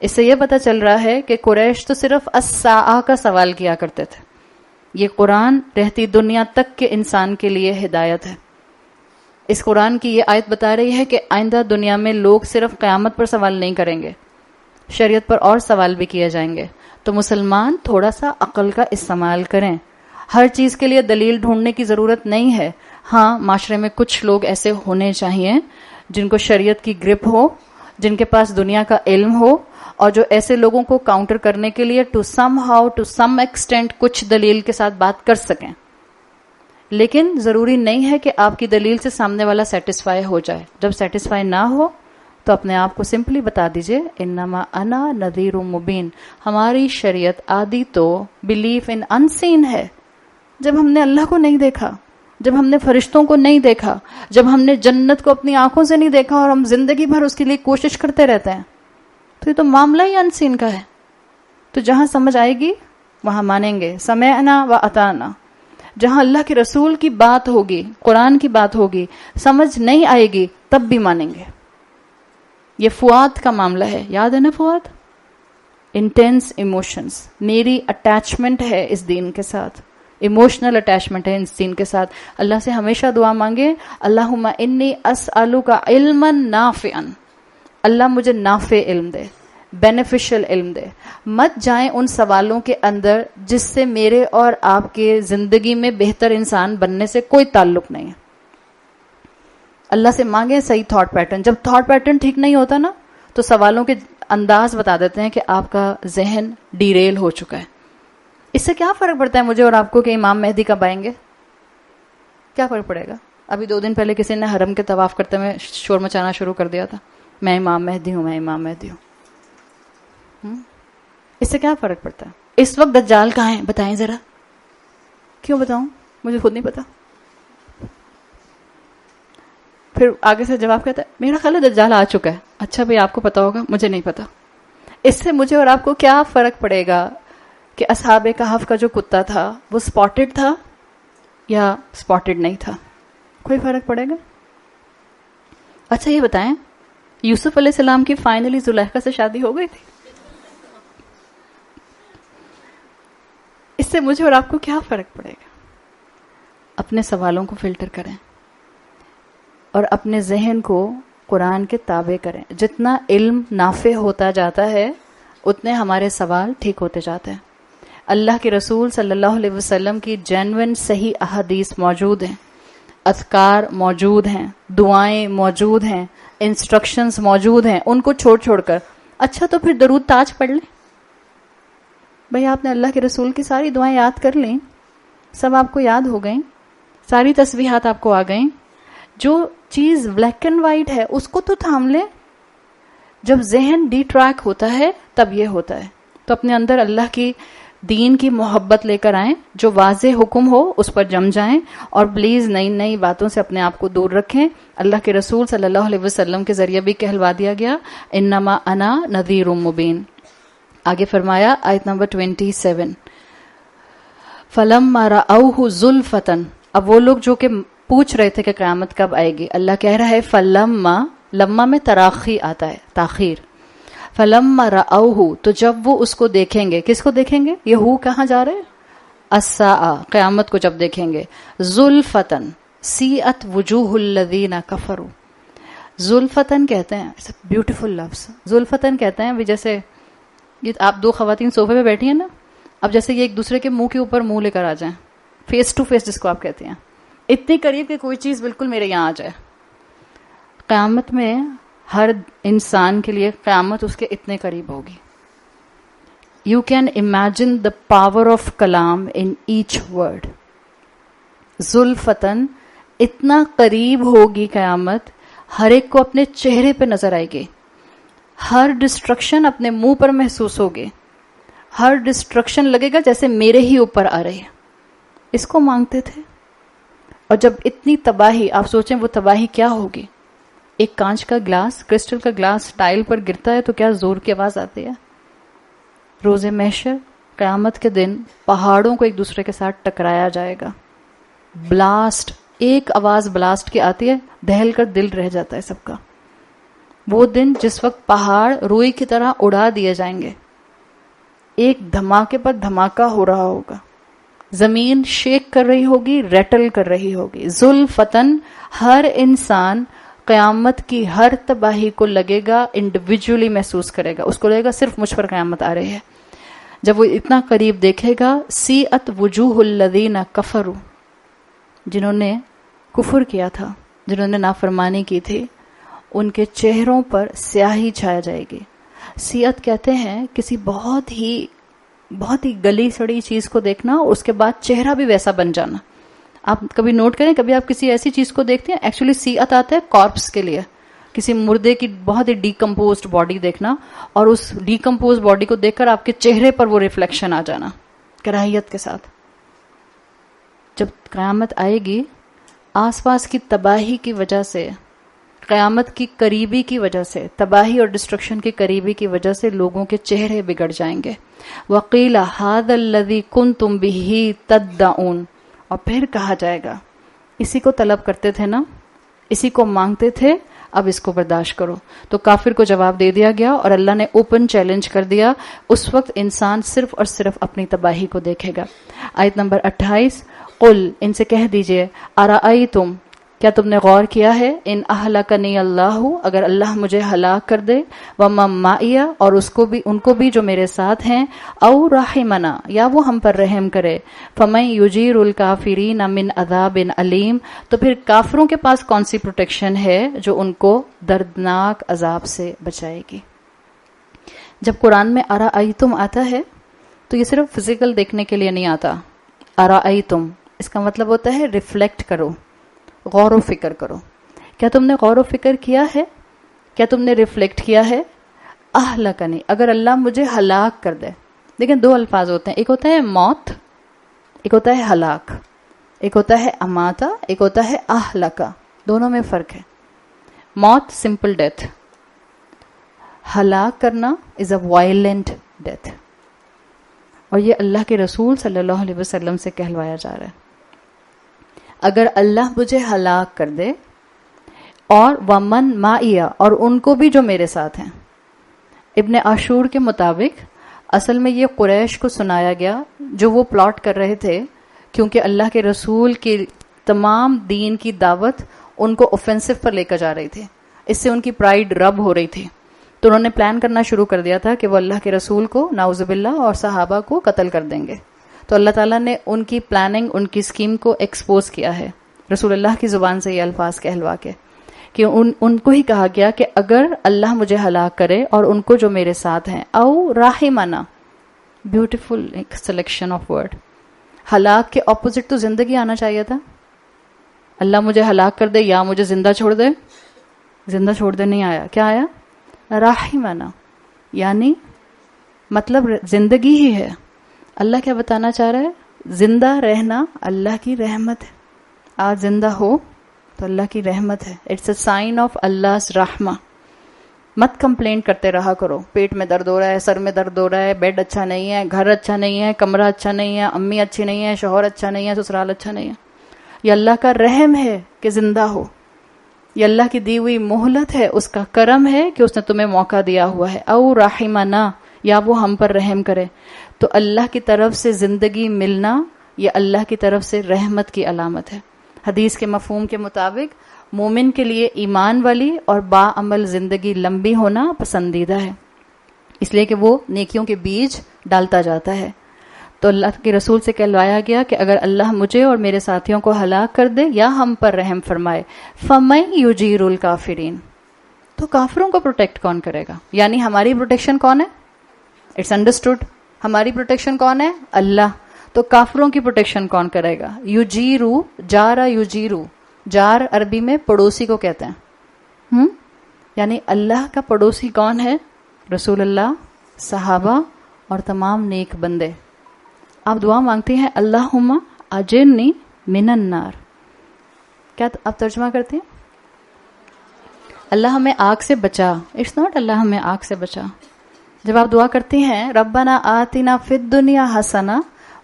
A: اس سے یہ پتہ چل رہا ہے کہ قریش تو صرف الساعہ کا سوال کیا کرتے تھے. یہ قرآن رہتی دنیا تک کے انسان کے لیے ہدایت ہے. اس قرآن کی یہ آیت بتا رہی ہے کہ آئندہ دنیا میں لوگ صرف قیامت پر سوال نہیں کریں گے، شریعت پر اور سوال بھی کیے جائیں گے. تو مسلمان تھوڑا سا عقل کا استعمال کریں. ہر چیز کے لیے دلیل ڈھونڈنے کی ضرورت نہیں ہے. ہاں، معاشرے میں کچھ لوگ ایسے ہونے چاہیے جن کو شریعت کی گرپ ہو، جن کے پاس دنیا کا علم ہو، اور جو ایسے لوگوں کو کاؤنٹر کرنے کے لیے ٹو سم ایکسٹینٹ کچھ دلیل کے ساتھ بات کر سکیں. لیکن ضروری نہیں ہے کہ آپ کی دلیل سے سامنے والا سیٹسفائی ہو جائے. جب سیٹسفائی نہ ہو تو اپنے آپ کو سمپلی بتا دیجئے انما انا نذیر مبین. ہماری شریعت آدھی تو بلیف ان ان سین ہے. جب ہم نے اللہ کو نہیں دیکھا، جب ہم نے فرشتوں کو نہیں دیکھا، جب ہم نے جنت کو اپنی آنکھوں سے نہیں دیکھا اور ہم زندگی بھر اس کے لیے کوشش کرتے رہتے ہیں، تو یہ تو معاملہ ہی ان سین کا ہے. تو جہاں سمجھ آئے گی وہاں مانیں گے. سمعنا و اطعنا. جہاں اللہ کے رسول کی بات ہوگی، قرآن کی بات ہوگی، سمجھ نہیں آئے گی تب بھی مانیں گے. یہ فؤاد کا معاملہ ہے، یاد ہے نا فؤاد؟ Intense emotions. میری اٹیچمنٹ ہے اس دین کے ساتھ، ایموشنل اٹیچمنٹ ہے اس دین کے ساتھ. اللہ سے ہمیشہ دعا مانگے، اللہم انی اسألک علما نافعا. اللہ مجھے نافع علم دے، بینیفیشل علم دے. مت جائیں ان سوالوں کے اندر جس سے میرے اور آپ کے زندگی میں بہتر انسان بننے سے کوئی تعلق نہیں ہے. اللہ سے مانگیں صحیح تھاٹ پیٹرن. جب تھاٹ پیٹرن ٹھیک نہیں ہوتا نا تو سوالوں کے انداز بتا دیتے ہیں کہ آپ کا ذہن ڈیریل ہو چکا ہے. اس سے کیا فرق پڑتا ہے مجھے اور آپ کو کہ امام مہدی کب آئیں گے؟ کیا فرق پڑے گا؟ ابھی 2 دن پہلے کسی نے حرم کے طواف کرتے ہوئے شور مچانا شروع کر دیا تھا، میں امام مہدی ہوں، میں امام مہدی ہوں. اس سے کیا فرق پڑتا ہے؟ اس وقت دجال کہاں ہے بتائیں ذرا. کیوں بتاؤں؟ مجھے خود نہیں پتا. پھر آگے سے جواب کہتا ہے میرا خیال ہے دجال آ چکا ہے. اچھا بھائی آپ کو پتا ہوگا، مجھے نہیں پتا. اس سے مجھے اور آپ کو کیا فرق پڑے گا کہ اصحاب کہف کا جو کتا تھا وہ سپاٹڈ تھا یا سپاٹڈ نہیں تھا؟ کوئی فرق پڑے گا؟ اچھا یہ بتائیں، یوسف علیہ السلام کی فائنلی زلیخا سے شادی ہو گئی تھی؟ اس سے مجھے اور آپ کو کیا فرق پڑے گا؟ اپنے سوالوں کو فلٹر کریں اور اپنے ذہن کو قرآن کے تابع کریں. جتنا علم نافع ہوتا جاتا ہے اتنے ہمارے سوال ٹھیک ہوتے جاتے ہیں. اللہ کے رسول صلی اللہ علیہ وسلم کی جینوئن صحیح احادیث موجود ہیں، اذکار موجود ہیں، دعائیں موجود ہیں، انسٹرکشنز موجود ہیں. ان کو چھوڑ کر اچھا تو پھر درود تاج پڑھ لیں. بھئی آپ نے اللہ کے رسول کی ساری دعائیں یاد کر لیں، سب آپ کو یاد ہو گئیں، ساری تسبیحات آپ کو آ گئیں. جو چیز بلیک اینڈ وائٹ ہے اس کو تو تھام لیں. جب ذہن ڈی ٹریک ہوتا ہے تب یہ ہوتا ہے. تو اپنے اندر اللہ کی دین کی محبت لے کر آئیں، جو واضح حکم ہو اس پر جم جائیں، اور پلیز نئی نئی باتوں سے اپنے آپ کو دور رکھیں. اللہ کے رسول صلی اللہ علیہ وسلم کے ذریعے بھی کہلوا دیا گیا انما انا نذیر مبین. آگے فرمایا آیت نمبر 27 فَلَمَّا رَأَوْهُ زُلْفَةً. اب وہ لوگ جو کہ پوچھ رہے تھے کہ قیامت کب آئے گی، اللہ کہہ رہا ہے فَلَمَّا، لمّا میں تراخی آتا ہے، تاخیر. فَلَمَّا رَأَوْهُ، تو جب وہ اس کو دیکھیں گے. کس کو دیکھیں گے؟ یہ ہو کہاں جا رہے؟ الساعہ، قیامت کو جب دیکھیں گے. زُلْفَةً سِیئَتْ وُجُوهُ الَّذِينَ كَفَرُوا. زُلْفَةً کہتے ہیں، اٹس اے بیوٹیفل لفظ. زُلْفَةً کہتے ہیں جیسے یہ آپ 2 خواتین صوفے پہ بیٹھی ہیں نا، اب جیسے یہ ایک دوسرے کے منہ کے اوپر منہ لے کر آ جائیں، فیس ٹو فیس جس کو آپ کہتے ہیں، اتنی قریب کہ کوئی چیز بالکل میرے یہاں آ جائے. قیامت میں ہر انسان کے لیے قیامت اس کے اتنے قریب ہوگی. You can imagine the power of کلام ان ایچ ورڈ. زلفتن، اتنا قریب ہوگی قیامت، ہر ایک کو اپنے چہرے پہ نظر آئے گی. ہر ڈسٹرکشن اپنے منہ پر محسوس ہوگی. ہر ڈسٹرکشن لگے گا جیسے میرے ہی اوپر آ رہی ہے. اس کو مانگتے تھے. اور جب اتنی تباہی، آپ سوچیں وہ تباہی کیا ہوگی. ایک کانچ کا گلاس، کرسٹل کا گلاس ٹائل پر گرتا ہے تو کیا زور کی آواز آتی ہے. روز محشر، قیامت کے دن پہاڑوں کو ایک دوسرے کے ساتھ ٹکرایا جائے گا. بلاسٹ، ایک آواز بلاسٹ کی آتی ہے، دہل کر دل رہ جاتا ہے سب کا. وہ دن جس وقت پہاڑ روئی کی طرح اڑا دیے جائیں گے، ایک دھماکے پر دھماکہ ہو رہا ہوگا. زمین شیک کر رہی ہوگی, ریٹل کر رہی ہوگی. ذوالفتن, ہر انسان قیامت کی ہر تباہی کو لگے گا, انڈیویجولی محسوس کرے گا, اس کو لگے گا صرف مجھ پر قیامت آ رہی ہے. جب وہ اتنا قریب دیکھے گا, سیئت وجوہ الذین کفروا, جنہوں نے کفر کیا تھا, جنہوں نے نافرمانی کی تھی, ان کے چہروں پر سیاہی چھایا جائے گی. سیئت کہتے ہیں کسی بہت ہی گلی سڑی چیز کو دیکھنا اور اس کے بعد چہرہ بھی ویسا بن جانا. آپ کبھی نوٹ کریں, کبھی آپ کسی ایسی چیز کو دیکھتے ہیں, ایکچولی سیئت آتا ہے کارپس کے لیے, کسی مردے کی بہت ہی ڈیکمپوزڈ باڈی دیکھنا, اور اس ڈیکمپوز باڈی کو دیکھ کر آپ کے چہرے پر وہ ریفلیکشن آ جانا کراہیت کے ساتھ. جب قیامت آئے گی, آس پاس کی تباہی کی وجہ سے, قیامت کی قریبی کی وجہ سے, تباہی اور ڈسٹرکشن کی قریبی کی وجہ سے لوگوں کے چہرے بگڑ جائیں گے. وَقِيلَ هَذَا الَّذِي كُنْتُمْ بِهِ تَدَّعُونَ, اور پھر کہا جائے گا, اسی کو طلب کرتے تھے نا, اسی کو مانگتے تھے, اب اس کو برداشت کرو. تو کافر کو جواب دے دیا گیا اور اللہ نے اوپن چیلنج کر دیا. اس وقت انسان صرف اور صرف اپنی تباہی کو دیکھے گا. آیت نمبر 28, قل, ان سے کہہ دیجئے, ارأیتم, کیا تم نے غور کیا ہے, ان اہلکنی اللہ, اگر اللہ مجھے ہلاک کر دے, ومن معی, اور ان کو بھی جو میرے ساتھ ہیں, او رحمنا, یا وہ ہم پر رحم کرے, فمن یجیر الکافرین من عذاب علیم, تو پھر کافروں کے پاس کون سی پروٹیکشن ہے جو ان کو دردناک عذاب سے بچائے گی. جب قرآن میں ارأیتم آتا ہے تو یہ صرف فزیکل دیکھنے کے لیے نہیں آتا. ارأیتم اس کا مطلب ہوتا ہے ریفلیکٹ کرو, غور و فکر کرو. کیا تم نے غور و فکر کیا ہے, کیا تم نے ریفلیکٹ کیا ہے, اہلکنی, اگر اللہ مجھے ہلاک کر دے. دیکھیں دو الفاظ ہوتے ہیں, ایک ہوتا ہے موت, ایک ہوتا ہے ہلاک, ایک ہوتا ہے اماتا, ایک ہوتا ہے اہلکا. دونوں میں فرق ہے. موت سمپل ڈیتھ, ہلاک کرنا از اے وائلنٹ ڈیتھ, اور یہ اللہ کے رسول صلی اللہ علیہ وسلم سے کہلوایا جا رہا ہے. اگر اللہ مجھے ہلاک کر دے, اور ومن معیا, اور ان کو بھی جو میرے ساتھ ہیں. ابن عاشور کے مطابق اصل میں یہ قریش کو سنایا گیا جو وہ پلاٹ کر رہے تھے, کیونکہ اللہ کے رسول کی تمام دین کی دعوت ان کو اوفینسو پر لے کر جا رہی تھی. اس سے ان کی پرائیڈ رب ہو رہی تھی. تو انہوں نے پلان کرنا شروع کر دیا تھا کہ وہ اللہ کے رسول کو نعوذ باللہ اور صحابہ کو قتل کر دیں گے. تو اللہ تعالیٰ نے ان کی پلاننگ, ان کی اسکیم کو ایکسپوز کیا ہے رسول اللہ کی زبان سے یہ الفاظ کہلوا کے, کہ ان کو ہی کہا گیا کہ اگر اللہ مجھے ہلاک کرے اور ان کو جو میرے ساتھ ہیں, او راحمنا, بیوٹیفل سلیکشن آف ورڈ. ہلاک کے اپوزٹ تو زندگی آنا چاہیے تھا. اللہ مجھے ہلاک کر دے یا مجھے زندہ چھوڑ دے, زندہ چھوڑ دے نہیں آیا. کیا آیا؟ راحمنا, یعنی مطلب زندگی ہی ہے. اللہ کیا بتانا چاہ رہا ہے؟ زندہ رہنا اللہ کی رحمت ہے. آج زندہ ہو تو اللہ کی رحمت ہے. اٹس اے سائن آف اللہ's رحمہ. مت کمپلینٹ کرتے رہا کرو, پیٹ میں درد ہو رہا ہے, سر میں درد ہو رہا ہے, بیڈ اچھا نہیں ہے, گھر اچھا نہیں ہے, کمرہ اچھا نہیں ہے, امی اچھی نہیں ہے, شوہر اچھا نہیں ہے, سسرال اچھا نہیں ہے. یہ اللہ کا رحم ہے کہ زندہ ہو. یہ اللہ کی دی ہوئی مہلت ہے, اس کا کرم ہے کہ اس نے تمہیں موقع دیا ہوا ہے. او رحمنا, یا وہ ہم پر رحم کرے. تو اللہ کی طرف سے زندگی ملنا یہ اللہ کی طرف سے رحمت کی علامت ہے. حدیث کے مفہوم کے مطابق مومن کے لیے ایمان والی اور باعمل زندگی لمبی ہونا پسندیدہ ہے, اس لیے کہ وہ نیکیوں کے بیج ڈالتا جاتا ہے. تو اللہ کے رسول سے کہلوایا گیا کہ اگر اللہ مجھے اور میرے ساتھیوں کو ہلاک کر دے یا ہم پر رحم فرمائے, فَمَن يُجِيرُ الْكَافِرِينَ, تو کافروں کو پروٹیکٹ کون کرے گا؟ یعنی ہماری پروٹیکشن کون ہے؟ It's understood. ہماری پروٹیکشن کون ہے؟ اللہ. تو کافروں کی پروٹیکشن کون کرے گا؟ یجیرو, جارا یجیرو, جار عربی میں پڑوسی کو کہتے ہیں. یعنی اللہ کا پڑوسی کون ہے؟ رسول اللہ, صحابہ اور تمام نیک بندے. آپ دعا مانگتے ہیں اللہم اجرنی من النار, کیا آپ ترجمہ کرتے ہیں؟ اللہ ہمیں آگ سے بچا. اٹس ناٹ اللہ ہمیں آگ سے بچا. جب آپ دعا کرتے ہیں ربنا آتنا فی الدنیا حسنہ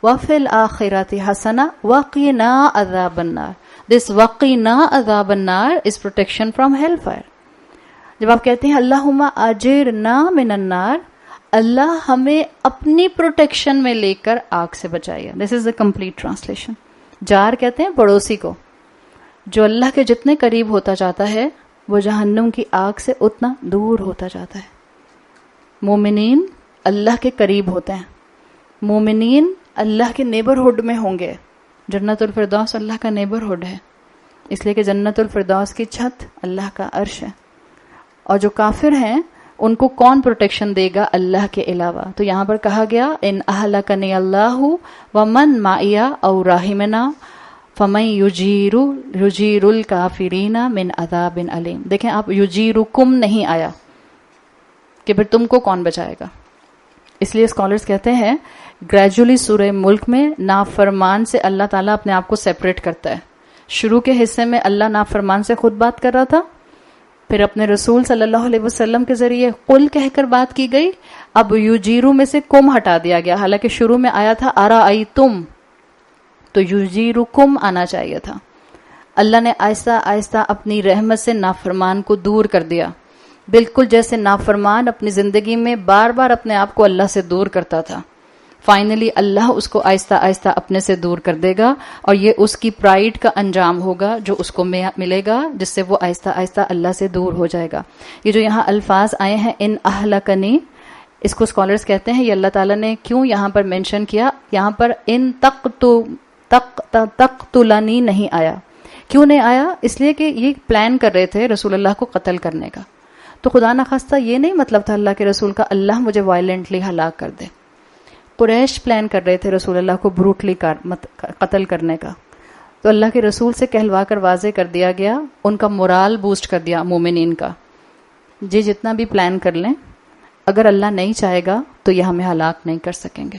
A: وفی الآخرۃ حسنہ وقنا عذاب النار, دس وقنا عذاب النار از پروٹیکشن فرام ہیل فائر. جب آپ کہتے ہیں اللہم اجرنا من النار, اللہ ہمیں اپنی پروٹیکشن میں لے کر آگ سے بچائے. دس از دا کمپلیٹ ٹرانسلیشن. جار کہتے ہیں پڑوسی کو. جو اللہ کے جتنے قریب ہوتا جاتا ہے وہ جہنم کی آگ سے اتنا دور ہوتا جاتا ہے. مومنین اللہ کے قریب ہوتے ہیں. مومنین اللہ کے نیبرہڈ میں ہوں گے. جنت الفردوس اللہ کا نیبرہڈ ہے، اس لیے کہ جنت الفردوس کی چھت اللہ کا عرش ہے. اور جو کافر ہیں ان کو کون پروٹیکشن دے گا؟ اللہ کے علاوہ. تو یہاں پر کہا گیا ان اہلکنی اللہ ومن معی او رحمنا فمن یجیر الکافرین من عذاب علیم. دیکھیں آپ یجیرکم نہیں آیا کہ پھر تم کو کون بچائے گا. اس لیے اسکالرز کہتے ہیں گریجولی سورہ ملک میں نافرمان سے اللہ تعالیٰ اپنے آپ کو سیپریٹ کرتا ہے. شروع کے حصے میں اللہ نافرمان سے خود بات کر رہا تھا، پھر اپنے رسول صلی اللہ علیہ وسلم کے ذریعے قل کہہ کر بات کی گئی. اب یجیرو میں سے کم ہٹا دیا گیا، حالانکہ شروع میں آیا تھا ارائیتم، تو یجیرکم آنا چاہیے تھا. اللہ نے آہستہ آہستہ اپنی رحمت سے نافرمان کو دور کر دیا، بالکل جیسے نافرمان اپنی زندگی میں بار بار اپنے آپ کو اللہ سے دور کرتا تھا. فائنلی اللہ اس کو آہستہ آہستہ اپنے سے دور کر دے گا، اور یہ اس کی پرائیڈ کا انجام ہوگا جو اس کو ملے گا، جس سے وہ آہستہ آہستہ اللہ سے دور ہو جائے گا. یہ جو یہاں الفاظ آئے ہیں ان اہلکنی، اس کو اسکالرز کہتے ہیں یہ اللہ تعالیٰ نے کیوں یہاں پر مینشن کیا. یہاں پر ان تقتلنی نہیں آیا. کیوں نہیں آیا؟ اس لیے کہ یہ پلان کر رہے تھے رسول اللہ کو قتل کرنے کا. تو خدا نخواستہ یہ نہیں مطلب تھا اللہ کے رسول کا اللہ مجھے وائلنٹلی ہلاک کر دے. قریش پلان کر رہے تھے رسول اللہ کو بروٹلی قتل کرنے کا. تو اللہ کے رسول سے کہلوا کر واضح کر دیا گیا، ان کا مورال بوسٹ کر دیا مومنین کا. جی جتنا بھی پلان کر لیں، اگر اللہ نہیں چاہے گا تو یہ ہمیں ہلاک نہیں کر سکیں گے.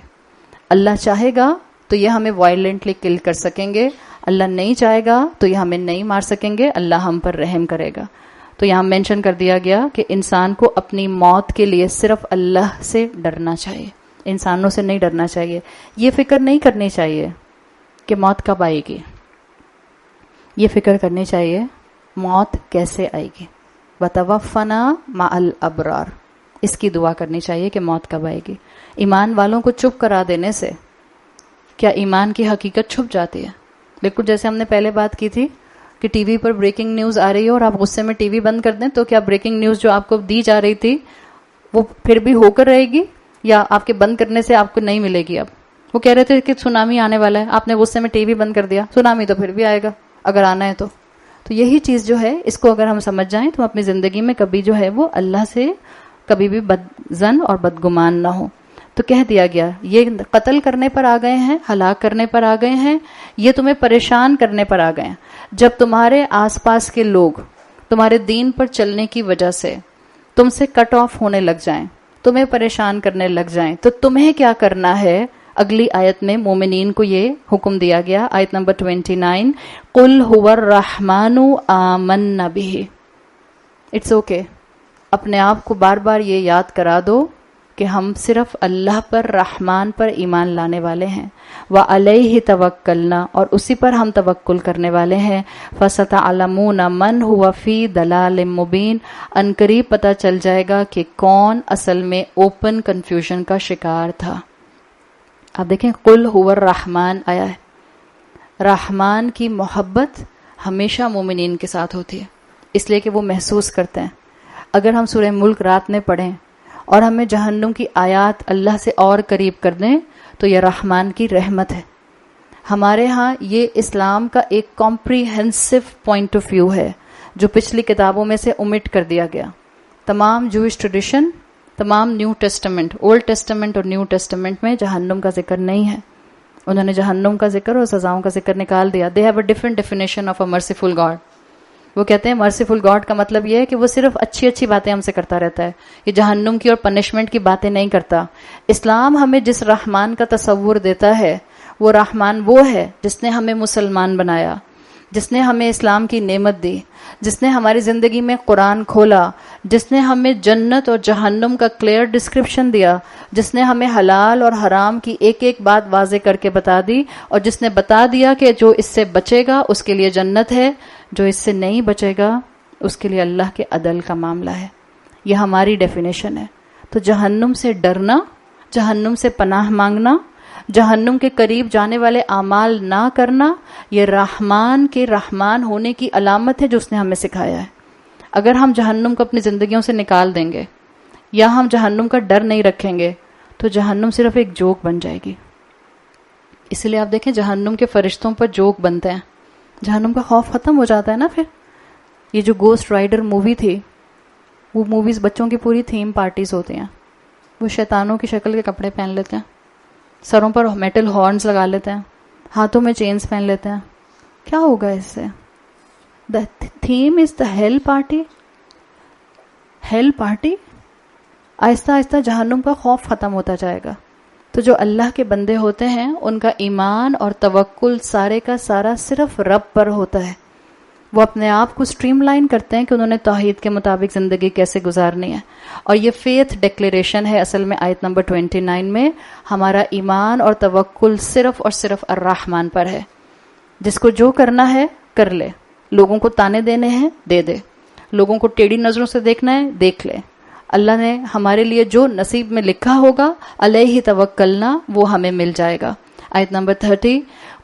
A: اللہ چاہے گا تو یہ ہمیں وائلنٹلی کل کر سکیں گے. اللہ نہیں چاہے گا تو یہ ہمیں نہیں مار سکیں گے. اللہ ہم پر رحم کرے گا. تو یہاں مینشن کر دیا گیا کہ انسان کو اپنی موت کے لیے صرف اللہ سے ڈرنا چاہیے، انسانوں سے نہیں ڈرنا چاہیے. یہ فکر نہیں کرنی چاہیے کہ موت کب آئے گی، یہ فکر کرنی چاہیے موت کیسے آئے گی. وَتَوَفَّنَا مَعَ الْأَبْرَارِ، اس کی دعا کرنی چاہیے کہ موت کب آئے گی. ایمان والوں کو چپ کرا دینے سے کیا ایمان کی حقیقت چھپ جاتی ہے؟ بالکل جیسے ہم نے پہلے بات کی تھی کہ ٹی وی پر بریکنگ نیوز آ رہی ہے اور آپ غصے میں ٹی وی بند کر دیں، تو کیا بریکنگ نیوز جو آپ کو دی جا رہی تھی وہ پھر بھی ہو کر رہے گی، یا آپ کے بند کرنے سے آپ کو نہیں ملے گی؟ اب وہ کہہ رہے تھے کہ سونامی آنے والا ہے، آپ نے غصے میں ٹی وی بند کر دیا، سونامی تو پھر بھی آئے گا اگر آنا ہے تو. تو یہی چیز جو ہے اس کو اگر ہم سمجھ جائیں تو اپنی زندگی میں کبھی جو ہے وہ اللہ سے کبھی بھی بدظن اور بدگمان نہ ہو. تو کہہ دیا گیا یہ قتل کرنے پر آ گئے ہیں، ہلاک کرنے پر آ گئے ہیں، یہ تمہیں پریشان کرنے پر آ گئے ہیں. جب تمہارے آس پاس کے لوگ تمہارے دین پر چلنے کی وجہ سے تم سے کٹ آف ہونے لگ جائیں، تمہیں پریشان کرنے لگ جائیں، تو تمہیں کیا کرنا ہے؟ اگلی آیت میں مومنین کو یہ حکم دیا گیا، آیت نمبر 29، قُلْ هُوَ الرَّحْمَنُ آمَنَّ بِهِ. اٹس اوکے، اپنے آپ کو بار بار یہ یاد کرا دو کہ ہم صرف اللہ پر، رحمان پر ایمان لانے والے ہیں. وَعَلَيْهِ تَوَكَّلْنَا، اور اسی پر ہم توکل کرنے والے ہیں. فَسَتَعْلَمُونَ مَنْ هُوَ فِي ضَلَالٍ مُبِينٍ، ان قریب پتہ چل جائے گا کہ کون اصل میں اوپن کنفیوژن کا شکار تھا. آپ دیکھیں قُلْ هُوَ الرَّحْمَنُ آیا ہے. رحمان کی محبت ہمیشہ مومنین کے ساتھ ہوتی ہے، اس لیے کہ وہ محسوس کرتے ہیں. اگر ہم سورہ ملک رات میں پڑھیں اور ہمیں جہنم کی آیات اللہ سے اور قریب کر دیں تو یہ رحمان کی رحمت ہے. ہمارے ہاں یہ اسلام کا ایک کمپریہنسو پوائنٹ آف ویو ہے جو پچھلی کتابوں میں سے omit کر دیا گیا. تمام جوئش ٹریڈیشن، تمام نیو ٹیسٹمنٹ، اولڈ ٹیسٹمنٹ اور نیو ٹیسٹمنٹ میں جہنم کا ذکر نہیں ہے. انہوں نے جہنم کا ذکر اور سزاؤں کا ذکر نکال دیا. They have a different definition of a merciful God. وہ کہتے ہیں مرسیفل گاڈ کا مطلب یہ ہے کہ وہ صرف اچھی اچھی باتیں ہم سے کرتا رہتا ہے، یہ جہنم کی اور پنشمنٹ کی باتیں نہیں کرتا. اسلام ہمیں جس رحمان کا تصور دیتا ہے وہ رحمان وہ ہے جس نے ہمیں مسلمان بنایا، جس نے ہمیں اسلام کی نعمت دی، جس نے ہماری زندگی میں قرآن کھولا، جس نے ہمیں جنت اور جہنم کا کلیئر ڈسکرپشن دیا، جس نے ہمیں حلال اور حرام کی ایک ایک بات واضح کر کے بتا دی، اور جس نے بتا دیا کہ جو اس سے بچے گا اس کے لیے جنت ہے، جو اس سے نہیں بچے گا اس کے لیے اللہ کے عدل کا معاملہ ہے. یہ ہماری ڈیفینیشن ہے. تو جہنم سے ڈرنا، جہنم سے پناہ مانگنا، جہنم کے قریب جانے والے اعمال نہ کرنا، یہ رحمان کے رحمان ہونے کی علامت ہے جو اس نے ہمیں سکھایا ہے۔ اگر ہم جہنم کو اپنی زندگیوں سے نکال دیں گے یا ہم جہنم کا ڈر نہیں رکھیں گے تو جہنم صرف ایک جوک بن جائے گی۔ اس لیے آپ دیکھیں جہنم کے فرشتوں پر جوک بنتے ہیں، جہنم کا خوف ختم ہو جاتا ہے نا۔ پھر یہ جو گوسٹ رائڈر مووی تھی، وہ موویز بچوں کی پوری تھیم پارٹیز ہوتی ہیں، وہ شیطانوں کی شکل کے کپڑے پہن لیتے ہیں، سروں پر میٹل ہارنز لگا لیتے ہیں، ہاتھوں میں چینز پہن لیتے ہیں۔ کیا ہوگا اس سے؟ The theme is the hell party, hell party. آہستہ آہستہ جہنم کا خوف ختم ہوتا جائے گا۔ تو جو اللہ کے بندے ہوتے ہیں ان کا ایمان اور توکل سارے کا سارا صرف رب پر ہوتا ہے۔ وہ اپنے آپ کو سٹریم لائن کرتے ہیں کہ انہوں نے توحید کے مطابق زندگی کیسے گزارنی ہے۔ اور یہ فیتھ ڈیکلیریشن ہے اصل میں آیت نمبر 29 میں، ہمارا ایمان اور توکل صرف اور صرف الرحمن پر ہے۔ جس کو جو کرنا ہے کر لے، لوگوں کو تانے دینے ہیں دے دے، لوگوں کو ٹیڑھی نظروں سے دیکھنا ہے دیکھ لے۔ اللہ نے ہمارے لیے جو نصیب میں لکھا ہوگا علیہ توکلنا وہ ہمیں مل جائے گا۔ آیت نمبر 30،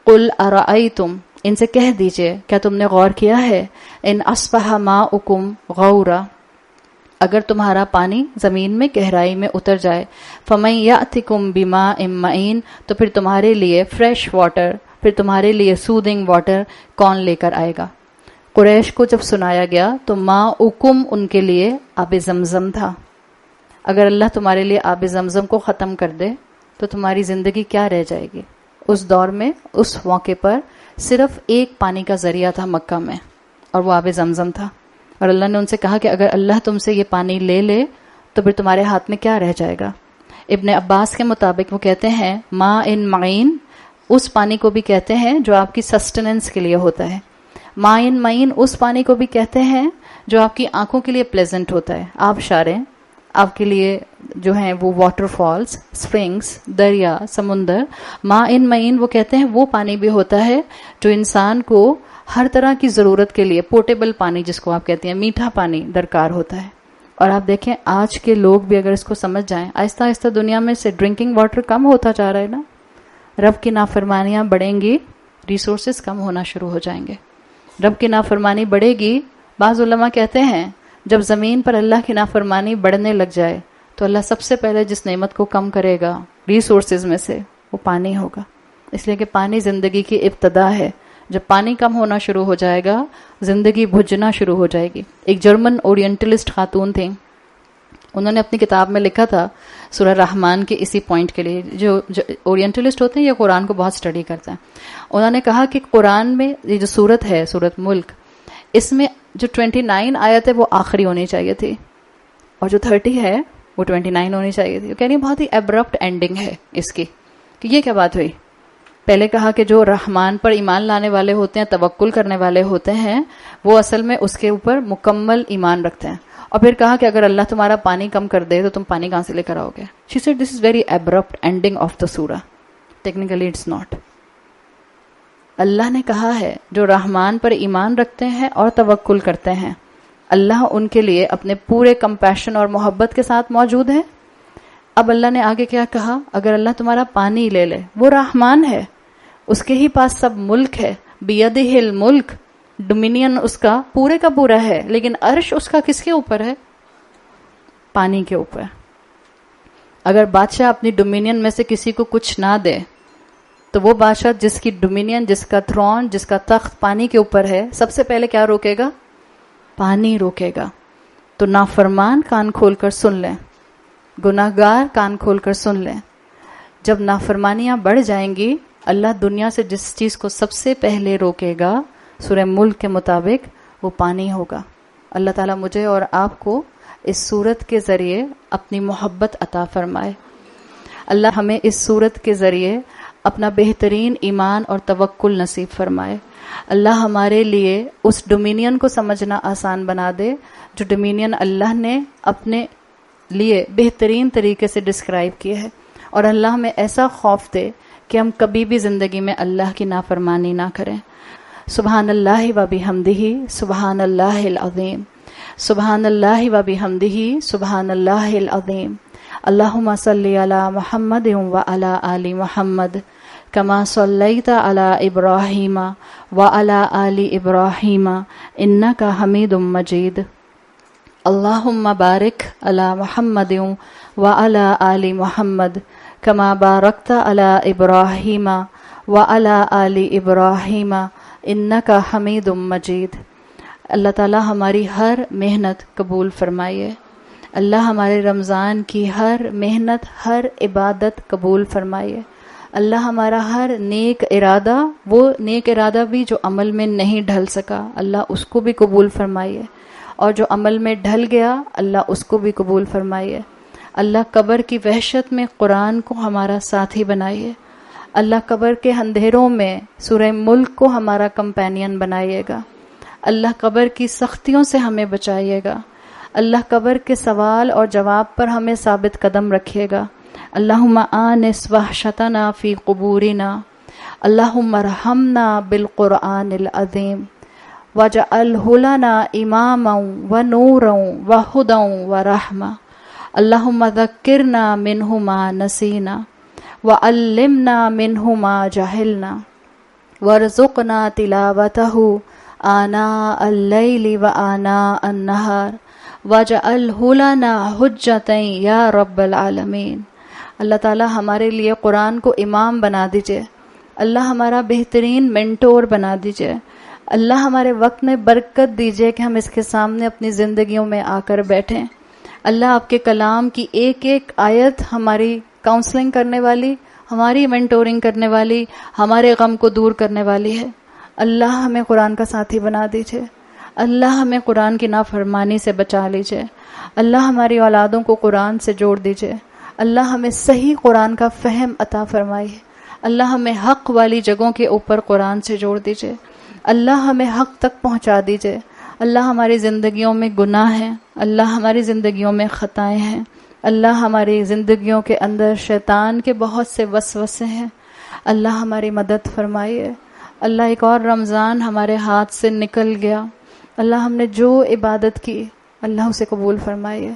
A: قل ارأیتم، ان سے کہہ دیجئے کیا تم نے غور کیا ہے، ان اصبح ماؤکم غورا، اگر تمہارا پانی زمین میں گہرائی میں اتر جائے، فمن یأتکم بماء معین، تو پھر تمہارے لیے فریش واٹر، پھر تمہارے لیے سودنگ واٹر کون لے کر آئے گا؟ قریش کو جب سنایا گیا تو ماؤکم ان کے لیے آب زمزم تھا۔ اگر اللہ تمہارے لیے آب زمزم کو ختم کر دے تو تمہاری زندگی کیا رہ جائے گی؟ اس دور میں اس موقع پر صرف ایک پانی کا ذریعہ تھا مکہ میں، اور وہ آب زمزم تھا۔ اور اللہ نے ان سے کہا کہ اگر اللہ تم سے یہ پانی لے لے تو پھر تمہارے ہاتھ میں کیا رہ جائے گا؟ ابن عباس کے مطابق وہ کہتے ہیں ماء معین اس پانی کو بھی کہتے ہیں جو آپ کی سسٹیننس کے لیے ہوتا ہے، ماء معین اس پانی کو بھی کہتے ہیں جو آپ کی آنکھوں کے لیے پلیزنٹ ہوتا ہے۔ آب شاریں آپ کے لیے جو ہیں وہ واٹر فالز، اسپرنگس، دریا، سمندر۔ ماء معین وہ کہتے ہیں وہ پانی بھی ہوتا ہے جو انسان کو ہر طرح کی ضرورت کے لیے، پورٹیبل پانی جس کو آپ کہتے ہیں، میٹھا پانی درکار ہوتا ہے۔ اور آپ دیکھیں آج کے لوگ بھی اگر اس کو سمجھ جائیں، آہستہ آہستہ دنیا میں سے ڈرنکنگ واٹر کم ہوتا جا رہا ہے نا، رب کی نافرمانیاں بڑھیں گی، ریسورسز کم ہونا شروع ہو جائیں گے۔ رب کی نافرمانی بڑھے گی، بعض علماء کہتے ہیں جب زمین پر اللہ کی نافرمانی بڑھنے لگ جائے تو اللہ سب سے پہلے جس نعمت کو کم کرے گا ریسورسز میں سے وہ پانی ہوگا، اس لیے کہ پانی زندگی کی ابتدا ہے۔ جب پانی کم ہونا شروع ہو جائے گا زندگی بھجنا شروع ہو جائے گی۔ ایک جرمن اورینٹلسٹ خاتون تھیں، انہوں نے اپنی کتاب میں لکھا تھا سورہ رحمان کے اسی پوائنٹ کے لیے، جو اورینٹلسٹ ہوتے ہیں یہ قرآن کو بہت اسٹڈی کرتے ہیں، انہوں نے کہا کہ قرآن میں یہ جو سورت ہے سورت ملک، اس میں جو 29 آیت ہے وہ آخری ہونی چاہیے تھی، اور جو 30 ہے وہ 29 ہونی چاہیے تھی۔ کہہ رہی بہت ہی ایبرپٹ اینڈنگ ہے اس کی، کہ یہ کیا بات ہوئی؟ پہلے کہا کہ جو رحمان پر ایمان لانے والے ہوتے ہیں، توکل کرنے والے ہوتے ہیں، وہ اصل میں اس کے اوپر مکمل ایمان رکھتے ہیں، اور پھر کہا کہ اگر اللہ تمہارا پانی کم کر دے تو تم پانی کہاں سے لے کر آؤ گے؟ She said this is very abrupt ending of the surah. Technically it's not. اللہ نے کہا ہے جو رحمان پر ایمان رکھتے ہیں اور توکل کرتے ہیں، اللہ ان کے لیے اپنے پورے کمپیشن اور محبت کے ساتھ موجود ہے۔ اب اللہ نے آگے کیا کہا؟ اگر اللہ تمہارا پانی لے لے، وہ رحمان ہے، اس کے ہی پاس سب ملک ہے، بیدہ الملک، ڈومینین اس کا پورے کا پورا ہے، لیکن عرش اس کا کس کے اوپر ہے؟ پانی کے اوپر۔ اگر بادشاہ اپنی ڈومینین میں سے کسی کو کچھ نہ دے تو وہ بادشاہ جس کی ڈومینین، جس کا تھرون، جس کا تخت پانی کے اوپر ہے، سب سے پہلے کیا روکے گا؟ پانی روکے گا۔ تو نافرمان کان کھول کر سن لیں، گناہگار کان کھول کر سن لیں، جب نافرمانیاں بڑھ جائیں گی اللہ دنیا سے جس چیز کو سب سے پہلے روکے گا سورہ ملک کے مطابق وہ پانی ہوگا۔ اللہ تعالیٰ مجھے اور آپ کو اس سورت کے ذریعے اپنی محبت عطا فرمائے۔ اللہ ہمیں اس سورت کے ذریعے اپنا بہترین ایمان اور توکل نصیب فرمائے۔ اللہ ہمارے لیے اس ڈومینین کو سمجھنا آسان بنا دے جو ڈومینین اللہ نے اپنے لیے بہترین طریقے سے ڈسکرائب کیا ہے، اور اللہ ہمیں ایسا خوف دے کہ ہم کبھی بھی زندگی میں اللہ کی نافرمانی نہ کریں۔ سبحان اللہ و بحمدہ سبحان اللہ العظیم، سبحان اللہ و بحمدہ سبحان اللہ العظیم، اللہم صلی علی محمد وعلی آل محمد کما صلیت علی ابراہیم وعلی آل ابراہیم انک حمید مجید اللہم بارک علی محمد وعلی آل محمد کما بارکت علی ابراہیم وعلی آل ابراہیم انک حمید مجید۔ اللہ تعالیٰ ہماری ہر محنت قبول فرمائیے، اللہ ہمارے رمضان کی ہر محنت، ہر عبادت قبول فرمائیے، اللہ ہمارا ہر نیک ارادہ، وہ نیک ارادہ بھی جو عمل میں نہیں ڈھل سکا، اللہ اس کو بھی قبول فرمائیے، اور جو عمل میں ڈھل گیا اللہ اس کو بھی قبول فرمائیے۔ اللہ قبر کی وحشت میں قرآن کو ہمارا ساتھی بنائیے، اللہ قبر کے اندھیروں میں سورہ ملک کو ہمارا کمپینین بنائیے گا، اللہ قبر کی سختیوں سے ہمیں بچائیے گا، اللہ قبر کے سوال اور جواب پر ہمیں ثابت قدم رکھیے گا۔ اللہم آنس وحشتنا فی قبورنا، اللہم ارحمنا بالقرآن العظیم واجعلہ لنا اماما ونورا وہدا ورحمہ، اللہم ذکرنا منہ ما نسینا وعلمنا منہ ما جہلنا وارزقنا تلاوتہ آناء اللیل وآناء النہار واجعلہ لنا حجتا یا رب العالمین۔ اللہ تعالیٰ ہمارے لیے قرآن کو امام بنا دیجئے، اللہ ہمارا بہترین مینٹور بنا دیجئے، اللہ ہمارے وقت میں برکت دیجئے کہ ہم اس کے سامنے اپنی زندگیوں میں آ کر بیٹھیں۔ اللہ آپ کے کلام کی ایک ایک آیت ہماری کاؤنسلنگ کرنے والی، ہماری مینٹورنگ کرنے والی، ہمارے غم کو دور کرنے والی ہے۔ اللہ ہمیں قرآن کا ساتھی بنا دیجئے، اللہ ہمیں قرآن کی نافرمانی سے بچا لیجئے، اللہ ہماری اولادوں کو قرآن سے جوڑ دیجئے، اللہ ہمیں صحیح قرآن کا فہم عطا فرمائیے، اللہ ہمیں حق والی جگہوں کے اوپر قرآن سے جوڑ دیجئے، اللہ ہمیں حق تک پہنچا دیجئے، اللہ ہماری زندگیوں میں گناہ ہیں، اللہ ہماری زندگیوں میں خطائیں ہیں، اللہ ہماری زندگیوں کے اندر شیطان کے بہت سے وسوسے ہیں، اللہ ہماری مدد فرمائیے۔ اللہ ایک اور رمضان ہمارے ہاتھ سے نکل گیا، اللہ ہم نے جو عبادت کی اللہ اسے قبول فرمائیے،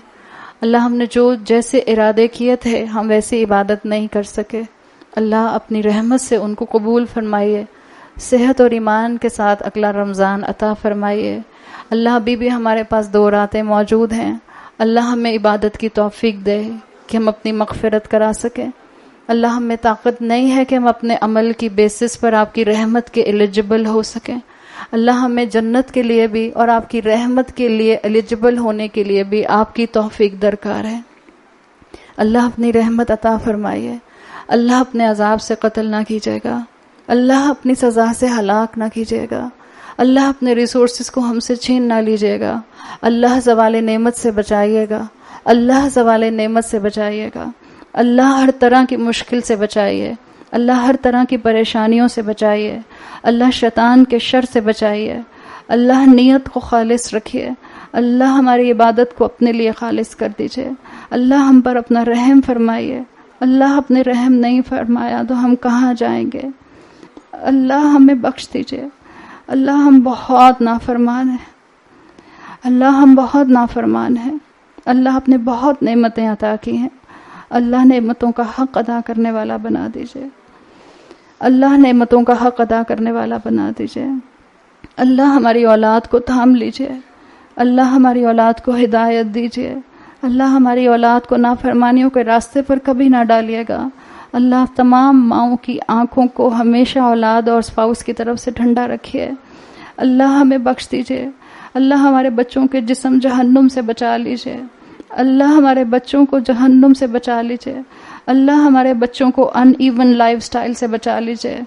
A: اللہ ہم نے جو جیسے ارادے کیے تھے ہم ویسی عبادت نہیں کر سکے، اللہ اپنی رحمت سے ان کو قبول فرمائیے، صحت اور ایمان کے ساتھ اگلا رمضان عطا فرمائیے۔ اللہ ابھی بھی ہمارے پاس 2 راتیں موجود ہیں، اللہ ہمیں عبادت کی توفیق دے کہ ہم اپنی مغفرت کرا سکیں۔ اللہ ہمیں طاقت نہیں ہے کہ ہم اپنے عمل کی بیسس پر آپ کی رحمت کے ایلیجبل ہو سکیں، اللہ ہمیں جنت کے لیے بھی اور آپ کی رحمت کے لیے ایلیجبل ہونے کے لیے بھی آپ کی توفیق درکار ہے۔ اللہ اپنی رحمت عطا فرمائیے، اللہ اپنے عذاب سے قتل نہ کیجیے گا، اللہ اپنی سزا سے ہلاک نہ کیجیے گا، اللہ اپنے ریسورسز کو ہم سے چھین نہ لیجیے گا، اللہ زوال نعمت سے بچائیے گا، اللہ زوال نعمت سے بچائیے گا، اللہ ہر طرح کی مشکل سے بچائیے، اللہ ہر طرح کی پریشانیوں سے بچائیے، اللہ شیطان کے شر سے بچائیے، اللہ نیت کو خالص رکھیے، اللہ ہماری عبادت کو اپنے لیے خالص کر دیجیے، اللہ ہم پر اپنا رحم فرمائیے، اللہ اپنے رحم نہیں فرمایا تو ہم کہاں جائیں گے، اللہ ہمیں بخش دیجیے، اللہ ہم بہت نافرمان ہیں، اللہ ہم بہت نافرمان ہیں، اللہ اپنے بہت نعمتیں عطا کی ہیں، اللہ نعمتوں کا حق ادا کرنے والا بنا دیجیے، اللہ نعمتوں کا حق ادا کرنے والا بنا دیجیے، اللہ ہماری اولاد کو تھام لیجیے، اللہ ہماری اولاد کو ہدایت دیجیے، اللہ ہماری اولاد کو نافرمانیوں کے راستے پر کبھی نہ ڈالیے گا، اللہ تمام ماؤں کی آنکھوں کو ہمیشہ اولاد اور اسپاؤس کی طرف سے ٹھنڈا رکھیے، اللہ ہمیں بخش دیجیے، اللہ ہمارے بچوں کے جسم جہنم سے بچا لیجیے، اللہ ہمارے بچوں کو جہنم سے بچا لیجیے، اللہ ہمارے بچوں کو ان ایون لائف سٹائل سے بچا لیجیے،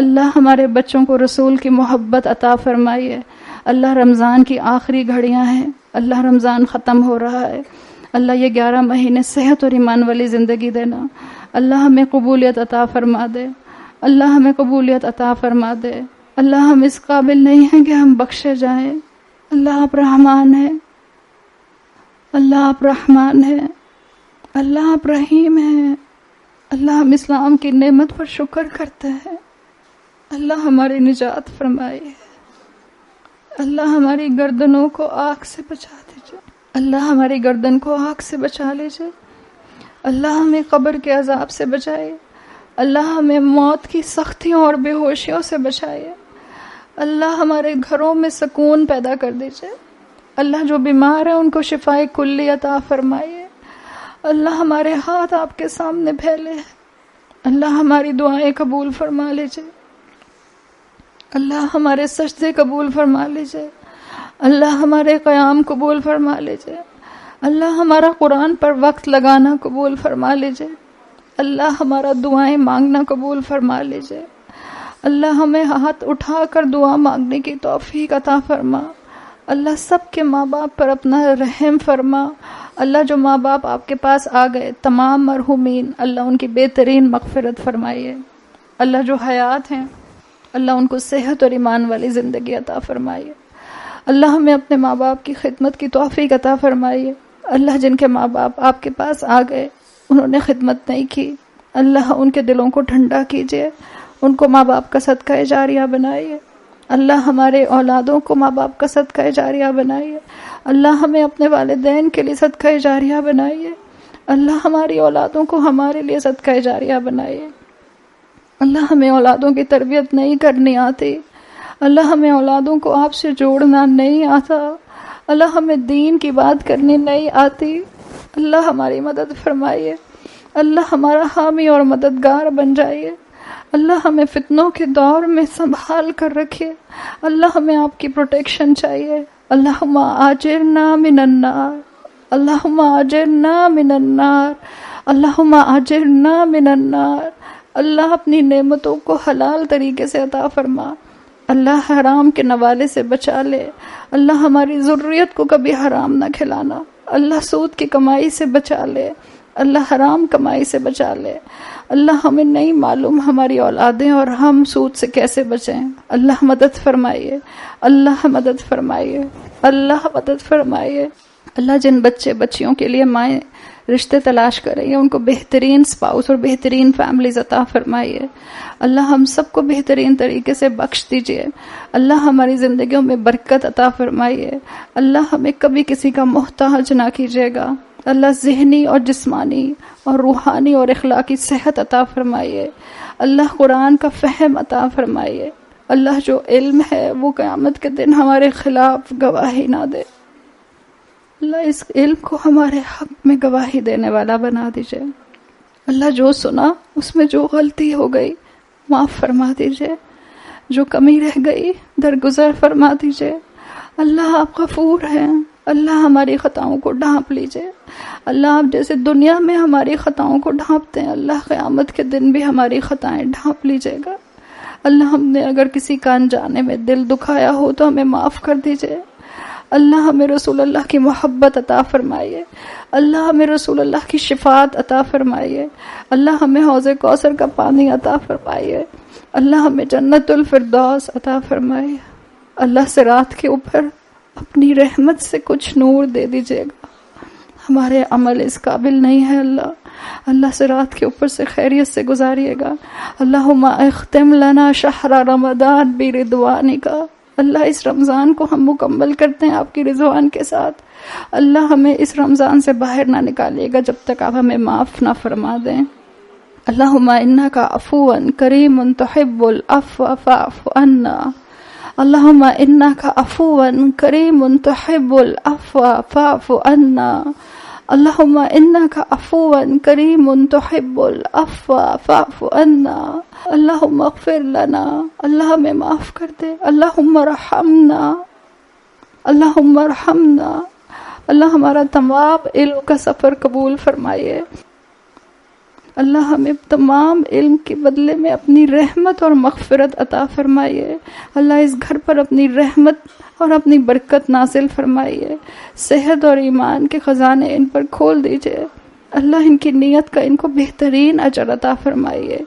A: اللہ ہمارے بچوں کو رسول کی محبت عطا فرمائیے، اللہ رمضان کی آخری گھڑیاں ہیں، اللہ رمضان ختم ہو رہا ہے، اللہ یہ 11 مہینے صحت اور ایمان والی زندگی دینا، اللہ ہمیں قبولیت عطا فرما دے، اللہ ہمیں قبولیت عطا فرما دے، اللہ ہم اس قابل نہیں ہیں کہ ہم بخشے جائیں، اللہ آپ رحمان ہیں، اللہ آپ رحمان ہیں، اللہ آپ رحیم ہیں، اللہ ہم اسلام کی نعمت پر شکر کرتے ہیں، اللہ ہماری نجات فرمائے، اللہ ہماری گردنوں کو آگ سے بچا دیجیے، اللہ ہماری گردن کو آگ سے بچا لیجیے،
B: اللہ ہمیں قبر کے عذاب سے بچائے، اللہ ہمیں موت کی سختیوں اور بے ہوشیوں سے بچائے، اللہ ہمارے گھروں میں سکون پیدا کر دیجئے، اللہ جو بیمار ہیں ان کو شفائے کلی عطا فرمائیے، اللہ ہمارے ہاتھ آپ کے سامنے پھیلے ہیں، اللہ ہماری دعائیں قبول فرما لیجئے، اللہ ہمارے سجدے قبول فرما لیجئے، اللہ ہمارے قیام قبول فرما لیجئے، اللہ ہمارا قرآن پر وقت لگانا قبول فرما لیجئے، اللہ ہمارا دعائیں مانگنا قبول فرما لیجئے، اللہ ہمیں ہاتھ اٹھا کر دعا مانگنے کی توفیق عطا فرما، اللہ سب کے ماں باپ پر اپنا رحم فرما، اللہ جو ماں باپ آپ کے پاس آ گئے تمام مرحومین، اللہ ان کی بہترین مغفرت فرمائیے، اللہ جو حیات ہیں اللہ ان کو صحت اور ایمان والی زندگی عطا فرمائیے، اللہ ہمیں اپنے ماں باپ کی خدمت کی توفیق عطا فرمائیے، اللہ جن کے ماں باپ آپ کے پاس آ گئے انہوں نے خدمت نہیں کی، اللہ ان کے دلوں کو ٹھنڈا کیجیے، ان کو ماں باپ کا صدقہ جاریہ بنائیے، اللہ ہمارے اولادوں کو ماں باپ کا صدقہ جاریہ بنائیے، اللہ ہمیں اپنے والدین کے لیے صدقہ جاریہ بنائیے، اللہ ہماری اولادوں کو ہمارے لیے صدقہ جاریہ بنائیے، اللہ ہمیں اولادوں کی تربیت نہیں کرنی آتی، اللہ ہمیں اولادوں کو آپ سے جوڑنا نہیں آتا، اللہ ہمیں دین کی بات کرنی نہیں آتی، اللہ ہماری مدد فرمائیے، اللہ ہمارا حامی اور مددگار بن جائیے، اللہ ہمیں فتنوں کے دور میں سنبھال کر رکھیے، اللہ ہمیں آپ کی پروٹیکشن چاہیے، اللہم آجرنا من النار، اللہم آجرنا من النار، اللہم آجرنا من النار، اللہ اپنی نعمتوں کو حلال طریقے سے عطا فرما، اللہ حرام کے نوالے سے بچا لے، اللہ ہماری ذریت کو کبھی حرام نہ کھلانا، اللہ سود کی کمائی سے بچا لے، اللہ حرام کمائی سے بچا لے، اللہ ہمیں نہیں معلوم ہماری اولادیں اور ہم سود سے کیسے بچیں، اللہ مدد فرمائیے، اللہ مدد فرمائیے، اللہ مدد فرمائیے، اللہ جن بچے بچیوں کے لیے مائیں رشتے تلاش کر رہی ہیں ان کو بہترین سپاؤس اور بہترین فیملیز عطا فرمائیے، اللہ ہم سب کو بہترین طریقے سے بخش دیجئے، اللہ ہماری زندگیوں میں برکت عطا فرمائیے، اللہ ہمیں کبھی کسی کا محتاج نہ کیجیے گا، اللہ ذہنی اور جسمانی اور روحانی اور اخلاقی صحت عطا فرمائیے، اللہ قرآن کا فہم عطا فرمائیے، اللہ جو علم ہے وہ قیامت کے دن ہمارے خلاف گواہی نہ دے، اللہ اس علم کو ہمارے حق میں گواہی دینے والا بنا دیجئے، اللہ جو سنا اس میں جو غلطی ہو گئی معاف فرما دیجئے، جو کمی رہ گئی درگزر فرما دیجئے، اللہ آپ غفور ہیں، اللہ ہماری خطاؤں کو ڈھانپ لیجئے، اللہ آپ جیسے دنیا میں ہماری خطاؤں کو ڈھانپتے ہیں اللہ قیامت کے دن بھی ہماری خطائیں ڈھانپ لیجئے گا، اللہ ہم نے اگر کسی کا انجانے میں دل دکھایا ہو تو ہمیں معاف کر دیجئے، اللہ ہمیں رسول اللہ کی محبت عطا فرمائیے، اللہ ہمیں رسول اللہ کی شفاعت عطا فرمائیے، اللہ ہمیں حوض کوثر کا پانی عطا فرمائیے، اللہ ہمیں جنت الفردوس عطا فرمائیے، اللہ صراط کے اوپر اپنی رحمت سے کچھ نور دے دیجیے گا، ہمارے عمل اس قابل نہیں ہے، اللہ صراط کے اوپر سے خیریت سے گزاریے گا، اللہم اختم لنا شہر رمضان برضوانک، اللہ اس رمضان کو ہم مکمل کرتے ہیں آپ کی رضوان کے ساتھ، اللہ ہمیں اس رمضان سے باہر نہ نکالیے گا جب تک آپ ہمیں معاف نہ فرما دیں، اللہم انک عفو کریم تحب العفو فاعف عنا، اللہم انک عفو کریم تحب العفو فاعف عنا، اللہم انک عفو کریم تحب العفو فاعف عنا، اللہم اغفر لنا، اللہ ہمیں معاف کر دے، اللہم ارحمنا، اللہم ارحمنا، اللہ ہمارا تمام علم کا سفر قبول فرمائیے، اللہ ہمیں تمام علم کے بدلے میں اپنی رحمت اور مغفرت عطا فرمائیے، اللہ اس گھر پر اپنی رحمت اور اپنی برکت نازل فرمائیے، صحت اور ایمان کے خزانے ان پر کھول دیجئے، اللہ ان کی نیت کا ان کو بہترین اجر عطا فرمائیے،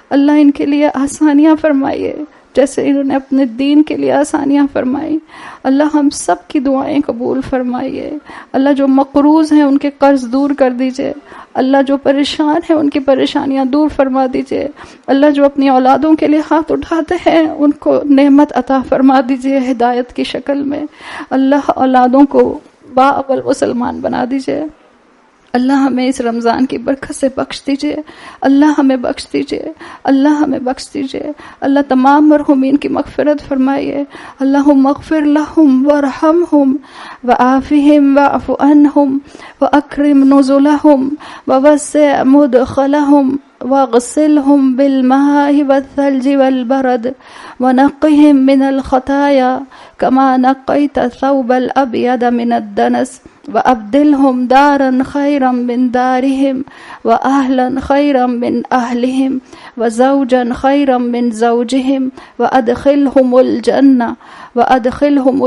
B: اللہ ان کے لیے آسانیاں فرمائیے جیسے انہوں نے اپنے دین کے لیے آسانیاں فرمائی، اللہ ہم سب کی دعائیں قبول فرمائیے، اللہ جو مقروض ہیں ان کے قرض دور کر دیجئے، اللہ جو پریشان ہیں ان کی پریشانیاں دور فرما دیجئے، اللہ جو اپنی اولادوں کے لیے ہاتھ اٹھاتے ہیں ان کو نعمت عطا فرما دیجئے ہدایت کی شکل میں، اللہ اولادوں کو بااول مسلمان بنا دیجئے، اللہ ہمیں اس رمضان کی برکت سے بخش دیجئے، اللہ ہمیں بخش دیجئے، اللہ ہمیں بخش دیجئے، اللہ تمام مرحومین کی مغفرت فرمائیے۔ اللہم اغفر لہم وارحمہم وعافہم واعف عنہم واکرم نزلہم ووسع مدخلہم واغسلهم بالماء والثلج والبرد ونقهم من الخطايا كما نقيت الثوب الأبيض من الدنس وأبدلهم دارا خيرا من دارهم وأهلا خيرا من أهلهم وزوجا خيرا من زوجهم وأدخلهم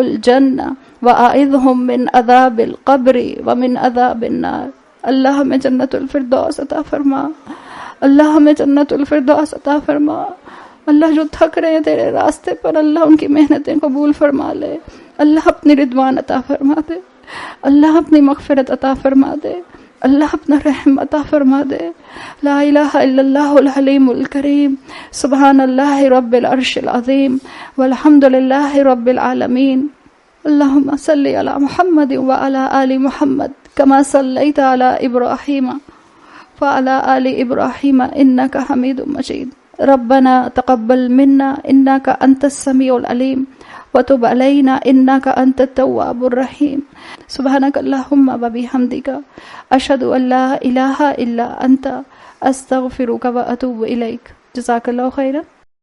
B: الجنة وأعذهم من عذاب القبر ومن عذاب النار۔ اللہ ہمیں جنت الفردوس عطا فرما، اللہ ہمیں جنت الفردوس عطا فرما۔ اللہ جو تھک رہے ہیں تیرے راستے پر، اللہ ان کی محنتیں قبول فرما لے، اللہ اپنی رضوان عطا فرما دے، اللہ اپنی مغفرت عطا فرما دے، اللہ اپنا رحم عطا فرما دے۔ لا الہ الا اللہ الحلیم الکریم، سبحان اللہ رب العرش العظیم، والحمد للہ رب العالمین۔ اللہم صلی علی محمد وعلی آل محمد کما صلیت علی ابراہیم وعلی آل ابراہیم انک حمید مجید۔ ربنا تقبل منا انک انت السمیع العلیم وتب علینا انک انت التواب الرحیم۔ سبحانک اللہم وبحمدک اشہد ان لا الہ الا انت استغفرک واتوب الیک۔ جزاک اللہ خیرا۔